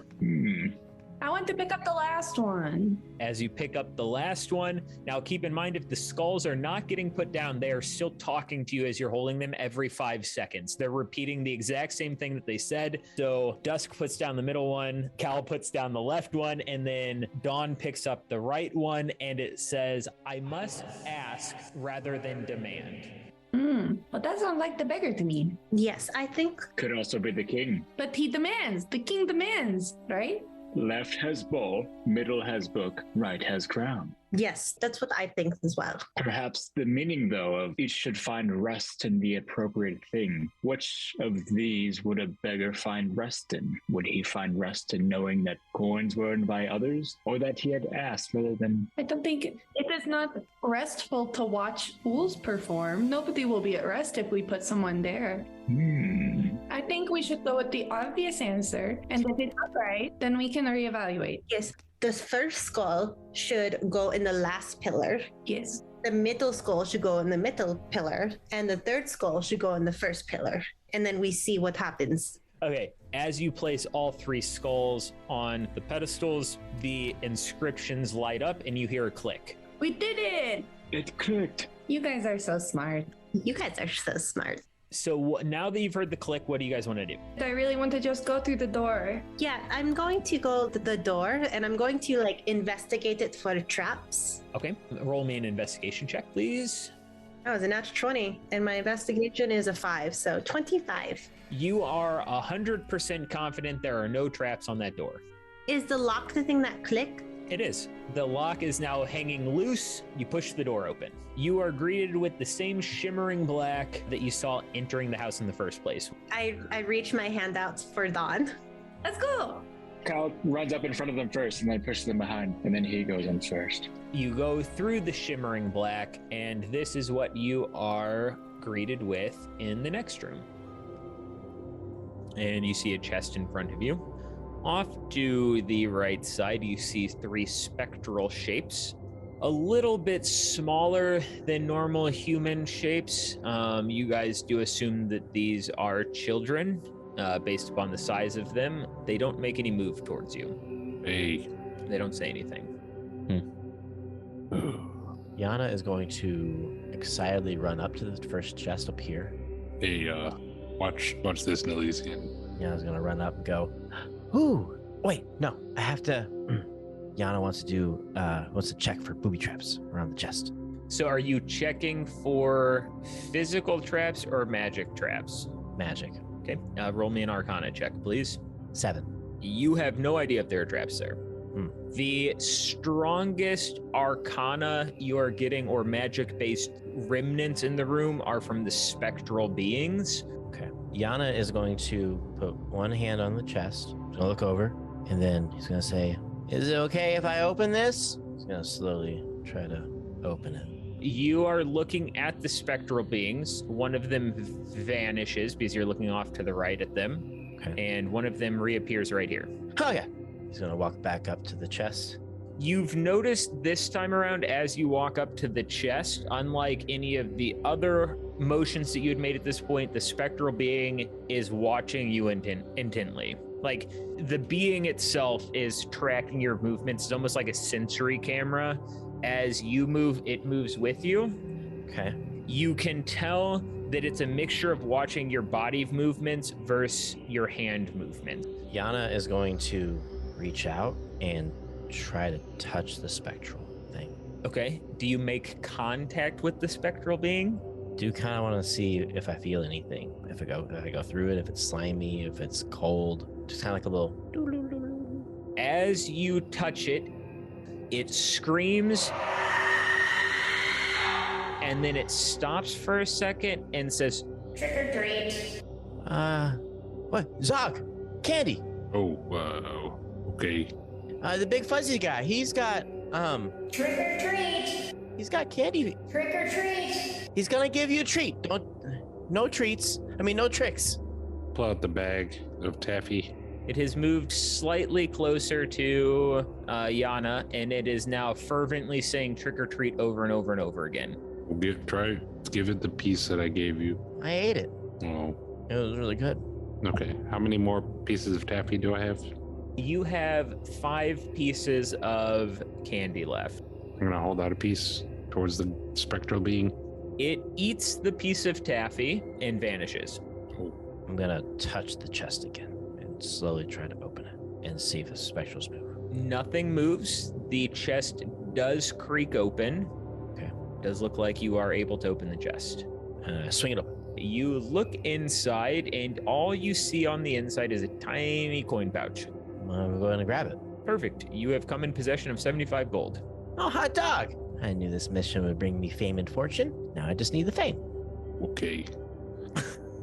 I want to pick up the last one. As you pick up the last one, now keep in mind, if the skulls are not getting put down, they are still talking to you as you're holding them every 5 seconds. They're repeating the exact same thing that they said. So Dusk puts down the middle one, Cal puts down the left one, and then Dawn picks up the right one, and it says, "I must ask rather than demand." But that sounds like the beggar to me. Yes, I think. Could also be the king. But he demands. The king demands, right? Left has bowl, middle has book, right has crown. Yes, that's what I think as well. Perhaps the meaning, though, of each should find rest in the appropriate thing. Which of these would a beggar find rest in? Would he find rest in knowing that coins were earned by others, or that he had asked rather than... I don't think it is not restful to watch fools perform. Nobody will be at rest if we put someone there. I think we should go with the obvious answer, and if it's not right, then we can reevaluate. Yes, the first skull should go in the last pillar. Yes. The middle skull should go in the middle pillar, and the third skull should go in the first pillar. And then we see what happens. Okay, as you place all 3 skulls on the pedestals, the inscriptions light up and you hear a click. We did it! It clicked. You guys are so smart. You guys are so smart. So now that you've heard the click, what do you guys want to do? I really want to just go through the door. Yeah, I'm going to go to the door and I'm going to like investigate it for traps. Okay, roll me an investigation check, please. Oh, it's a natural 20 and my investigation is a 5, so 25. You are 100% confident there are no traps on that door. Is the lock the thing that click? It is. The lock is now hanging loose. You push the door open. You are greeted with the same shimmering black that you saw entering the house in the first place. I reach my hand out for Dawn. Let's go! Kyle runs up in front of them first and then pushes them behind, and then he goes in first. You go through the shimmering black, and this is what you are greeted with in the next room. And you see a chest in front of you. Off to the right side, you see 3 spectral shapes, a little bit smaller than normal human shapes. You guys do assume that these are children based upon the size of them. They don't make any move towards you. Hey. They don't say anything. Yana is going to excitedly run up to the first chest up here. Hey, watch this, Nilesian. Yana's going to run up and go, ooh, wait, no, I have to. Yana wants to check for booby traps around the chest. So are you checking for physical traps or magic traps? Magic. Okay, roll me an Arcana check, please. 7. You have no idea if there are traps there. The strongest Arcana you are getting, or magic-based remnants in the room, are from the spectral beings. Okay. Yana is going to put one hand on the chest, he's gonna look over, and then he's gonna say, "Is it okay if I open this?" He's gonna slowly try to open it. You are looking at the spectral beings. One of them vanishes because you're looking off to the right at them. Okay. And one of them reappears right here. Oh yeah. He's gonna walk back up to the chest, You've noticed this time around as you walk up to the chest, unlike any of the other motions that you had made at this point, the spectral being is watching you intently. Like the being itself is tracking your movements. It's almost like a sensory camera. As you move, it moves with you. Okay. You can tell that it's a mixture of watching your body movements versus your hand movements. Yana is going to reach out and try to touch the spectral thing. Okay. Do you make contact with the spectral being? Do kind of want to see if I feel anything. If I go through it, if it's slimy, if it's cold, just kind of like a little. As you touch it, it screams, and then it stops for a second and says, Trick or treat. What? Zog! Candy! Oh, okay. The big fuzzy guy. He's got, Trick or treat. he's got candy. Trick or treat. He's gonna give you a treat. No treats. No tricks. Pull out the bag of taffy. it has moved slightly closer to Yana, and it is now fervently saying trick or treat over and over and over again. Give it the piece that I gave you. I ate it. Oh. It was really good. Okay. How many more pieces of taffy do I have? You have 5 pieces of candy left. I'm gonna hold out a piece towards the spectral being. It eats the piece of taffy and vanishes. I'm gonna touch the chest again and slowly try to open it and see if the spectrals move. Nothing moves. The chest does creak open. Okay. Does look like you are able to open the chest. Swing it open. You look inside, and all you see on the inside is a tiny coin pouch. I'm going to grab it. Perfect. You have come in possession of 75 gold. Oh, hot dog! I knew this mission would bring me fame and fortune. Now I just need the fame. Okay.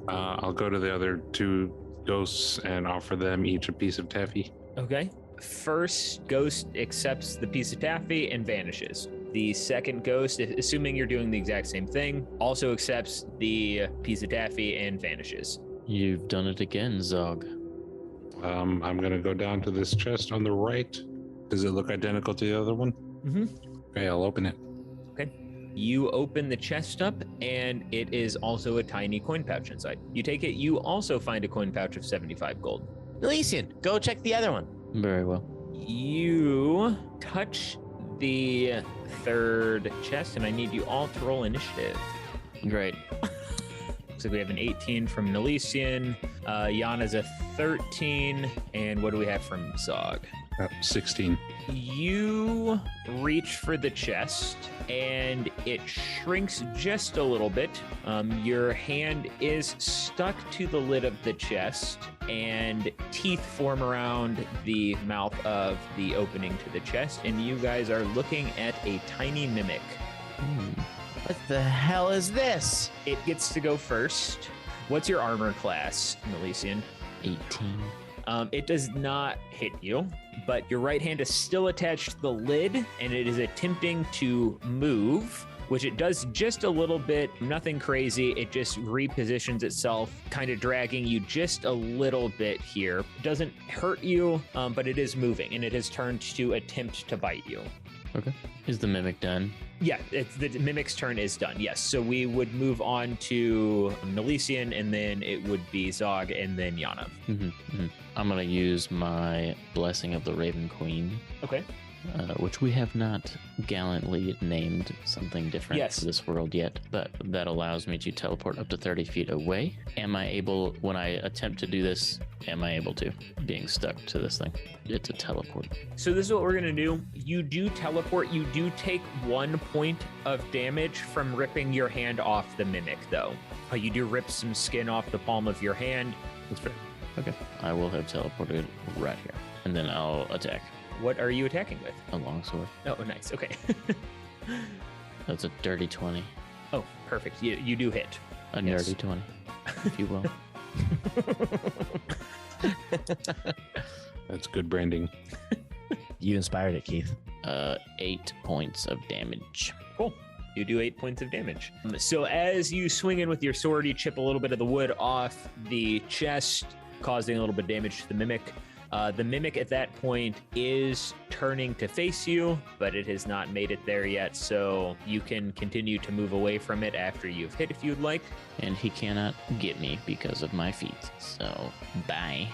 I'll go to the other 2 ghosts and offer them each a piece of taffy. Okay. First ghost accepts the piece of taffy and vanishes. The second ghost, assuming you're doing the exact same thing, also accepts the piece of taffy and vanishes. You've done it again, Zog. I'm gonna go down to this chest on the right. Does it look identical to the other one? Mm-hmm. Okay, I'll open it. Okay. You open the chest up, and it is also a tiny coin pouch inside. You take it, you also find a coin pouch of 75 gold. Elysian, go check the other one. Very well. You touch the third chest, and I need you all to roll initiative. Great. So we have an 18 from Elysian, Yana's a 13, and what do we have from Zog? 16. You reach for the chest, and it shrinks just a little bit. Your hand is stuck to the lid of the chest, and teeth form around the mouth of the opening to the chest, and you guys are looking at a tiny mimic. What the hell is this? It gets to go first. What's your armor class, Elysian? 18. It does not hit you, but your right hand is still attached to the lid, and it is attempting to move, which it does just a little bit, nothing crazy. It just repositions itself, kind of dragging you just a little bit here. It doesn't hurt you, but it is moving, and it has turned to attempt to bite you. Okay. Is the mimic done? Yeah, the mimic's turn is done, yes. So we would move on to Elysian, and then it would be Zog, and then Yana. I'm going to use my Blessing of the Raven Queen. Okay. Which we have not gallantly named something different for this world yet, but that allows me to teleport up to 30 feet away. Am I able, when I attempt to do this, being stuck to this thing? It's a teleport. So this is what we're going to do. You do teleport. You do take 1 point of damage from ripping your hand off the mimic, though. You do rip some skin off the palm of your hand. That's fair. Okay. I will have teleported right here, and then I'll attack. What are you attacking with? A longsword. Oh, nice. Okay. That's a dirty 20. Oh, perfect. You do hit. A nerdy 20, if you will. That's good branding. You inspired it, Keith. 8 points of damage. Cool. You do 8 points of damage. So as you swing in with your sword, you chip a little bit of the wood off the chest, causing a little bit of damage to the mimic. The mimic at that point is turning to face you, but it has not made it there yet, so you can continue to move away from it after you've hit if you'd like. And he cannot get me because of my feet. So, bye.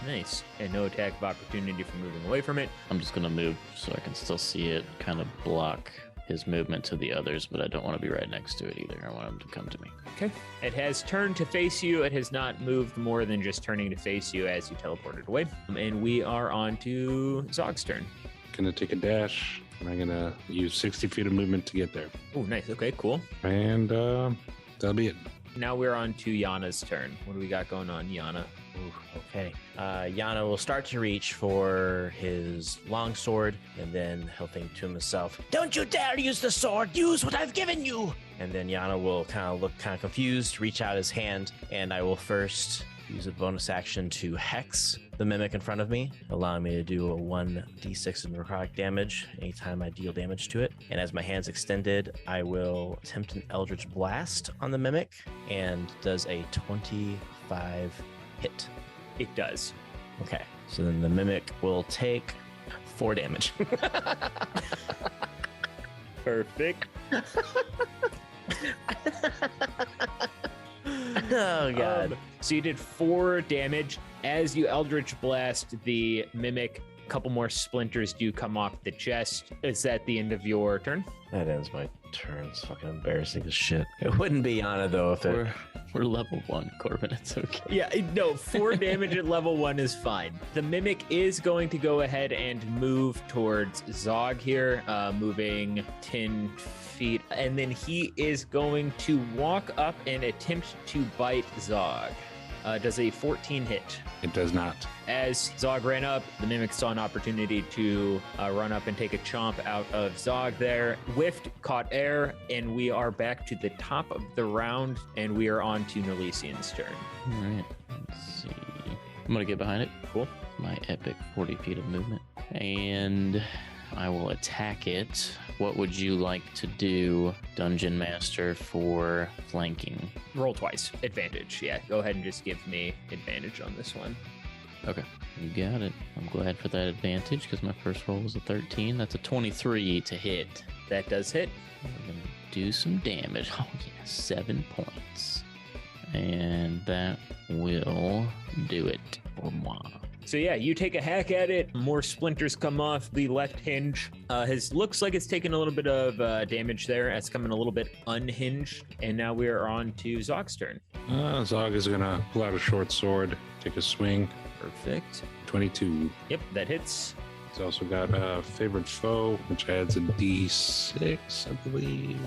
Nice. And no attack of opportunity for moving away from it. I'm just going to move so I can still see it, kind of block his movement to the others, but I don't want to be right next to it either. I want him to come to me. Okay. It has turned to face you. It has not moved more than just turning to face you as you teleported away. And we are on to Zog's turn. Gonna take a dash. And I'm gonna use 60 feet of movement to get there. Oh, nice. Okay, cool. And that'll be it. Now we're on to Yana's turn. What do we got going on, Yana? Ooh, okay. Yana will start to reach for his long sword, and then he'll think to himself, "Don't you dare use the sword! Use what I've given you!" And then Yana will kind of look kind of confused, reach out his hand, and I will first use a bonus action to hex the mimic in front of me, allowing me to do a 1d6 of necrotic damage anytime I deal damage to it. And as my hand's extended, I will attempt an Eldritch Blast on the mimic, and does a 25 hit. It does. Okay, so then the mimic will take 4 damage. Perfect. Oh, God. So you did 4 damage. As you Eldritch Blast the mimic, a couple more splinters do come off the chest. Is that the end of your turn? That ends my turn. It's fucking embarrassing as shit. It wouldn't be Yana, though, if it... We're level 1, Corbin. It's okay. Yeah, no, 4 damage at level 1 is fine. The mimic is going to go ahead and move towards Zog here, moving 10 feet. And then he is going to walk up and attempt to bite Zog. Does a 14 hit? It does not. As Zog ran up, the mimic saw an opportunity to run up and take a chomp out of Zog there. Whiffed, caught air, and we are back to the top of the round, and we are on to Nelisian's turn. All right. Let's see. I'm going to get behind it. Cool. My epic 40 feet of movement. And I will attack it. What would you like to do, Dungeon Master, for flanking? Roll twice. Advantage. Yeah, go ahead and just give me advantage on this one. Okay, you got it. I'm glad for that advantage because my first roll was a 13. That's a 23 to hit. That does hit. We're going to do some damage. Oh, yeah, 7 points. And that will do it for moi. So yeah, you take a hack at it. More splinters come off the left hinge. Looks like it's taken a little bit of damage there. It's coming a little bit unhinged. And now we are on to Zog's turn. Zog is gonna pull out a short sword, take a swing. Perfect. 22. Yep, that hits. He's also got a favorite foe, which adds a d6, I believe.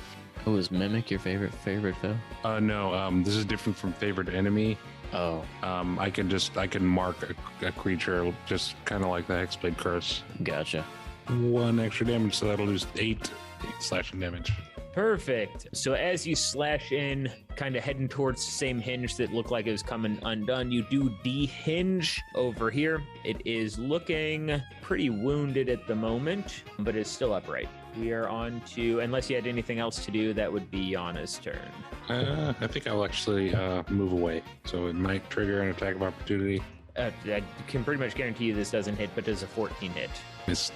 Oh, is Mimic your favorite foe? No, this is different from favorite enemy. Oh. I can mark a creature just kind of like the Hexblade Curse. Gotcha. 1 extra damage, so that'll lose 8 slashing damage. Perfect. So as you slash in, kind of heading towards the same hinge that looked like it was coming undone, you do de-hinge over here. It is looking pretty wounded at the moment, but it's still upright. We are on to, unless you had anything else to do, that would be Yana's turn. I think I'll actually move away, so it might trigger an attack of opportunity. I can pretty much guarantee you this doesn't hit, but does a 14 hit. Miss.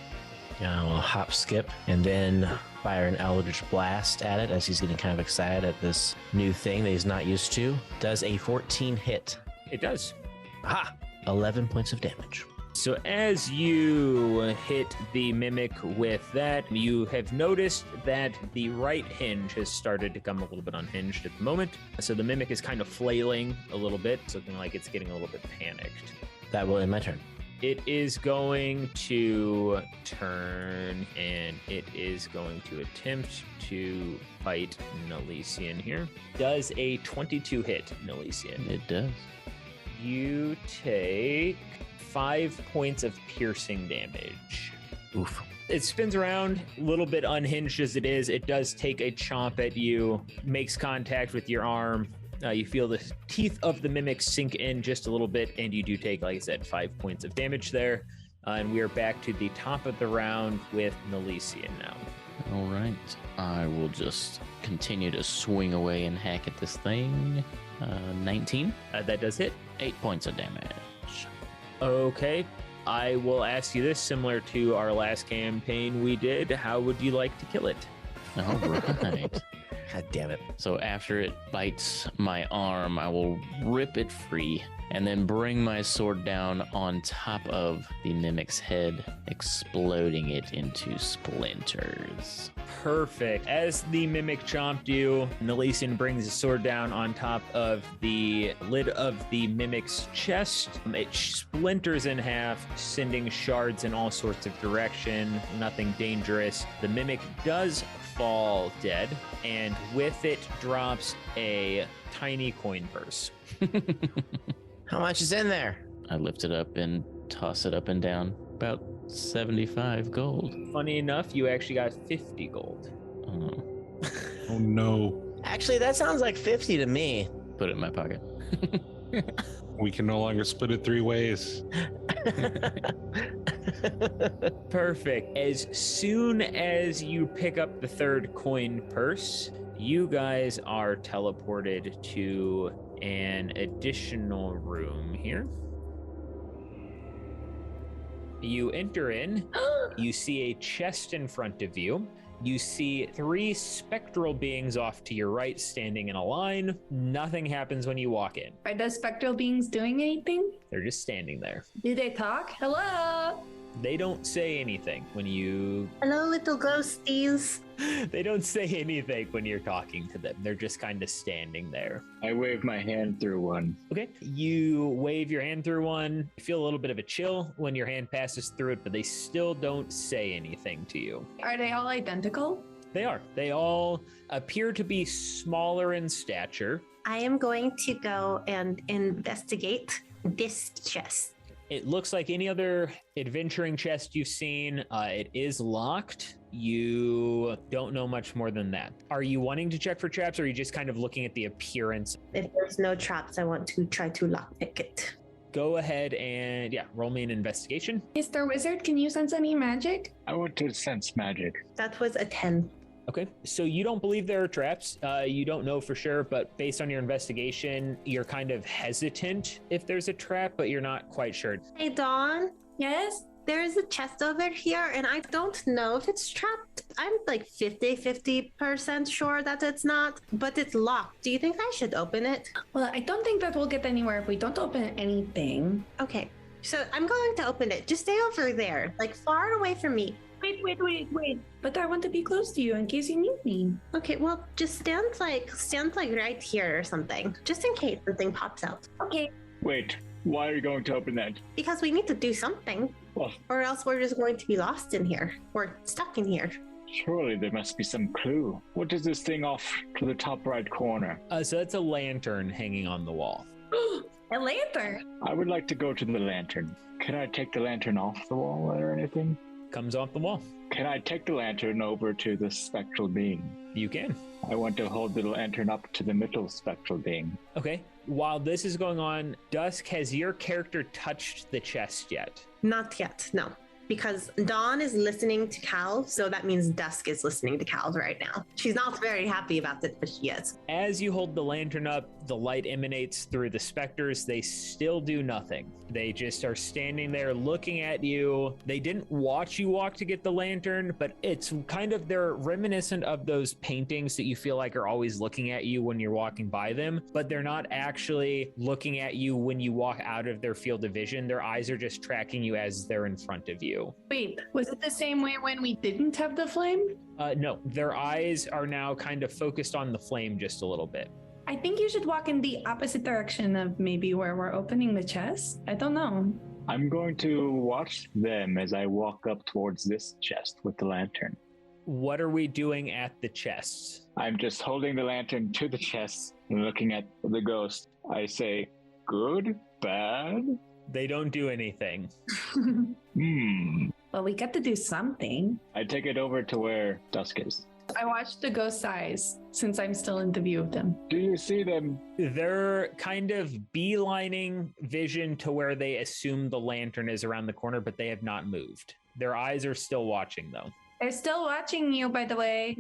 Yeah, we'll hop, skip, and then fire an Eldritch Blast at it as he's getting kind of excited at this new thing that he's not used to. Does a 14 hit. It does. Aha! 11 points of damage. So as you hit the Mimic with that, you have noticed that the right hinge has started to come a little bit unhinged at the moment. So the Mimic is kind of flailing a little bit. It's looking like it's getting a little bit panicked. That will end my turn. It is going to turn, and it is going to attempt to fight Nelisian here. Does a 22 hit, Nelisian? It does. You take 5 points of piercing damage. Oof. It spins around, a little bit unhinged as it is. It does take a chomp at you, makes contact with your arm. You feel the teeth of the Mimic sink in just a little bit, and you do take, like I said, 5 points of damage there. And we are back to the top of the round with Nelisian now. All right. I will just continue to swing away and hack at this thing. 19. That does hit. 8 points of damage. Okay. I will ask you this, similar to our last campaign we did. How would you like to kill it? All right. God damn it. So after it bites my arm, I will rip it free and then bring my sword down on top of the mimic's head, exploding it into splinters. Perfect. As the mimic chomped you, Nelisian brings the sword down on top of the lid of the mimic's chest. It splinters in half, sending shards in all sorts of direction. Nothing dangerous. The mimic does fall dead, and with it drops a tiny coin purse. How much is in there? I lift it up and toss it up and down. About 75 gold. Funny enough, you actually got 50 gold. Oh. Oh no. Actually, that sounds like 50 to me. Put it in my pocket. We can no longer split it 3 ways. Perfect. As soon as you pick up the third coin purse, you guys are teleported to an additional room here. You enter in, you see a chest in front of you. You see 3 spectral beings off to your right standing in a line. Nothing happens when you walk in. Are the spectral beings doing anything? They're just standing there. Do they talk? Hello? They don't say anything when you... Hello, little ghosties. They don't say anything when you're talking to them. They're just kind of standing there. I wave my hand through one. Okay. You wave your hand through one. You feel a little bit of a chill when your hand passes through it, but they still don't say anything to you. Are they all identical? They are. They all appear to be smaller in stature. I am going to go and investigate this chest. It looks like any other adventuring chest you've seen. It is locked. You don't know much more than that. Are you wanting to check for traps, or are you just kind of looking at the appearance? If there's no traps, I want to try to lockpick it. Go ahead and, roll me an investigation. Mr. Wizard, can you sense any magic? I want to sense magic. That was a 10. Okay, so you don't believe there are traps. You don't know for sure, but based on your investigation, you're kind of hesitant if there's a trap, but you're not quite sure. Hey, Dawn. Yes? There is a chest over here, and I don't know if it's trapped. I'm like 50% sure that it's not, but it's locked. Do you think I should open it? Well, I don't think that we'll get anywhere if we don't open anything. Okay, so I'm going to open it. Just stay over there, like far away from me. Wait. But I want to be close to you in case you need me. Okay, well, just stand like right here or something, just in case the thing pops out. Okay. Wait, why are you going to open that? Because we need to do something, Well, or else we're just going to be lost in here, or stuck in here. surely there must be some clue. What is this thing off to the top right corner? So that's a lantern hanging on the wall. A lantern. I would like to go to the lantern. Can I take the lantern off the wall or anything? Comes off the wall. Can I take the lantern over to the spectral being? You can. I want to hold the lantern up to the middle spectral being. Okay. While this is going on, Dusk, has your character touched the chest yet? Not yet, no. Because Dawn is listening to Cal, so that means Dusk is listening to Cal right now. She's not very happy about it, but she is. As you hold the lantern up, the light emanates through the specters. They still do nothing. They just are standing there looking at you. They didn't watch you walk to get the lantern, but it's kind of, they're reminiscent of those paintings that you feel like are always looking at you when you're walking by them, but they're not actually looking at you when you walk out of their field of vision. Their eyes are just tracking you as they're in front of you. Wait, was it the same way when we didn't have the flame? No, their eyes are now kind of focused on the flame just a little bit. I think you should walk in the opposite direction of maybe where we're opening the chest. I don't know. I'm going to watch them as I walk up towards this chest with the lantern. What are we doing at the chests? I'm just holding the lantern to the chest and looking at the ghost. I say, good, bad? They don't do anything. Well, we got to do something. I take it over to where Dusk is. I watched the ghost's eyes since I'm still in the view of them. Do you see them? They're kind of beelining vision to where they assume the lantern is around the corner, but they have not moved. Their eyes are still watching, though. They're still watching you, by the way.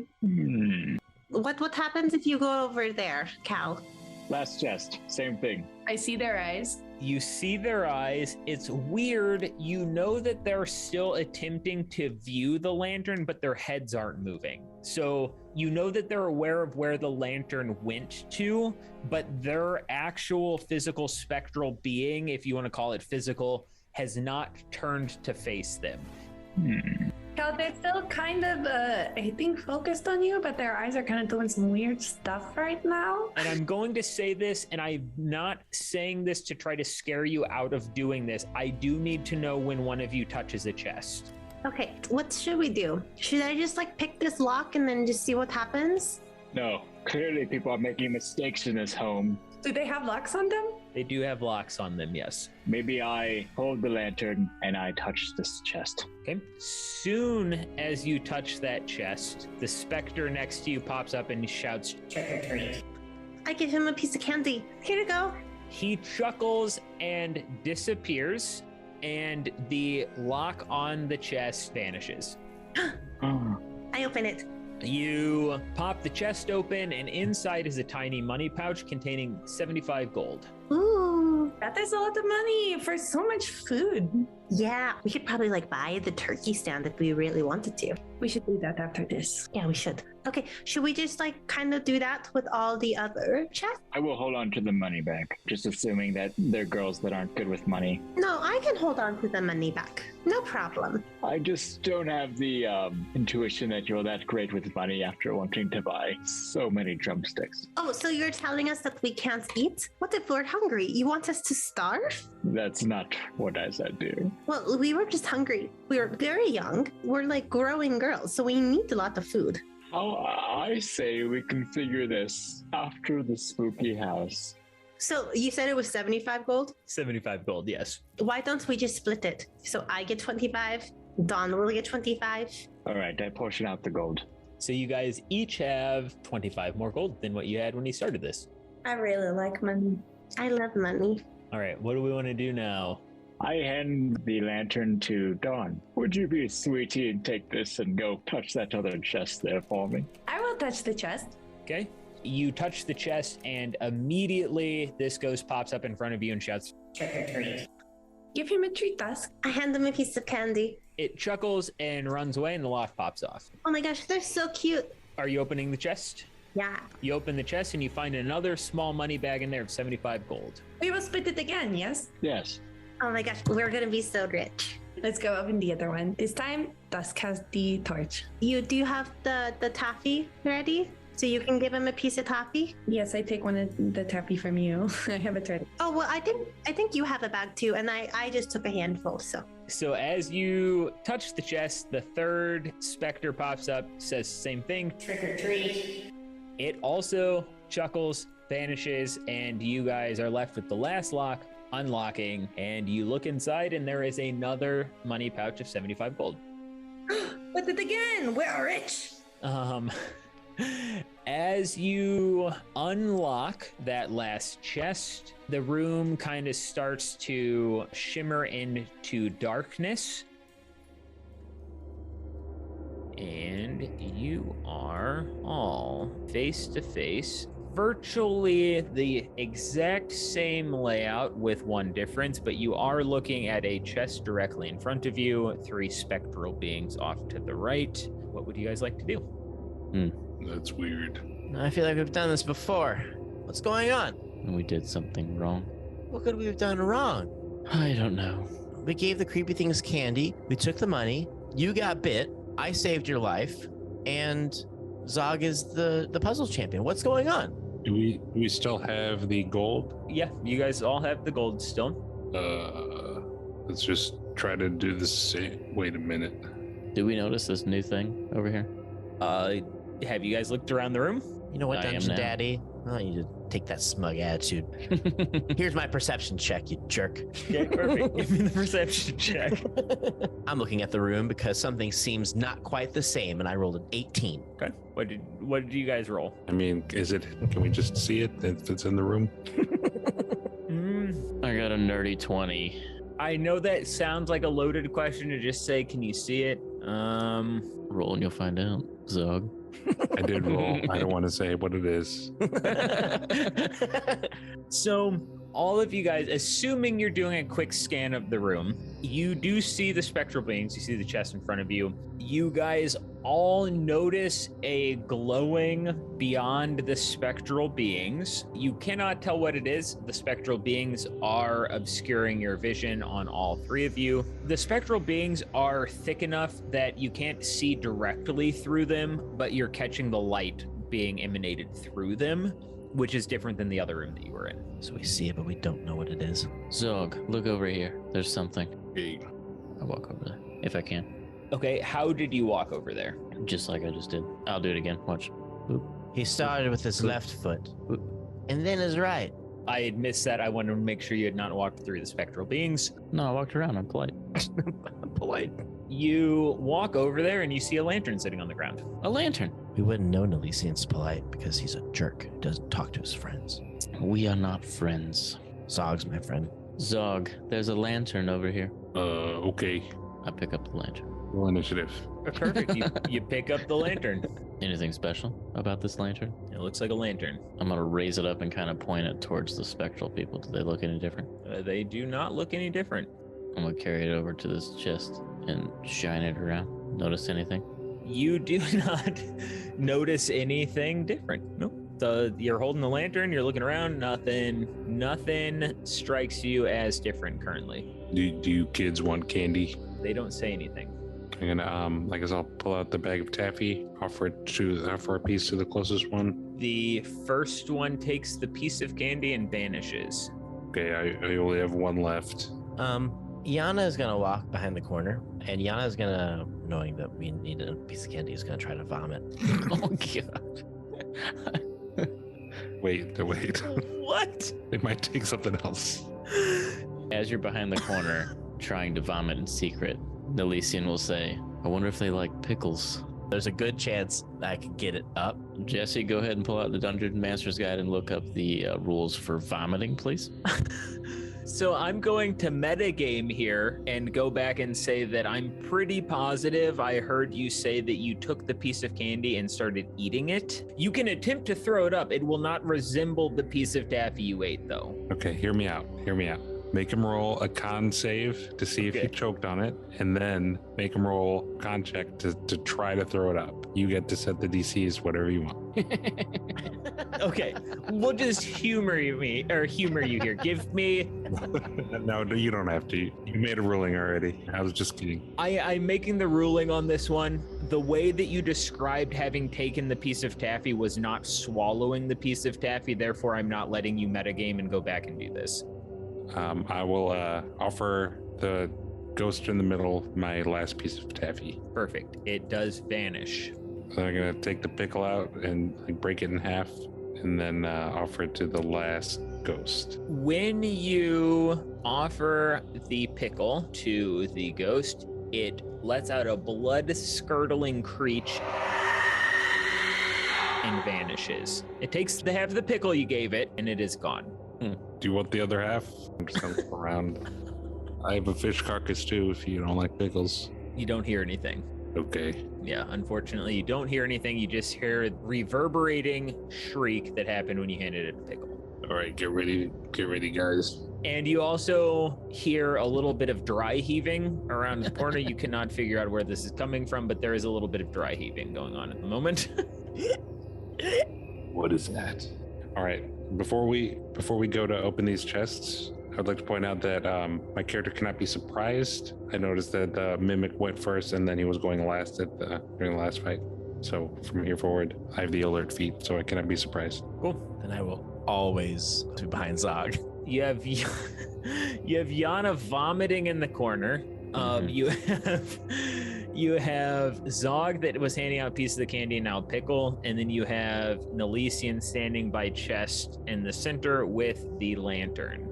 What happens if you go over there, Cal? Last chest, same thing. I see their eyes. You see their eyes. It's weird. You know that they're still attempting to view the lantern, but their heads aren't moving. So you know that they're aware of where the lantern went to, but their actual physical spectral being, if you want to call it physical, has not turned to face them. Cal, they're still kind of, I think, focused on you, but their eyes are kind of doing some weird stuff right now. And I'm going to say this, and I'm not saying this to try to scare you out of doing this. I do need to know when one of you touches a chest. Okay, what should we do? Should I just like pick this lock and then just see what happens? No, clearly people are making mistakes in this home. Do they have locks on them? They do have locks on them, yes. Maybe I hold the lantern and I touch this chest. Okay. Soon as you touch that chest, the specter next to you pops up and shouts, "Trick or treat." I give him a piece of candy. Here you go. He chuckles and disappears, and the lock on the chest vanishes. I open it. You pop the chest open, and inside is a tiny money pouch containing 75 gold. Ooh, That is a lot of money for so much food. yeah. We could probably like buy the turkey stand if we really wanted to. We should do that after this. Yeah, we should. Okay, should we just like kind of do that with all the other chests? I will hold on to the money back, just assuming that they're girls that aren't good with money. No, I can hold on to the money back. No problem. I just don't have the intuition that you're that great with money after wanting to buy so many drumsticks. Oh, so you're telling us that we can't eat? What if we're hungry? You want us to starve? That's not what I said, dear. Well, we were just hungry. We were very young. We're like growing girls, so we need a lot of food. I say we can figure this after the spooky house. So you said it was 75 gold? 75 gold, yes. Why don't we just split it? So I get 25, Dawn will get 25. All right, I portion out the gold. So you guys each have 25 more gold than what you had when you started this. I really like money. I love money. All right, what do we want to do now? I hand the lantern to Dawn. Would you be a sweetie and take this and go touch that other chest there for me? I will touch the chest. Okay. You touch the chest, and immediately this ghost pops up in front of you and shouts, "Trick or treat." Give him a treat, Dusk. I hand them a piece of candy. It chuckles and runs away, and the lock pops off. Oh my gosh, they're so cute. Are you opening the chest? Yeah. You open the chest, and you find another small money bag in there of 75 gold. We will split it again, yes? Yes. Oh my gosh, we're gonna be so rich. Let's go open the other one. This time, Dusk has the torch. You do have the taffy ready? So you can give him a piece of taffy? Yes, I take one of the taffy from you. I have it ready. Oh, well, I think you have a bag too, and I just took a handful, so. So as you touch the chest, the third specter pops up, says the same thing, "Trick or treat." It also chuckles, vanishes, and you guys are left with the last lock, unlocking, and you look inside, and there is another money pouch of 75 gold. With it again! We're rich! As you unlock that last chest, the room kind of starts to shimmer into darkness. And you are all face to face, virtually the exact same layout with one difference, but you are looking at a chest directly in front of you, 3 spectral beings off to the right. What would you guys like to do? That's weird. I feel like we've done this before. What's going on? We did something wrong. What could we have done wrong? I don't know. We gave the creepy things candy. We took the money. You got bit. I saved your life. And Zog is the puzzle champion. What's going on? Do we still have the gold? Yeah, you guys all have the gold still. Let's just try to do the same. Wait a minute. Do we notice this new thing over here? Have you guys looked around the room? You know what, I am Dungeon now. Daddy? I want you to take that smug attitude. Here's my perception check, you jerk. Okay, perfect. Give me the perception check. I'm looking at the room because something seems not quite the same, and I rolled an 18. Okay. What did you guys roll? I mean, can we just see it if it's in the room? I got a nerdy 20. I know that sounds like a loaded question to just say, can you see it? Roll and you'll find out, Zog. I did roll. I don't want to say what it is. So, all of you guys, assuming you're doing a quick scan of the room, you do see the spectral beings. You see the chest in front of you. You guys all notice a glowing beyond the spectral beings. You cannot tell what it is. The spectral beings are obscuring your vision on all three of you. The spectral beings are thick enough that you can't see directly through them, but you're catching the light being emanated through them, which is different than the other room that you were in. So we see it, but we don't know what it is. Zog, look over here. There's something. Hey, I'll walk over there, if I can. Okay, how did you walk over there? Just like I just did. I'll do it again. Watch. Boop. He started with his left foot, and then his right. I had missed that. I wanted to make sure you had not walked through the spectral beings. No, I walked around. I'm polite. I'm polite. You walk over there and you see a lantern sitting on the ground. A lantern. We wouldn't know Nelisian's polite because he's a jerk. He doesn't talk to his friends. We are not friends. Zog's my friend. Zog, there's a lantern over here. Okay. I pick up the lantern. Roll initiative. Perfect. You pick up the lantern. Anything special about this lantern? It looks like a lantern. I'm gonna raise it up and kind of point it towards the spectral people. Do they look any different? They do not look any different. I'm gonna carry it over to this chest and shine it around. Notice anything? You do not notice anything different. Nope. You're holding the lantern, you're looking around, nothing strikes you as different currently. Do you kids want candy? They don't say anything. I'm gonna, I guess I'll pull out the bag of taffy, offer a piece to the closest one. The first one takes the piece of candy and vanishes. Okay, I only have one left. Yana is gonna walk behind the corner, and Yana is gonna, knowing that we need a piece of candy, is gonna try to vomit. Oh god. Wait. What? They might take something else. As you're behind the corner trying to vomit in secret, Nelisian will say, I wonder if they like pickles. There's a good chance that I could get it up. Jesse, go ahead and pull out the Dungeon Master's Guide and look up the rules for vomiting, please. So I'm going to metagame here and go back and say that I'm pretty positive I heard you say that you took the piece of candy and started eating it. You can attempt to throw it up. It will not resemble the piece of taffy you ate, though. Okay, hear me out. Make him roll a con save to see if he choked on it, and then make him roll a con check to try to throw it up. You get to set the DCs whatever you want. Okay, we'll just humor you here. Give me... No, you don't have to. You made a ruling already. I was just kidding. I'm making the ruling on this one. The way that you described having taken the piece of taffy was not swallowing the piece of taffy, therefore I'm not letting you metagame and go back and do this. I will offer the ghost in the middle my last piece of taffy. Perfect. It does vanish. So I'm gonna take the pickle out and break it in half, and then offer it to the last ghost. When you offer the pickle to the ghost, it lets out a blood-curdling screech and vanishes. It takes the half of the pickle you gave it, and it is gone. Do you want the other half? I'm just gonna look around. I have a fish carcass too if you don't like pickles. You don't hear anything. Okay. Yeah, unfortunately, you don't hear anything. You just hear a reverberating shriek that happened when you handed it a pickle. All right, get ready, guys. And you also hear a little bit of dry heaving around the corner. You cannot figure out where this is coming from, but there is a little bit of dry heaving going on at the moment. What is that? All right. Before we go to open these chests, I'd like to point out that my character cannot be surprised. I noticed that the mimic went first, and then he was going last during the last fight. So from here forward, I have the alert feat, so I cannot be surprised. Cool. And I will always be behind Zog. You have Yana vomiting in the corner. You have Zog that was handing out a piece of the candy and now pickle, and then you have Nelisian standing by chest in the center with the lantern.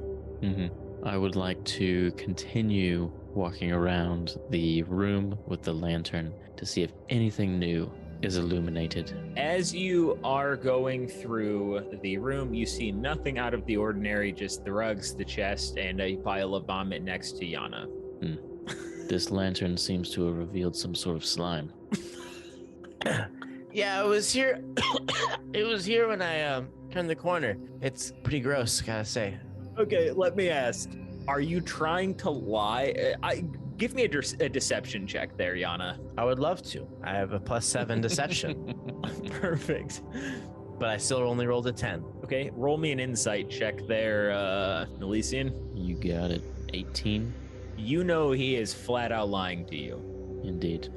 I would like to continue walking around the room with the lantern to see if anything new is illuminated. As you are going through the room, you see nothing out of the ordinary, just the rugs, the chest, and a pile of vomit next to Yana. This lantern seems to have revealed some sort of slime. Yeah, it was here. It was here when I turned the corner. It's pretty gross, gotta say. Okay, let me ask. Are you trying to lie? Give me a deception check there, Yana. I would love to. I have a +7 deception, Perfect. but I still only rolled a 10. Okay, roll me an insight check there, Elysian. You got it. 18? You know he is flat out lying to you. Indeed.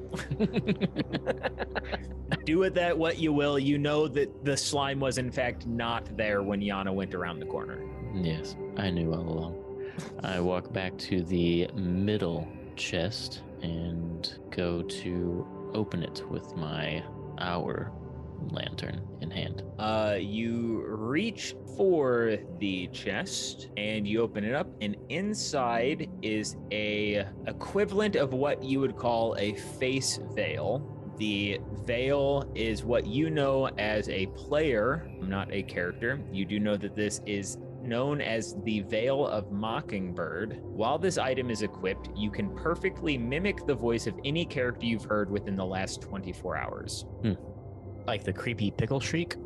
Do with that what you will. You know that the slime was in fact not there when Yana went around the corner. Yes, I knew all along. I walk back to the middle chest and go to open it with my hour lantern in hand. You reach for the chest and you open it up, and inside is a equivalent of what you would call a face veil. The veil is what you know as a player, not a character. You do know that this is known as the Veil of Mockingbird. While this item is equipped, you can perfectly mimic the voice of any character you've heard within the last 24 hours. Like the creepy pickle shriek?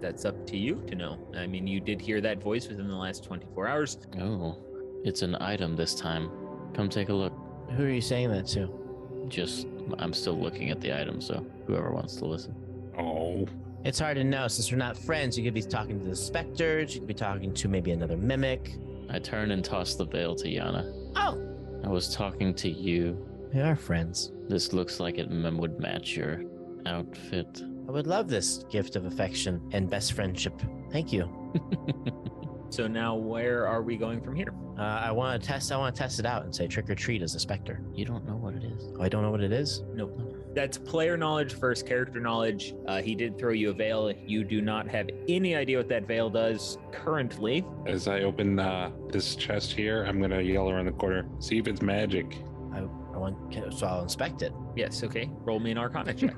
That's up to you to know. I mean, you did hear that voice within the last 24 hours. Oh, it's an item this time. Come take a look. Who are you saying that to? I'm still looking at the item, so whoever wants to listen. Oh. It's hard to know since we're not friends. You could be talking to the specters. You could be talking to maybe another mimic. I turn and toss the veil to Yana. Oh, I was talking to you. we are friends. This looks like it would match your outfit. I would love this gift of affection and best friendship. Thank you. So now where are we going from here? I want to test it out and say trick or treat as a specter. You don't know what it is. Oh, I don't know what it is? Nope. That's player knowledge versus character knowledge. He did throw you a veil. You do not have any idea what that veil does currently. As I open this chest here, I'm gonna yell around the corner, see if it's magic. So I'll inspect it. Yes, okay. Roll me an Arcana check.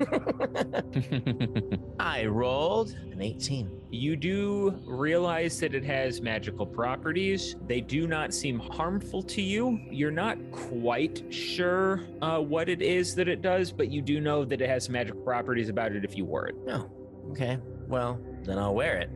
I rolled an 18. You do realize that it has magical properties. They do not seem harmful to you. You're not quite sure what it is that it does, but you do know that it has magical properties about it if you wore it. Oh, okay. Well, then I'll wear it.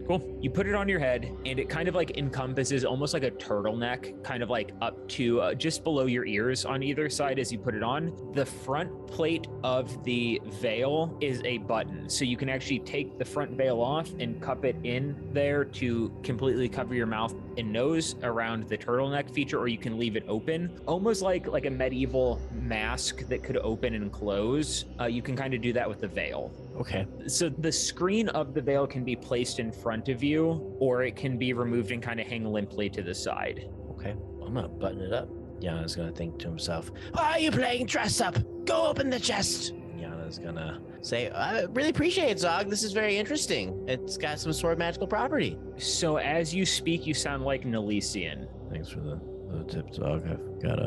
Cool. You put it on your head, and it kind of like encompasses almost like a turtleneck, kind of like up to just below your ears on either side as you put it on. The front plate of the veil is a button, so you can actually take the front veil off and cup it in there to completely cover your mouth and nose around the turtleneck feature, or you can leave it open, almost like a medieval mask that could open and close. You can kind of do that with the veil. Okay. So the screen of the veil can be placed in front of you, or it can be removed and kind of hang limply to the side. Okay. I'm gonna button it up. Yana's gonna think to himself, why are you playing dress up? Go open the chest. Yana's gonna say, I really appreciate it, Zog. This is very interesting. It's got some sort of magical property. So as you speak, you sound like Nelisian. Thanks for the tip, Zog. I've got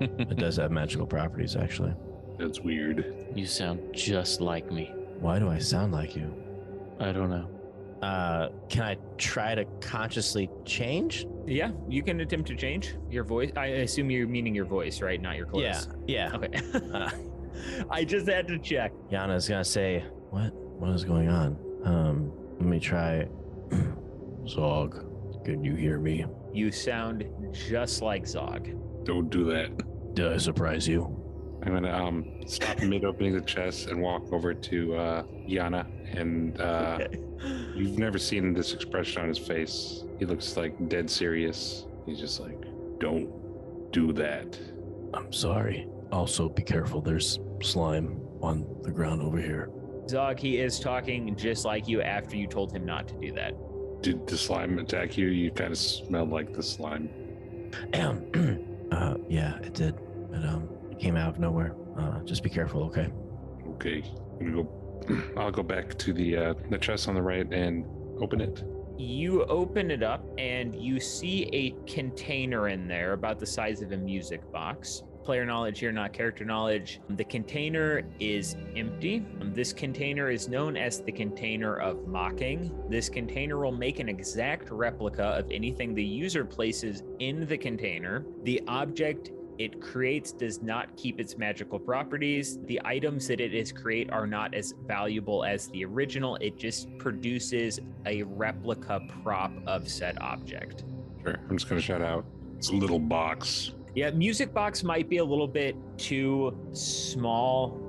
it does have magical properties, actually. That's weird. You sound just like me. Why do I sound like you? I don't know. Can I try to consciously change? Yeah, you can attempt to change your voice. I assume you're meaning your voice, right? Not your clothes. Yeah. Okay. I just had to check. Yana's gonna say, what is going on? Let me try. Zog, can you hear me? You sound just like Zog. Don't do that. Did I surprise you? I'm gonna stop mid opening the chest and walk over to Yana, and you've never seen this expression on his face. He looks like dead serious. He's just like, don't do that. I'm sorry. Also, be careful. There's slime on the ground over here. Zog, he is talking just like you after you told him not to do that. Did the slime attack you? You kind of smelled like the slime. Yeah, it did. It came out of nowhere. Just be careful, okay? Okay. I'll go back to the chest on the right and open it. You open it up and you see a container in there about the size of a music box. Player knowledge here, not character knowledge. The container is empty. This container is known as the container of mocking. This container will make an exact replica of anything the user places in the container. The object it creates does not keep its magical properties. The items that it is create are not as valuable as the original. It just produces a replica prop of said object. Sure. I'm just going to shout out. It's a little box. Yeah, music box might be a little bit too small.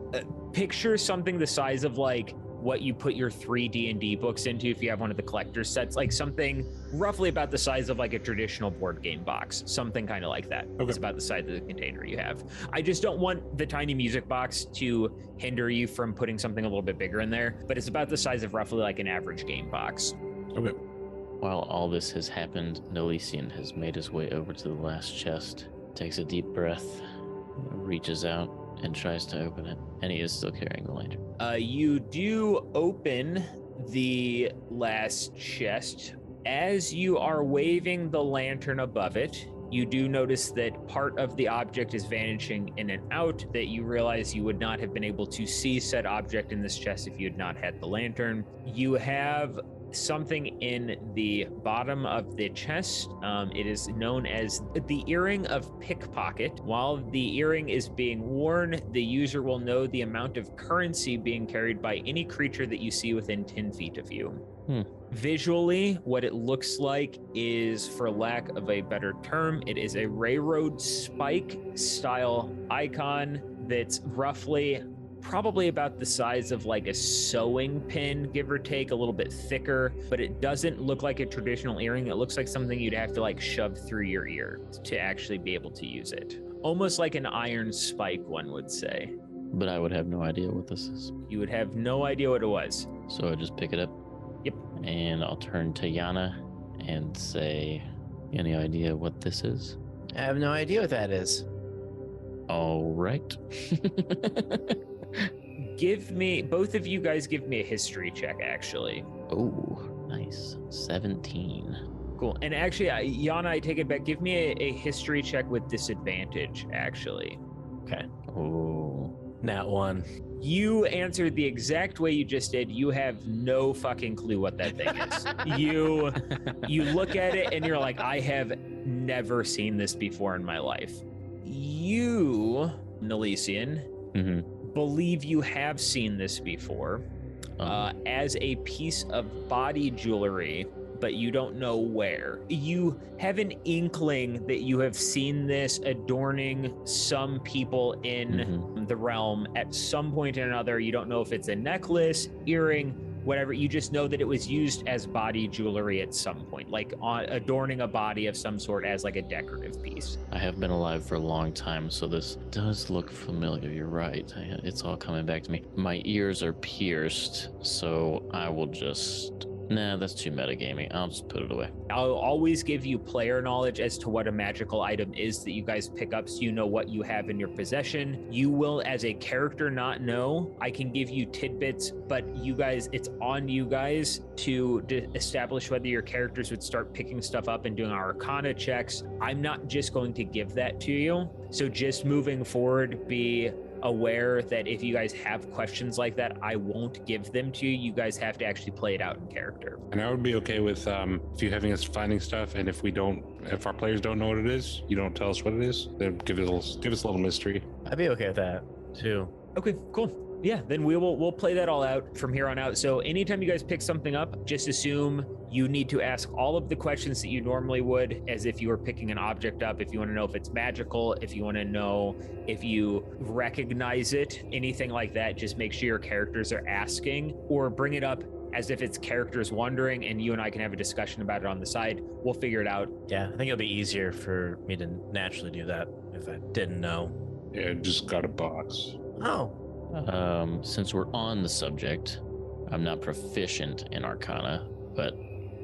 Picture something the size of like what you put your 3 D&D books into if you have one of the collector's sets, like something roughly about the size of like a traditional board game box, something kind of like that. Okay. It's about the size of the container you have. I just don't want the tiny music box to hinder you from putting something a little bit bigger in there, but it's about the size of roughly like an average game box. Okay. While all this has happened, Nelisian has made his way over to the last chest, takes a deep breath, reaches out, and tries to open it. And he is still carrying the lantern. You do open the last chest. As you are waving the lantern above it, you do notice that part of the object is vanishing in and out, that you realize you would not have been able to see said object in this chest if you had not had the lantern. You have something in the bottom of the chest. It is known as the earring of pickpocket. While the earring is being worn, the user will know the amount of currency being carried by any creature that you see within 10 feet of you. Visually, what it looks like is, for lack of a better term, it is a railroad spike style icon that's roughly probably about the size of like a sewing pin, give or take, a little bit thicker, but it doesn't look like a traditional earring. It looks like something you'd have to like shove through your ear to actually be able to use it. Almost like an iron spike, one would say. But I would have no idea what this is. You would have no idea what it was. So I just pick it up. Yep. And I'll turn to Yana and say, any idea what this is? I have no idea what that is. All right. Both of you guys give me a history check, actually. Oh, nice. 17. Cool. And actually, Yana, I take it back. Give me a history check with disadvantage, actually. Okay. Oh. Nat 1. You answered the exact way you just did. You have no fucking clue what that thing is. You look at it and you're like, I have never seen this before in my life. You, Nelisian, believe you have seen this before as a piece of body jewelry, but you don't know where. You have an inkling that you have seen this adorning some people in the realm at some point or another. You don't know if it's a necklace, earring, whatever. You just know that it was used as body jewelry at some point, like adorning a body of some sort as like a decorative piece. I have been alive for a long time, so this does look familiar. You're right. It's all coming back to me. My ears are pierced, so I will just... Nah, that's too metagaming. I'll just put it away. I'll always give you player knowledge as to what a magical item is that you guys pick up, so you know what you have in your possession. You will, as a character, not know. I can give you tidbits, but you guys, it's on you guys to establish whether your characters would start picking stuff up and doing arcana checks. I'm not just going to give that to you. So just moving forward, be aware that if you guys have questions like that, I won't give them to you. You guys have to actually play it out in character. And I would be okay with if you having us finding stuff, and if our players don't know what it is, you don't tell us what it is, then give us a little mystery. I'd be okay with that too. Okay, cool. Yeah, then we'll play that all out from here on out. So anytime you guys pick something up, just assume you need to ask all of the questions that you normally would as if you were picking an object up. If you want to know if it's magical, if you want to know if you recognize it, anything like that, just make sure your characters are asking, or bring it up as if it's characters wondering, and you and I can have a discussion about it on the side. We'll figure it out. Yeah, I think it'll be easier for me to naturally do that if I didn't know. Yeah, just got a box. Oh. Since we're on the subject, I'm not proficient in Arcana, but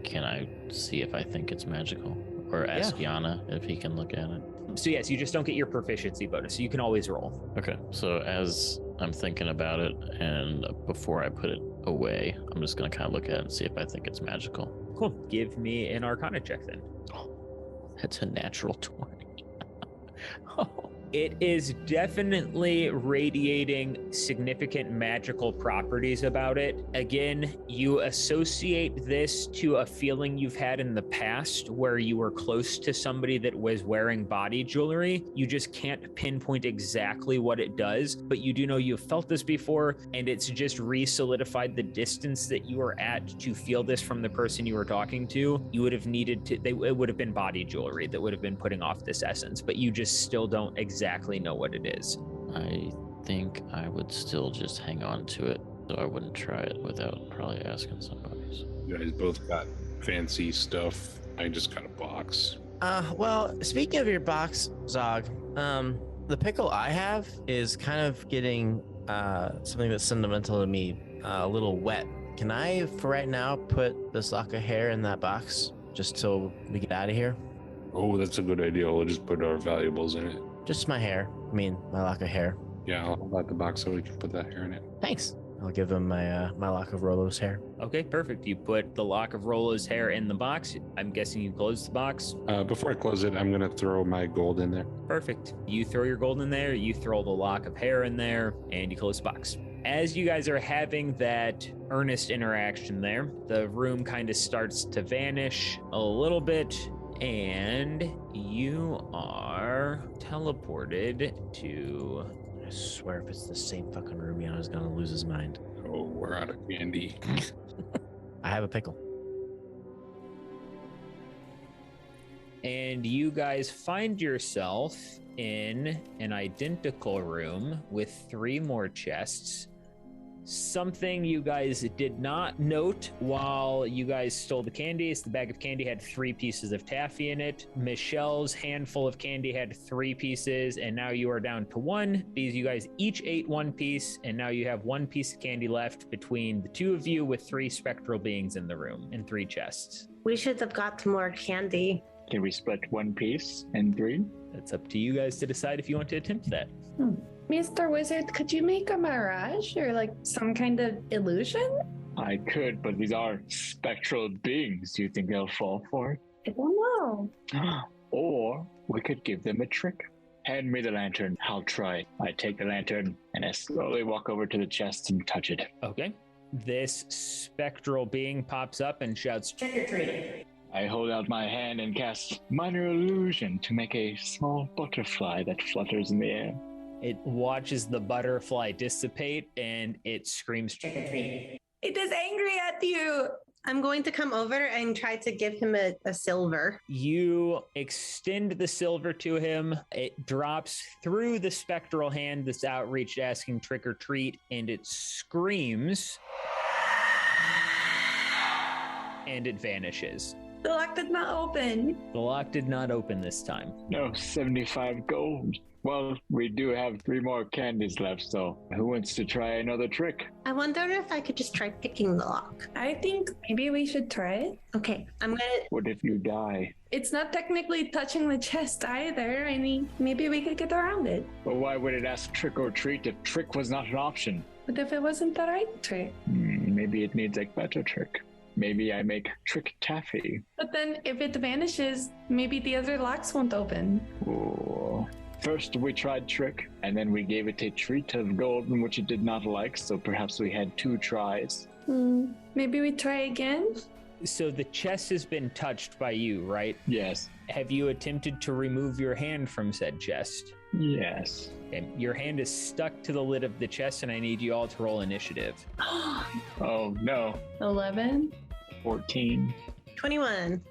can I see if I think it's magical? Or ask Yana if he can look at it? So yes, you just don't get your proficiency bonus, so you can always roll. Okay, so as I'm thinking about it, and before I put it away, I'm just going to kind of look at it and see if I think it's magical. Cool. Give me an Arcana check then. Oh, that's a natural 20. Oh. It is definitely radiating significant magical properties about it. Again, you associate this to a feeling you've had in the past where you were close to somebody that was wearing body jewelry. You just can't pinpoint exactly what it does, but you do know you've felt this before, and it's just re-solidified the distance that you were at to feel this from the person you were talking to. You would have needed to, it would have been body jewelry that would have been putting off this essence, but you just still don't exactly know what it is. I think I would still just hang on to it, so I wouldn't try it without probably asking somebody. So. You guys both got fancy stuff. I just got a box. Well, speaking of your box, Zog, the pickle I have is kind of getting something that's sentimental to me a little wet. Can I, for right now, put this lock of hair in that box just till we get out of here? Oh, that's a good idea. We'll just put our valuables in it. Just my hair. I mean, my lock of hair. Yeah, I'll hold out the box so we can put that hair in it. Thanks. I'll give him my my lock of Rolo's hair. Okay, perfect. You put the lock of Rolo's hair in the box. I'm guessing you closed the box. Before I close it, I'm going to throw my gold in there. Perfect. You throw your gold in there, you throw the lock of hair in there, and you close the box. As you guys are having that earnest interaction there, the room kind of starts to vanish a little bit, and you are teleported to... I swear if it's the same fucking room, Yana's gonna lose his mind. Oh, we're out of candy. I have a pickle. And you guys find yourself in an identical room with 3 more chests. Something you guys did not note while you guys stole the candy is the bag of candy had 3 pieces of taffy in it. Michelle's handful of candy had 3 pieces, and now you are down to 1 because you guys each ate 1 piece, and now you have 1 piece of candy left between the 2 of you with 3 spectral beings in the room and 3 chests. We should have got more candy. Can we split 1 piece in 3? That's up to you guys to decide if you want to attempt that. Mr. Wizard, could you make a mirage or like some kind of illusion? I could, but these are spectral beings. Do you think they'll fall for it? I don't know. Or we could give them a trick. Hand me the lantern. I'll try. I take the lantern and I slowly walk over to the chest and touch it. Okay. This spectral being pops up and shouts, "Trick or treat." I hold out my hand and cast minor illusion to make a small butterfly that flutters in the air. It watches the butterfly dissipate and it screams, "Trick or treat." It is angry at you. I'm going to come over and try to give him a silver. You extend the silver to him. It drops through the spectral hand that's outreached asking trick or treat, and it screams and it vanishes. The lock did not open. The lock did not open this time. No, 75 gold. Well, we do have 3 more candies left, so who wants to try another trick? I wonder if I could just try picking the lock. I think maybe we should try it. Okay, I'm gonna... What if you die? It's not technically touching the chest either. I mean, maybe we could get around it. Well, why would it ask trick or treat if trick was not an option? But if it wasn't the right trick? Maybe it needs a better trick. Maybe I make trick taffy. But then if it vanishes, maybe the other locks won't open. Ooh. First we tried trick, and then we gave it a treat of golden, which it did not like, so perhaps we had 2 tries. Maybe we try again? So the chest has been touched by you, right? Yes. Have you attempted to remove your hand from said chest? Yes. Okay. Your hand is stuck to the lid of the chest, and I need you all to roll initiative. Oh, no. 11? 14. 21.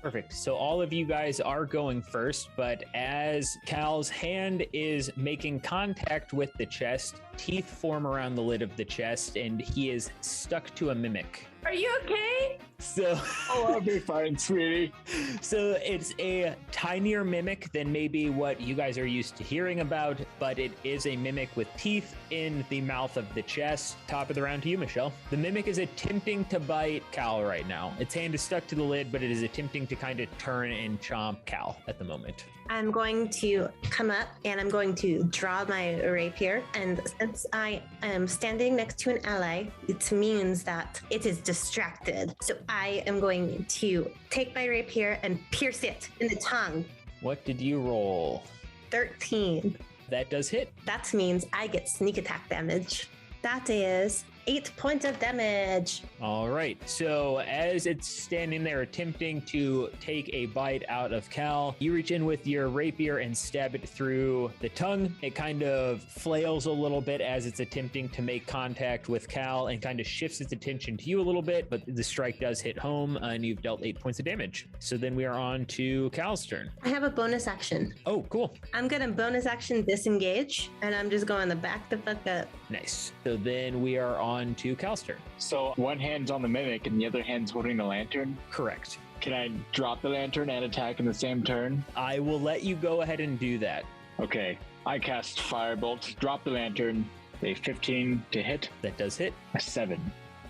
Perfect. So all of you guys are going first, but as Cal's hand is making contact with the chest, teeth form around the lid of the chest, and he is stuck to a mimic. Are you okay? So, I'll be fine, sweetie. So it's a tinier mimic than maybe what you guys are used to hearing about, but it is a mimic with teeth in the mouth of the chest. Top of the round to you, Michelle. The mimic is attempting to bite Cal right now. Its hand is stuck to the lid, but it is attempting to kind of turn and chomp Cal at the moment. I'm going to come up and I'm going to draw my rapier. And since I am standing next to an ally, it means that it is distracted. So I am going to take my rapier and pierce it in the tongue. What did you roll? 13. That does hit. That means I get sneak attack damage. That is 8 points of damage. All right. So as it's standing there attempting to take a bite out of Cal, you reach in with your rapier and stab it through the tongue. It kind of flails a little bit as it's attempting to make contact with Cal and kind of shifts its attention to you a little bit, but the strike does hit home and you've dealt 8 points of damage. So then we are on to Cal's turn. I have a bonus action. Oh, cool. I'm gonna bonus action disengage, and I'm just going to back the fuck up. Nice. So then we are on to Cal's turn. So one hand's on the mimic and the other hand's holding the lantern. Correct. Can I drop the lantern and attack in the same turn? I will let you go ahead and do that. Okay. I cast Firebolt, drop the lantern, a 15 to hit. That does hit. A 7.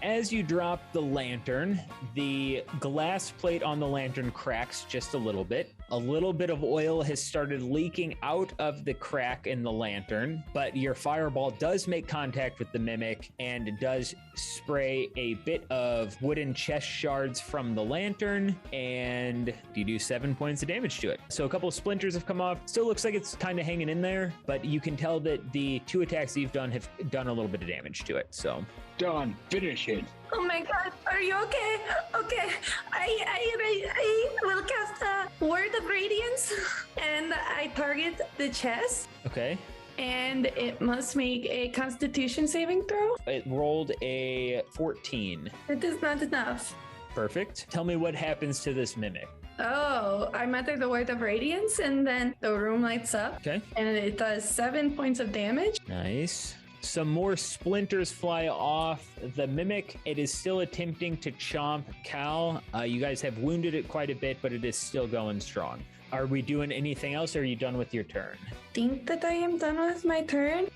As you drop the lantern, the glass plate on the lantern cracks just a little bit. A little bit of oil has started leaking out of the crack in the lantern, but your fireball does make contact with the mimic and does spray a bit of wooden chest shards from the lantern, and you do 7 points of damage to it. So a couple of splinters have come off. Still looks like it's kind of hanging in there, but you can tell that the 2 attacks you've done have done a little bit of damage to it. So Dawn, finish it. Oh my god, are you okay? Okay, I will cast a Word of Radiance and I target the chest. okay. And it must make a Constitution saving throw. It rolled a 14. It is not enough. Perfect. Tell me what happens to this mimic. Oh, I mutter the Word of Radiance and then the room lights up. Okay. And it does 7 points of damage. Nice. Some more splinters fly off the mimic. It is still attempting to chomp Cal. You guys have wounded it quite a bit, but it is still going strong. Are we doing anything else, or are you done with your turn? Think that I am done with my turn.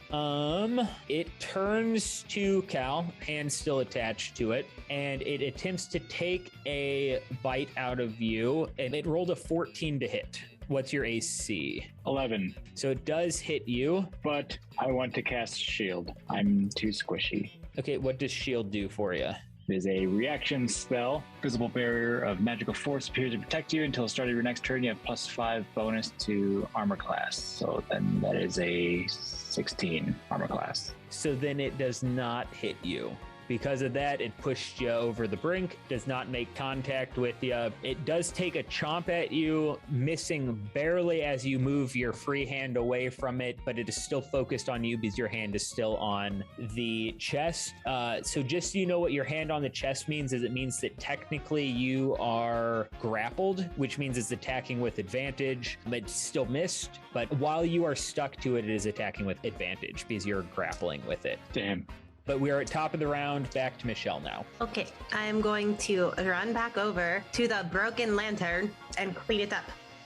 It turns to Cal, hand still attached to it, and it attempts to take a bite out of you, and it rolled a 14 to hit. What's your AC? 11. So it does hit you. But I want to cast Shield. I'm too squishy. Okay, what does Shield do for you? It is a reaction spell. Visible barrier of magical force appears to protect you until the start of your next turn. You have +5 bonus to armor class. So then that is a 16 armor class. So then it does not hit you. Because of that, it pushed you over the brink, does not make contact with you. It does take a chomp at you, missing barely as you move your free hand away from it, but it is still focused on you because your hand is still on the chest. So just so you know what your hand on the chest means is it means that technically you are grappled, which means it's attacking with advantage. It still missed, but while you are stuck to it, it is attacking with advantage because you're grappling with it. Damn. But we are at top of the round. Back to Michelle now. Okay, I am going to run back over to the broken lantern and clean it up.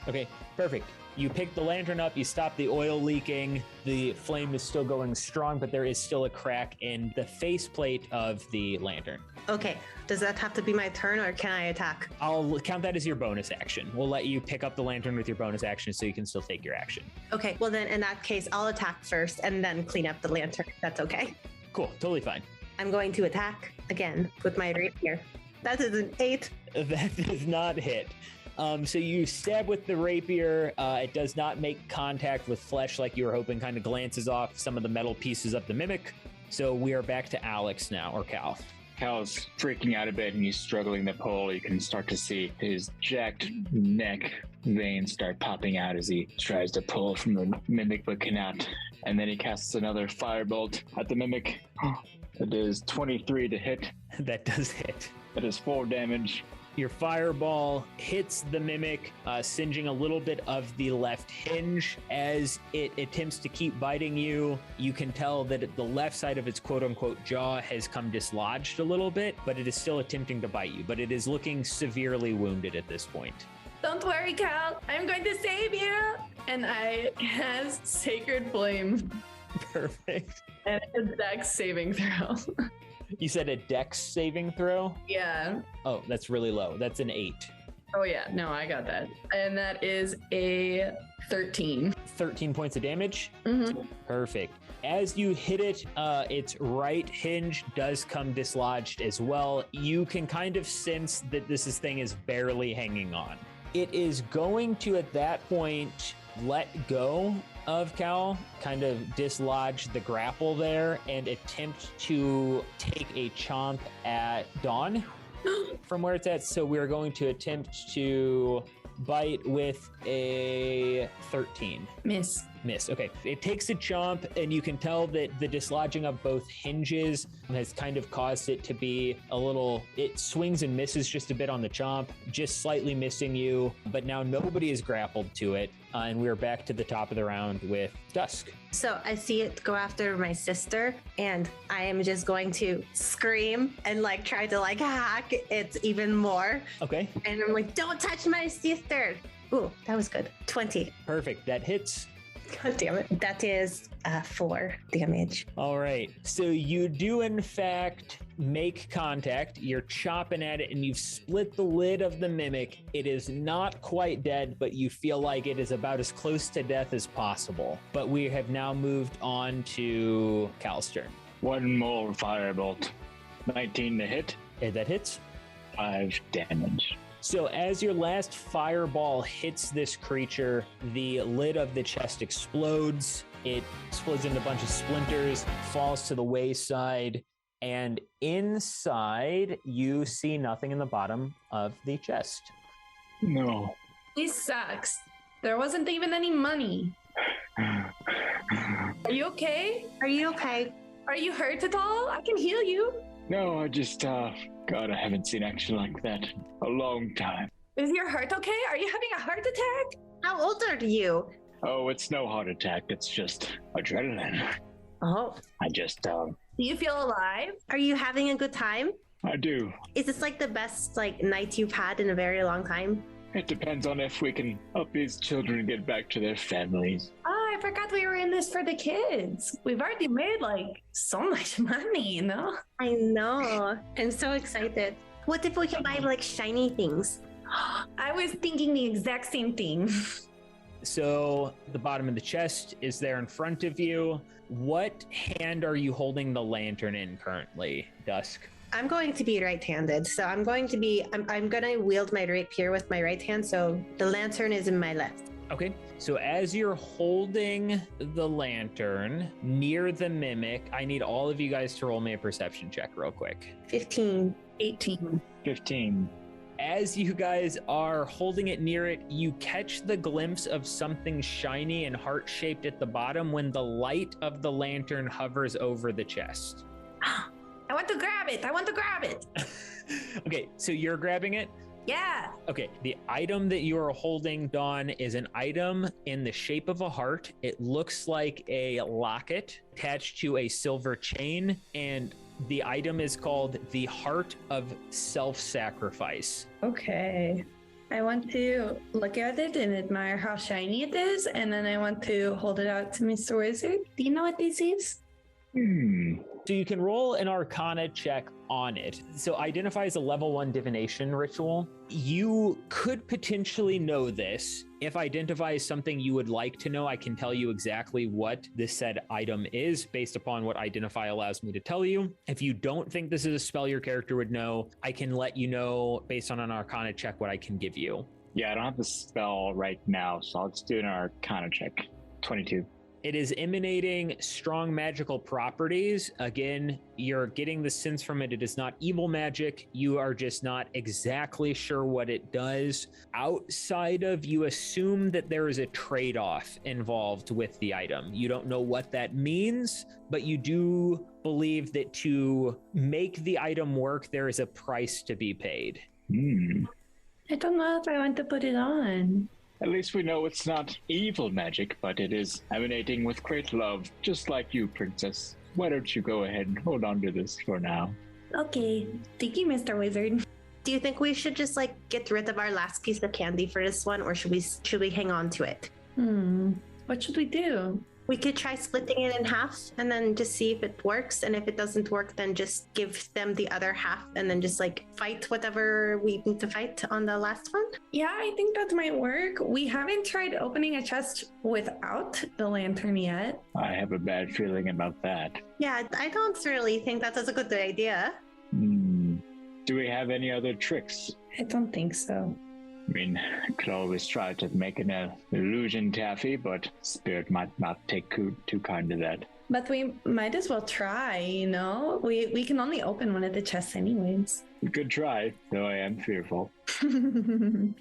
Okay, perfect. You pick the lantern up, you stop the oil leaking. The flame is still going strong, but there is still a crack in the faceplate of the lantern. Okay, does that have to be my turn or can I attack? I'll count that as your bonus action. We'll let you pick up the lantern with your bonus action so you can still take your action. Okay, well then in that case, I'll attack first and then clean up the lantern. That's okay. Cool, totally fine. I'm going to attack again with my rapier. That is an 8. That does not hit. So you stab with the rapier. It does not make contact with flesh like you were hoping, kind of glances off some of the metal pieces of the mimic. So we are back to Alex now, or Cal. Cal's freaking out a bit and he's struggling to pull. You can start to see his jacked neck veins start popping out as he tries to pull from the mimic but cannot. And then he casts another firebolt at the mimic. It is 23 to hit. That does hit. That is 4 damage. Your fireball hits the mimic, singeing a little bit of the left hinge. As it attempts to keep biting you, you can tell that the left side of its quote-unquote jaw has come dislodged a little bit, but it is still attempting to bite you, but it is looking severely wounded at this point. Don't worry, Cal. I'm going to save you. And I cast Sacred Flame. Perfect. And a dex saving throw. You said a dex saving throw? Yeah. Oh, that's really low. That's an 8. Oh, yeah. No, I got that. And that is a 13. 13 points of damage? Mm-hmm. Perfect. As you hit it, its right hinge does come dislodged as well. You can kind of sense that this thing is barely hanging on. It is going to, at that point, let go of Cal, kind of dislodge the grapple there, and attempt to take a chomp at Dawn from where it's at. So we're going to attempt to bite with a 13. Miss. Okay. It takes a chomp, and you can tell that the dislodging of both hinges has kind of caused it to be a little, it swings and misses just a bit on the chomp, just slightly missing you, but now nobody is grappled to it. And we're back to the top of the round with Dusk. So I see it go after my sister, and I am just going to scream and like try to like hack it even more. Okay. And I'm like, don't touch my sister. Ooh, that was good. 20. Perfect. That hits. God damn it. That is 4 damage. All right. So you do, in fact, make contact. You're chopping at it, and you've split the lid of the mimic. It is not quite dead, but you feel like it is about as close to death as possible. But we have now moved on to Cal's turn. One more firebolt. 19 to hit. Okay, that hits. 5 damage. So as your last fireball hits this creature, the lid of the chest explodes. It explodes into a bunch of splinters, falls to the wayside, and inside you see nothing in the bottom of the chest. No. This sucks. There wasn't even any money. Are you okay? Are you okay? Are you hurt at all? I can heal you. No, I just, God, I haven't seen action like that in a long time. Is your heart okay? Are you having a heart attack? How old are you? Oh, it's no heart attack. It's just adrenaline. Oh. I just, Do you feel alive? Are you having a good time? I do. Is this like the best like night you've had in a very long time? It depends on if we can help these children get back to their families. Oh, I forgot we were in this for the kids. We've already made like so much money, you know? I know. I'm so excited. What if we can buy like shiny things? I was thinking the exact same thing. So the bottom of the chest is there in front of you. What hand are you holding the lantern in currently, Dusk? I'm going to be right-handed, so I'm going to wield my rapier with my right hand, so the lantern is in my left. Okay, so as you're holding the lantern near the mimic, I need all of you guys to roll me a perception check real quick. 15. 18. 15. As you guys are holding it near it, you catch the glimpse of something shiny and heart-shaped at the bottom when the light of the lantern hovers over the chest. I want to grab it. Okay, so you're grabbing it? Yeah. Okay, the item that you are holding, Dawn, is an item in the shape of a heart. It looks like a locket attached to a silver chain, and the item is called the Heart of Self-Sacrifice. Okay. I want to look at it and admire how shiny it is, and then I want to hold it out to Mr. Wizard. Do you know what this is? So you can roll an Arcana check on it. So identify as a level 1 divination ritual. You could potentially know this. If identify as something you would like to know, I can tell you exactly what this said item is based upon what identify allows me to tell you. If you don't think this is a spell your character would know, I can let you know based on an Arcana check what I can give you. Yeah, I don't have the spell right now, so I'll just do an Arcana check. 22. It is emanating strong magical properties. Again, you're getting the sense from it. It is not evil magic. You are just not exactly sure what it does. Outside of, you assume that there is a trade-off involved with the item. You don't know what that means, but you do believe that to make the item work, there is a price to be paid. I don't know if I want to put it on. At least we know it's not evil magic, but it is emanating with great love, just like you, Princess. Why don't you go ahead and hold on to this for now? Okay. Thank you, Mr. Wizard. Do you think we should just like get rid of our last piece of candy for this one, or should we hang on to it? What should we do? We could try splitting it in half and then just see if it works. And if it doesn't work, then just give them the other half and then just like fight whatever we need to fight on the last one. Yeah, I think that might work. We haven't tried opening a chest without the lantern yet. I have a bad feeling about that. Yeah, I don't really think that is a good idea. Do we have any other tricks? I don't think so. I mean, I could always try to make an illusion taffy, but Spirit might not take too kind to that. But we might as well try, you know? We can only open one of the chests anyways. Good try, though I am fearful.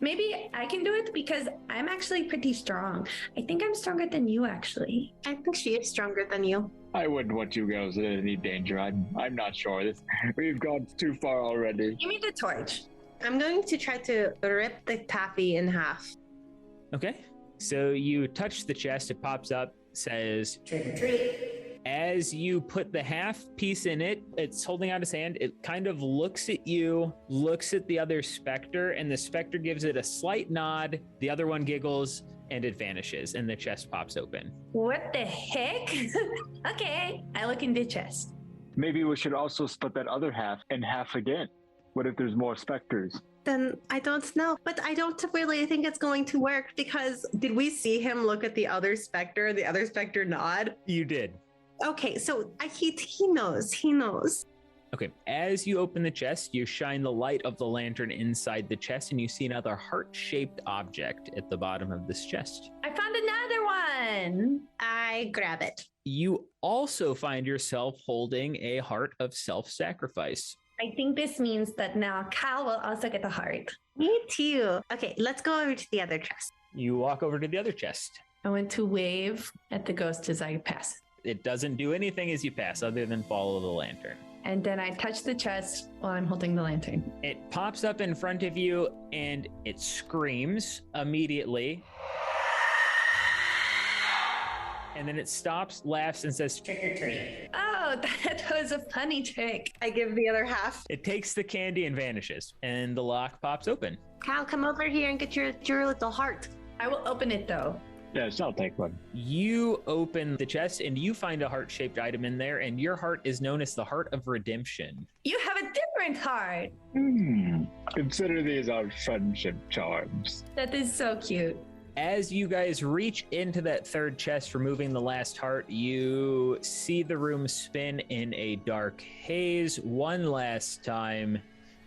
Maybe I can do it because I'm actually pretty strong. I think I'm stronger than you, actually. I think she is stronger than you. I wouldn't want you girls in any danger. I'm not sure. We've gone too far already. Give me the torch. I'm going to try to rip the taffy in half. Okay. So you touch the chest, it pops up, says Trick or treat. as you put the half piece in it, it's holding out its hand. It kind of looks at you, looks at the other specter, and the specter gives it a slight nod. The other one giggles and it vanishes and the chest pops open. What the heck? Okay, I look in the chest. Maybe we should also split that other half in half again. What if there's more specters? Then I don't know, but I don't really think it's going to work because did we see him look at the other specter and the other specter nod? You did. Okay, so he knows. Okay, as you open the chest, you shine the light of the lantern inside the chest and you see another heart-shaped object at the bottom of this chest. I found another one. I grab it. You also find yourself holding a heart of self-sacrifice. I think this means that now Cal will also get the heart. Me too. Okay, let's go over to the other chest. You walk over to the other chest. I went to wave at the ghost as I pass. It doesn't do anything as you pass other than follow the lantern. And then I touch the chest while I'm holding the lantern. It pops up in front of you and it screams immediately. And then it stops, laughs, and says, "Trick or treat." Oh, that was a funny trick. I give the other half. It takes the candy and vanishes. And the lock pops open. Cal, come over here and get your little heart. I will open it though. Yes, I'll take one. You open the chest and you find a heart-shaped item in there, and your heart is known as the Heart of Redemption. You have a different heart. Consider these our friendship charms. That is so cute. As you guys reach into that third chest, removing the last heart, you see the room spin in a dark haze one last time,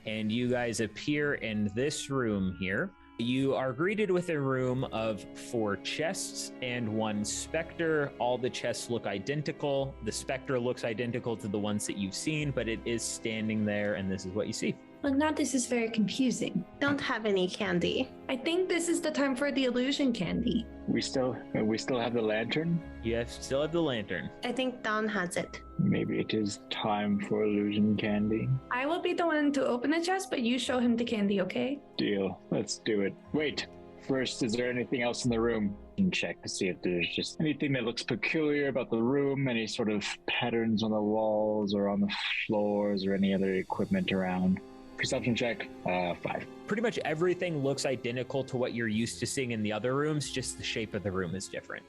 and you guys appear in this room here. You are greeted with a room of 4 chests and 1 specter. All the chests look identical. The specter looks identical to the ones that you've seen, but it is standing there, and this is what you see. Well, now this is very confusing. Don't have any candy. I think this is the time for the illusion candy. We still have the lantern? You still have the lantern. I think Don has it. Maybe it is time for illusion candy. I will be the one to open the chest, but you show him the candy, okay? Deal. Let's do it. Wait. First, is there anything else in the room? And check to see if there's just anything that looks peculiar about the room, any sort of patterns on the walls or on the floors or any other equipment around. Perception check, 5. Pretty much everything looks identical to what you're used to seeing in the other rooms, just the shape of the room is different.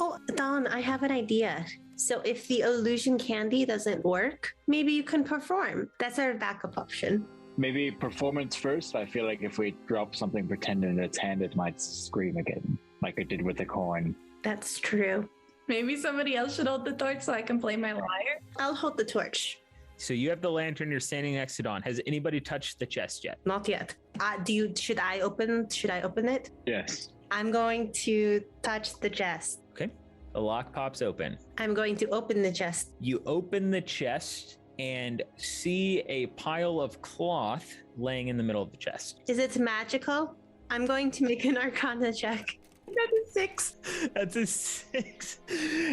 Oh, Don, I have an idea. So if the illusion candy doesn't work, maybe you can perform. That's our backup option. Maybe performance first. I feel like if we drop something pretend in its hand, it might scream again, like it did with the coin. That's true. Maybe somebody else should hold the torch so I can play my lyre. I'll hold the torch. So you have the lantern, you're standing next to Dawn. Has anybody touched the chest yet? Not yet. Should I open it? Yes. I'm going to touch the chest. Okay. The lock pops open. I'm going to open the chest. You open the chest and see a pile of cloth laying in the middle of the chest. Is it magical? I'm going to make an Arcana check. That's a 6. That's a 6.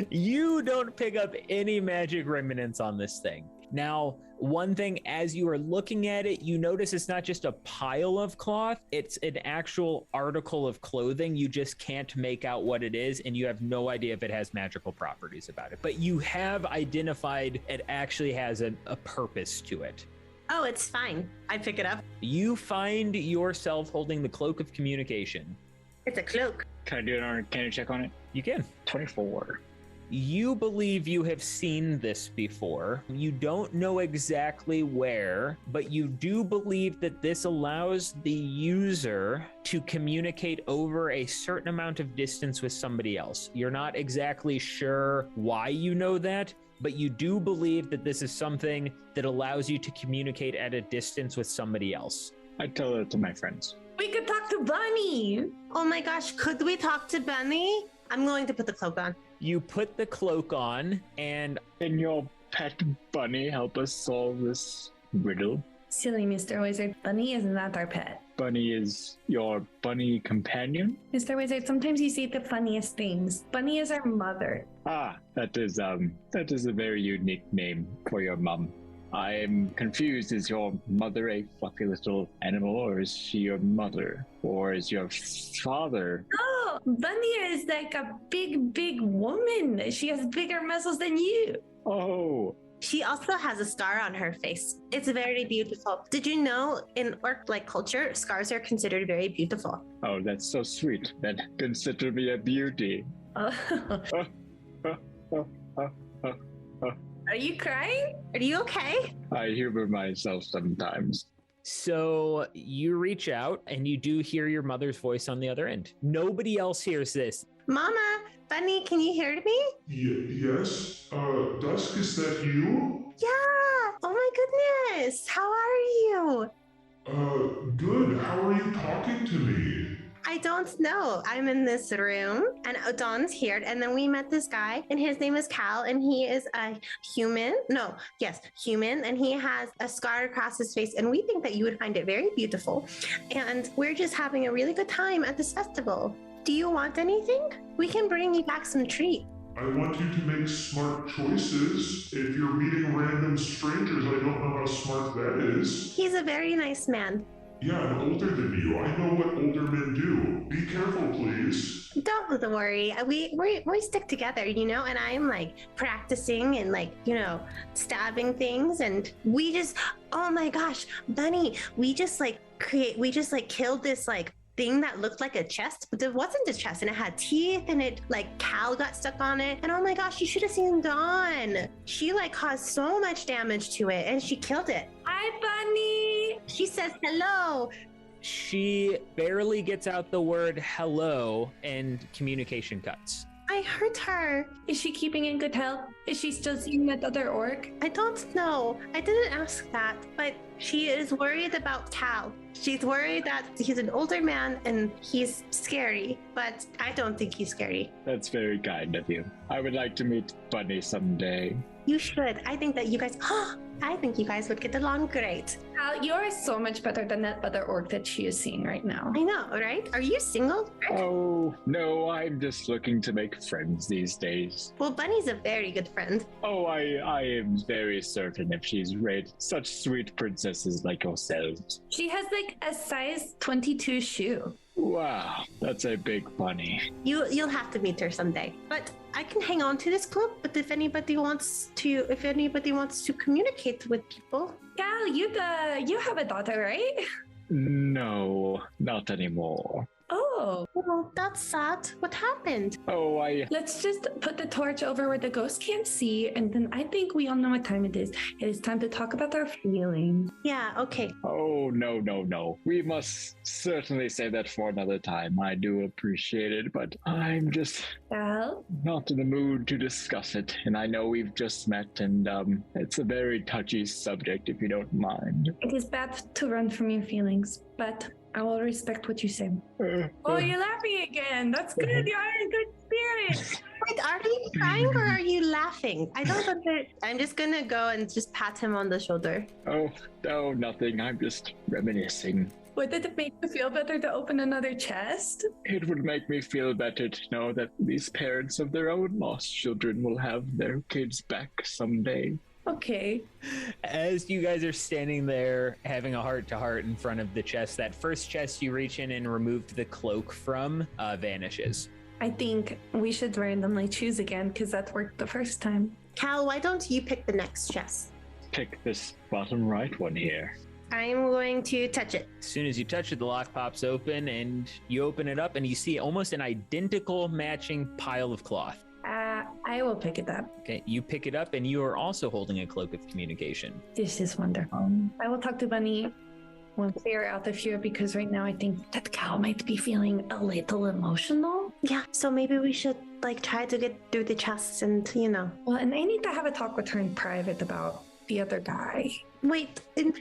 You don't pick up any magic remnants on this thing. Now, one thing, as you are looking at it, you notice it's not just a pile of cloth, it's an actual article of clothing. You just can't make out what it is, and you have no idea if it has magical properties about it. But you have identified it actually has a purpose to it. Oh, it's fine. I pick it up. You find yourself holding the Cloak of Communication. It's a cloak. Can I do an Arcana check on it? You can. 24. You believe you have seen this before. You don't know exactly where, but you do believe that this allows the user to communicate over a certain amount of distance with somebody else. You're not exactly sure why you know that, but you do believe that this is something that allows you to communicate at a distance with somebody else. I tell it to my friends. We could talk to Bunny. Oh my gosh, could we talk to Bunny? I'm going to put the cloak on. You put the cloak on, and Can your pet bunny help us solve this riddle? Silly Mr. Wizard, Bunny is not our pet. Bunny is your bunny companion? Mr. Wizard, sometimes you say the funniest things. Bunny is our mother. Ah, that is a very unique name for your mom. I am confused. Is your mother a fluffy little animal, or is she your mother? Or is your father? Oh, Bunny is like a big woman. She has bigger muscles than you. Oh, She also has a scar on her face. It's very beautiful. Did you know in orc-like culture, scars are considered very beautiful? oh, that's so sweet. Then consider me a beauty. Oh. Are you crying? Are you okay? I humor myself sometimes. so you reach out and you do hear your mother's voice on the other end. Nobody else hears this. Mama, Bunny, can you hear me? Yes? Dusk, is that you? Yeah. Oh my goodness. How are you? Good. How are you talking to me? I don't know. I'm in this room and Dawn's here. And then we met this guy and his name is Cal and he is a human. No, yes, human. And he has a scar across his face. And we think that you would find it very beautiful. And we're just having a really good time at this festival. Do you want anything? We can bring you back some treat. I want you to make smart choices. If you're meeting random strangers, I don't know how smart that is. He's a very nice man. Yeah, I'm older than you. I know what older men do. Be careful, please. Don't worry. We stick together, you know, and I'm like practicing and like, you know, stabbing things. And we just, oh my gosh, Bunny, we just killed this like thing that looked like a chest, but it wasn't a chest and it had teeth and it like Cal got stuck on it. And oh my gosh, you should have seen Dawn. She like caused so much damage to it and she killed it. Hi, Bunny. She says hello. She barely gets out the word hello and communication cuts. I hurt her. Is she keeping in good health? Is she still seeing that other orc? I don't know. I didn't ask that, but she is worried about Cal. She's worried that he's an older man and he's scary, but I don't think he's scary. That's very kind of you. I would like to meet Bunny someday. You should. I think that you guys, I think you guys would get along great. Al, you're so much better than that other orc that she is seeing right now. I know, right? Are you single? Oh, no, I'm just looking to make friends these days. Well, Bunny's a very good friend. Oh, I am very certain if she's raised such sweet princesses like yourselves. She has like a size 22 shoe. Wow, that's a big bunny. You'll have to meet her someday. But I can hang on to this cloak, but if anybody wants to communicate with people. Cal, you have a daughter, right? No, not anymore. Oh. Oh, that's sad. What happened? Oh, Let's just put the torch over where the ghost can't see, and then I think we all know what time it is. It is time to talk about our feelings. Yeah, okay. Oh, no. We must certainly save that for another time. I do appreciate it, but I'm just Cal? not in the mood to discuss it. And I know we've just met, and it's a very touchy subject, if you don't mind. It is bad to run from your feelings, but I will respect what you say. Oh, you're laughing again. That's good. You're in good spirits. Wait, are you crying or are you laughing? I don't understand. I'm just gonna go and just pat him on the shoulder. Oh, no, nothing. I'm just reminiscing. Would it make you feel better to open another chest? It would make me feel better to know that these parents of their own lost children will have their kids back someday. Okay. As you guys are standing there having a heart-to-heart in front of the chest, that first chest you reach in and removed the cloak from vanishes. I think we should randomly choose again because that worked the first time. Cal, why don't you pick the next chest? Pick this bottom right one here. I'm going to touch it. As soon as you touch it, the lock pops open and you open it up and you see almost an identical matching pile of cloth. I will pick it up. Okay, you pick it up and you are also holding a cloak of communication. This is wonderful. I will talk to Bunny once they are out of here because right now I think that Cal might be feeling a little emotional. Yeah, so maybe we should like try to get through the chests and, you know. Well, and I need to have a talk with her in private about the other guy. Wait, in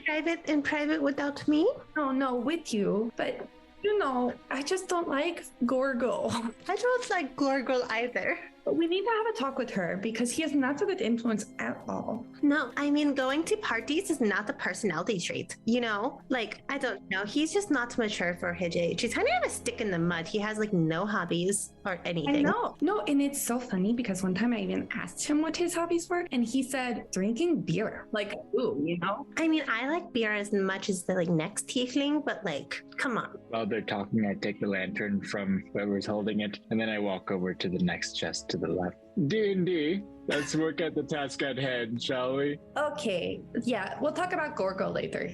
private without me? No, with you. But You know, I just don't like Gorgo. I don't like Gorgle either. But we need to have a talk with her because he is not a good influence at all. No, I mean, going to parties is not a personality trait, you know? Like, I don't know. He's just not mature for his age. He's kind of a stick in the mud. He has, like, no hobbies or anything. I know. No, and it's so funny because one time I even asked him what his hobbies were, and he said drinking beer. Like, ooh, you know? I mean, I like beer as much as the, like, next tiefling, but, like, come on. While they're talking, I take the lantern from whoever's holding it, and then I walk over to the next chest to the left. D&D, let's work at the task at hand, shall we? Okay, yeah, we'll talk about Gorgo later.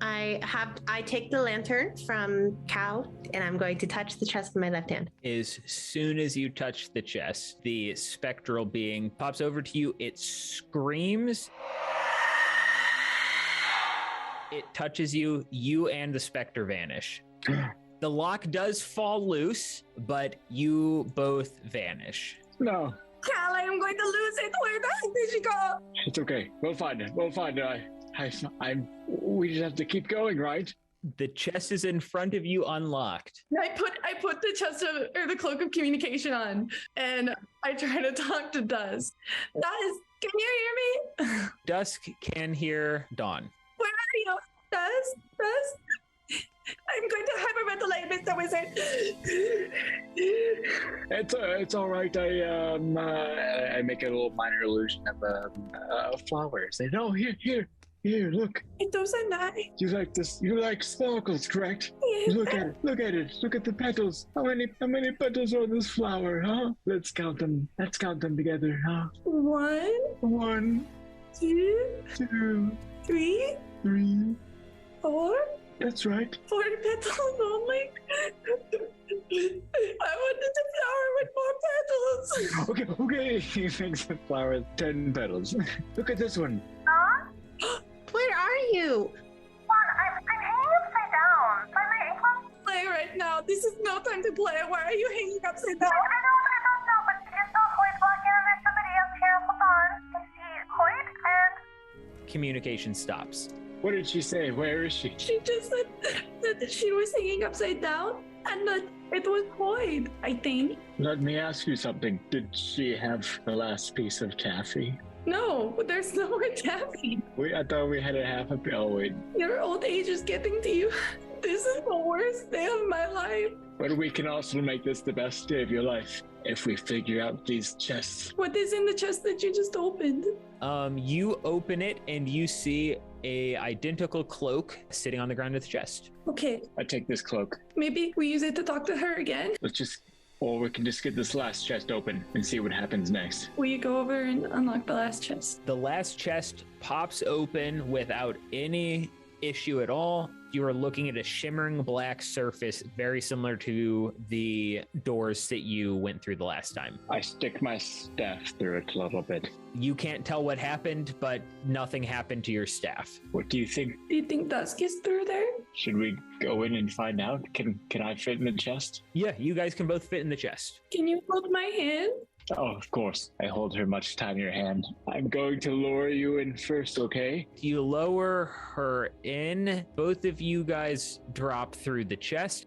I take the lantern from Cal, and I'm going to touch the chest with my left hand. As soon as you touch the chest, the spectral being pops over to you. It screams. It touches you. You and the specter vanish. The lock does fall loose, but you both vanish. No. Cal, I am going to lose it. Where the heck did she go? It's okay. We'll find it. We'll find it. We just have to keep going, right? The chest is in front of you, unlocked. I put the chest or the cloak of communication on, and I try to talk to Dusk. Dusk, can you hear me? Dusk can hear Dawn. Where are you? Dusk? I'm going to hyperventilate, Mr. Wizard. It's all right. I make a little minor illusion of flowers. Say, no, here, look. Those are nice. You like this? You like sparkles, correct? Yes. Look at it. Look at the petals. How many petals are on this flower, huh? Let's count them. Let's count them together, huh? 1, 2, 3, 4. That's right. 4 petals only. I wanted a flower with more petals. Okay. He makes the flower with 10 petals. Look at this one. Where are you? I'm hanging upside down. By my ankle? Play right now. This is no time to play. Why are you hanging upside down? I don't know, but you saw Hoyt walk in and there's somebody else here. Hold on. I see Hoyt and... Communication stops. What did she say? Where is she? She just said that she was hanging upside down and that it was Hoyt, I think. Let me ask you something. Did she have the last piece of taffy? No, there's no more taffy. I thought we had a half a pill. Wait. Your old age is getting to you. This is the worst day of my life. But we can also make this the best day of your life if we figure out these chests. What is in the chest that you just opened? You open it and you see a identical cloak sitting on the ground of the chest. Okay. I take this cloak. Maybe we use it to talk to her again. Or we can just get this last chest open and see what happens next. Will you go over and unlock the last chest? The last chest pops open without any issue at all. You are looking at a shimmering black surface, very similar to the doors that you went through the last time. I stick my staff through it a little bit. You can't tell what happened, but nothing happened to your staff. What do you think? Do you think Dusk is through there? Should we go in and find out? Can I fit in the chest? Yeah, you guys can both fit in the chest. Can you hold my hand? Oh, of course. I hold her much tinier hand. I'm going to lower you in first, okay? You lower her in. Both of you guys drop through the chest.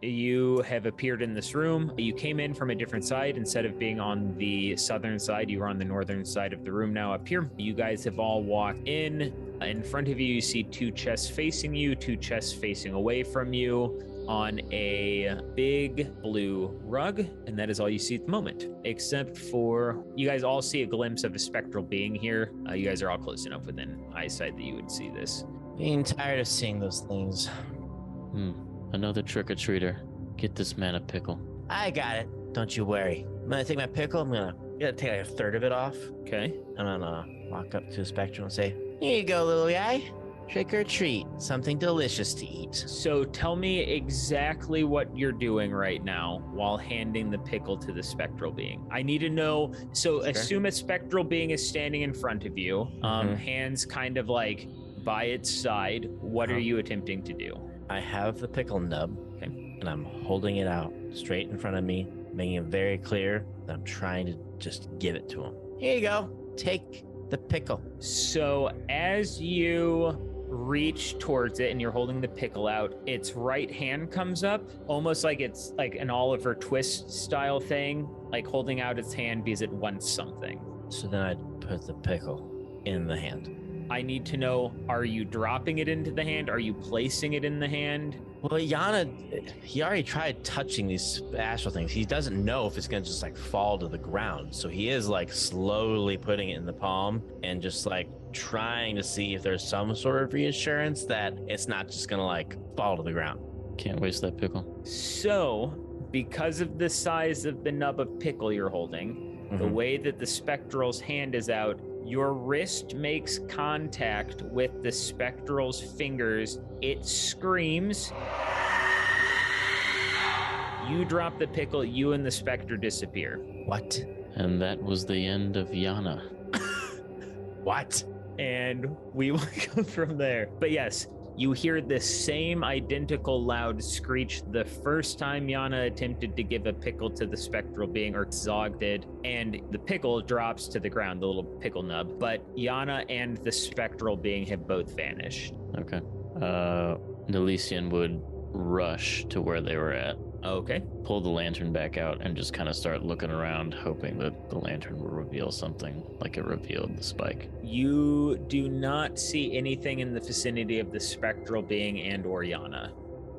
You have appeared in this room. You came in from a different side. Instead of being on the southern side, you are on the northern side of the room now up here. You guys have all walked in. In front of you, you see 2 chests facing you, 2 chests facing away from you on a big blue rug, and that is all you see at the moment, except for you guys all see a glimpse of a spectral being here. You guys are all close enough within eyesight that you would see this. Being tired of seeing those things. Another trick-or-treater. Get this man a pickle. I got it. Don't you worry. I'm gonna take my pickle. I'm gonna take like a third of it off. Okay. I'm gonna walk up to the spectrum and say, "Here you go, little guy. Trick or treat. Something delicious to eat." So tell me exactly what you're doing right now while handing the pickle to the spectral being. I need to know. So assume a spectral being is standing in front of you, hands kind of like by its side. What are you attempting to do? I have the pickle nub, and I'm holding it out straight in front of me, making it very clear that I'm trying to just give it to him. Here you go. Take the pickle. So as you reach towards it and you're holding the pickle out, its right hand comes up, almost like it's like an Oliver Twist style thing, like holding out its hand because it wants something. So then I'd put the pickle in the hand. I need to know, are you dropping it into the hand? Are you placing it in the hand? Well, Yana, he already tried touching these astral things. He doesn't know if it's going to just like fall to the ground. So he is like slowly putting it in the palm and just like trying to see if there's some sort of reassurance that it's not just going to like fall to the ground. Can't waste that pickle. So, because of the size of the nub of pickle you're holding, the way that the spectral's hand is out, your wrist makes contact with the spectral's fingers. It screams. You drop the pickle, you and the specter disappear. What? And that was the end of Yana. What? And we will go from there. But yes, you hear the same identical loud screech the first time Yana attempted to give a pickle to the spectral being, or Zog did, and the pickle drops to the ground, the little pickle nub. But Yana and the spectral being have both vanished. Okay. Nelisian would rush to where they were at. Okay. Pull the lantern back out and just kind of start looking around, hoping that the lantern will reveal something like it revealed the spike. You do not see anything in the vicinity of the spectral being and or Yana.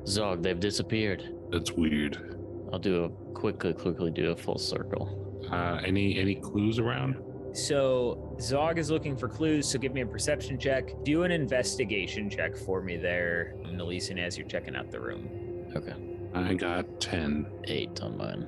Zog, they've disappeared. That's weird. I'll do a quickly do a full circle. Any clues around? So Zog is looking for clues, so give me a perception check. Do an investigation check for me there, Nelisian, as you're checking out the room. Okay. I got 10. 8 on mine.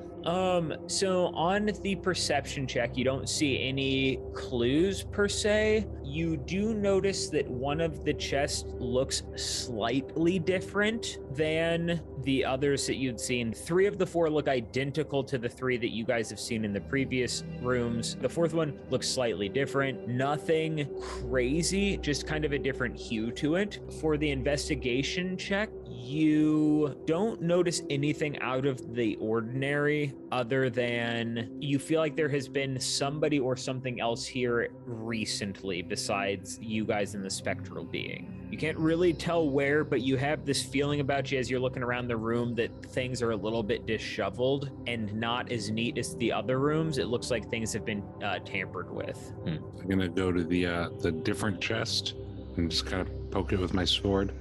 So on the perception check, you don't see any clues per se. You do notice that one of the chests looks slightly different than the others that you'd seen. 3 of the 4 look identical to the 3 that you guys have seen in the previous rooms. The 4th one looks slightly different. Nothing crazy, just kind of a different hue to it. For the investigation check, you don't notice anything out of the ordinary other than you feel like there has been somebody or something else here recently besides you guys and the spectral being. You can't really tell where, but you have this feeling about you as you're looking around the room that things are a little bit disheveled and not as neat as the other rooms. It looks like things have been tampered with. I'm gonna go to the different chest and just kind of poke it with my sword.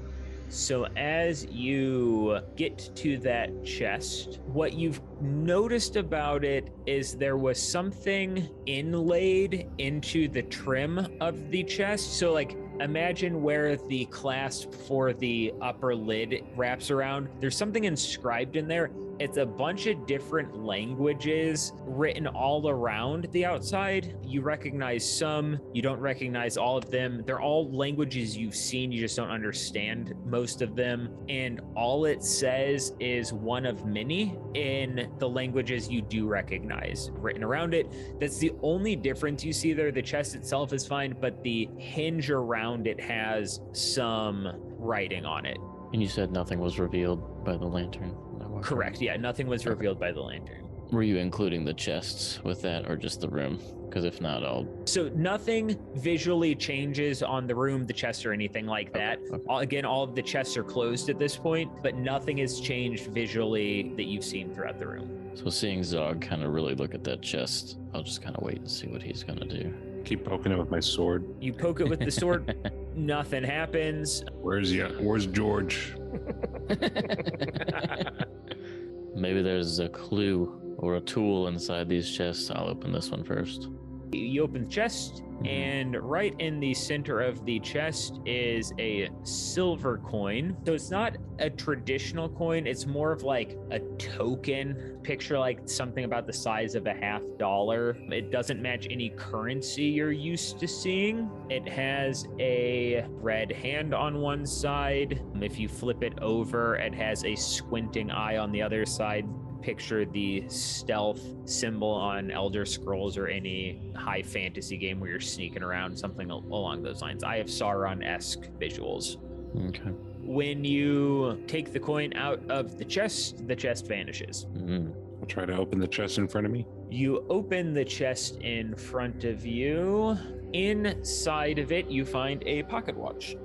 So as you get to that chest, what you've noticed about it is there was something inlaid into the trim of the chest. So like imagine where the clasp for the upper lid wraps around. There's something inscribed in there. It's a bunch of different languages written all around the outside. You recognize some, you don't recognize all of them. They're all languages you've seen, you just don't understand most of them. And all it says is one of many in the languages you do recognize written around it. That's the only difference you see there. The chest itself is fine, but the hinge around it has some writing on it. And you said nothing was revealed by the lantern? Correct, yeah, nothing was revealed by the lantern. Were you including the chests with that or just the room? Because if not, I'll... So nothing visually changes on the room, the chests, or anything like that. Okay. Again, all of the chests are closed at this point, but nothing has changed visually that you've seen throughout the room. So seeing Zog kind of really look at that chest, I'll just kind of wait and see what he's going to do. Keep poking it with my sword. You poke it with the sword, nothing happens. Where's George? Maybe there's a clue or a tool inside these chests. I'll open this one first. You open the chest, and right in the center of the chest is a silver coin. So it's not a traditional coin, it's more of like a token. Picture like something about the size of a $50. It doesn't match any currency you're used to seeing. It has a red hand on one side. If you flip it over, it has a squinting eye on the other side. Picture the stealth symbol on Elder Scrolls or any high fantasy game where you're sneaking around, something along those lines. I have Sauron-esque visuals. Okay. When you take the coin out of the chest vanishes. I'll try to open the chest in front of me. You open the chest in front of you. Inside of it, you find a pocket watch.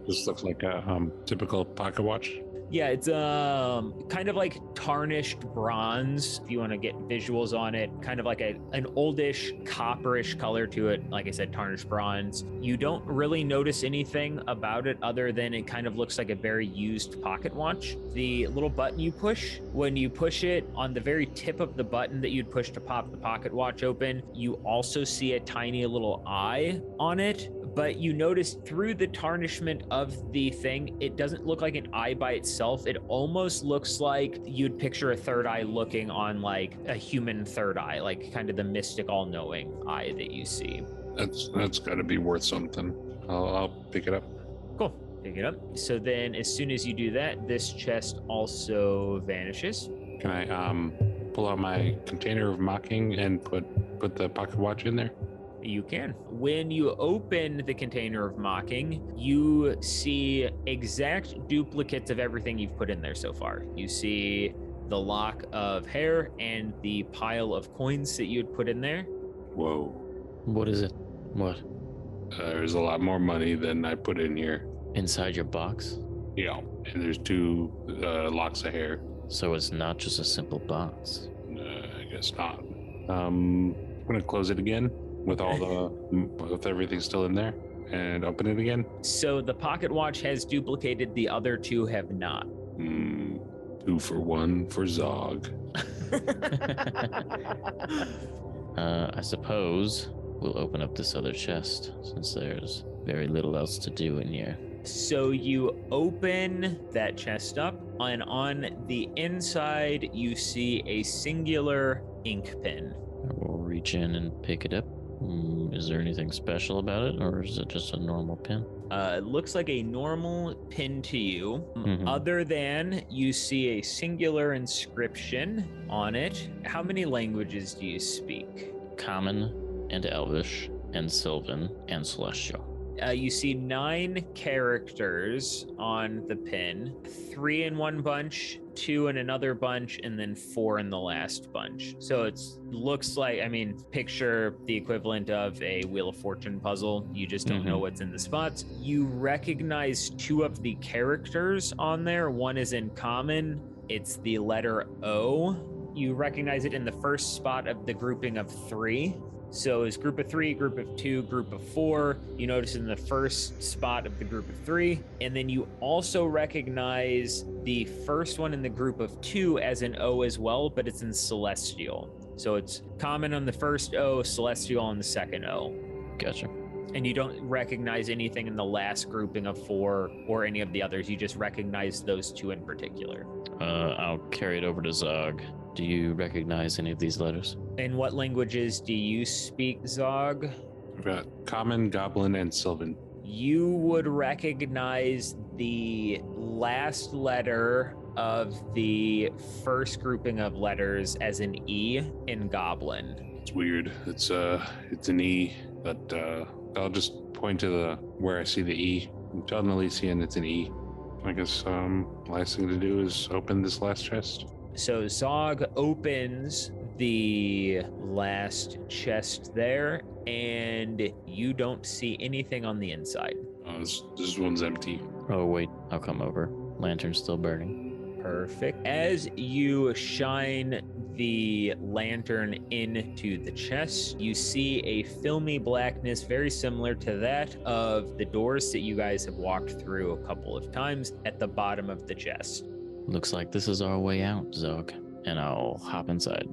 This looks like a typical pocket watch. Yeah, it's kind of like tarnished bronze, if you want to get visuals on it. Kind of like an oldish, copperish color to it. Like I said, tarnished bronze. You don't really notice anything about it other than it kind of looks like a very used pocket watch. The little button you push, when you push it, on the very tip of the button that you'd push to pop the pocket watch open, you also see a tiny little eye on it. But you notice through the tarnishment of the thing, it doesn't look like an eye by itself. It almost looks like you'd picture a third eye looking on like a human third eye, like kind of the mystic all-knowing eye that you see. That's got to be worth something. I'll pick it up. Cool. Pick it up. So then as soon as you do that, this chest also vanishes. Can I pull out my container of mocking and put the pocket watch in there? You can. When you open the container of mocking, you see exact duplicates of everything you've put in there so far. You see the lock of hair and the pile of coins that you had put in there. Whoa. What is it? What? There's a lot more money than I put in here. Inside your box? Yeah, and there's 2 locks of hair. So it's not just a simple box. I guess not. I'm gonna close it again with with everything still in there and open it again. So the pocket watch has duplicated, the other 2 have not. 2 for 1 for Zog. I suppose we'll open up this other chest since there's very little else to do in here. So you open that chest up, and on the inside, you see a singular ink pen. We'll reach in and pick it up. Is there anything special about it, or is it just a normal pin? It looks like a normal pin to you, Mhm. other than you see a singular inscription on it. How many languages do you speak? Common and Elvish and Sylvan and Celestial. You see 9 characters on the pin, 3 in one bunch, 2 in another bunch, and then 4 in the last bunch. So it looks like, picture the equivalent of a Wheel of Fortune puzzle. You just don't know what's in the spots. You recognize 2 of the characters on there. One is in common. It's the letter O. You recognize it in the first spot of the grouping of 3. So it's group of 3, group of 2, group of 4. You notice in the first spot of the group of 3. And then you also recognize the first one in the group of 2 as an O as well, but it's in Celestial. So it's common on the first O, Celestial on the second O. Gotcha. And you don't recognize anything in the last grouping of 4 or any of the others. You just recognize those 2 in particular. I'll carry it over to Zog. Do you recognize any of these letters? In what languages do you speak, Zog? I've got Common, Goblin, and Sylvan. You would recognize the last letter of the first grouping of letters as an E in Goblin. It's weird. It's an E, but I'll just point to where I see the E. Tell Elysian it's an E. I guess last thing to do is open this last chest. So Zog opens the last chest there, and you don't see anything on the inside. This one's empty. Oh, wait, I'll come over. Lantern's still burning. Perfect. As you shine the lantern into the chest, you see a filmy blackness very similar to that of the doors that you guys have walked through a couple of times at the bottom of the chest. Looks like this is our way out, Zog. And I'll hop inside.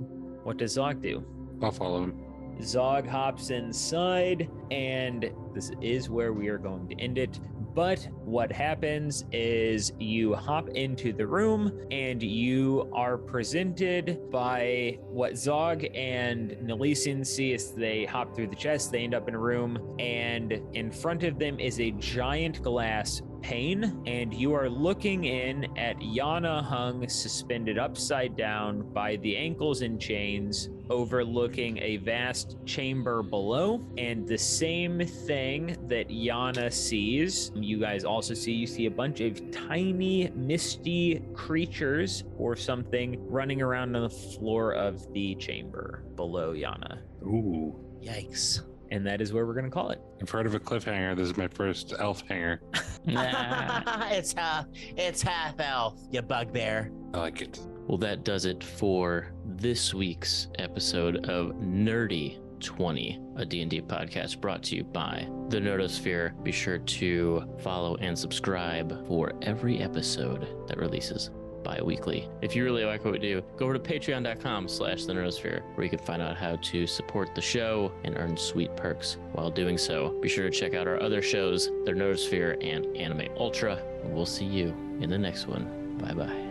What does Zog do? I'll follow him. Zog hops inside, and this is where we are going to end it. But what happens is you hop into the room and you are presented by what Zog and Nelisian see as they hop through the chest. They end up in a room, and in front of them is a giant glass pane, and you are looking in at Yana hung suspended upside down by the ankles in chains, overlooking a vast chamber below. And the same thing that Yana sees, you guys also see. You see a bunch of tiny misty creatures or something running around on the floor of the chamber below Yana. Ooh. Yikes. And that is where we're going to call it. I've heard of a cliffhanger. This is my first elf hanger. It's half elf, you bugbear. I like it. Well, that does it for this week's episode of Nerdy 20, a D&D podcast brought to you by the Nerdosphere. Be sure to follow and subscribe for every episode that releases bi-weekly. If you really like what we do, go over to patreon.com/thenerdosphere, where you can find out how to support the show and earn sweet perks while doing so. Be sure to check out our other shows, the Nerdosphere and Anime Ultra. We'll see you in the next one. Bye-bye.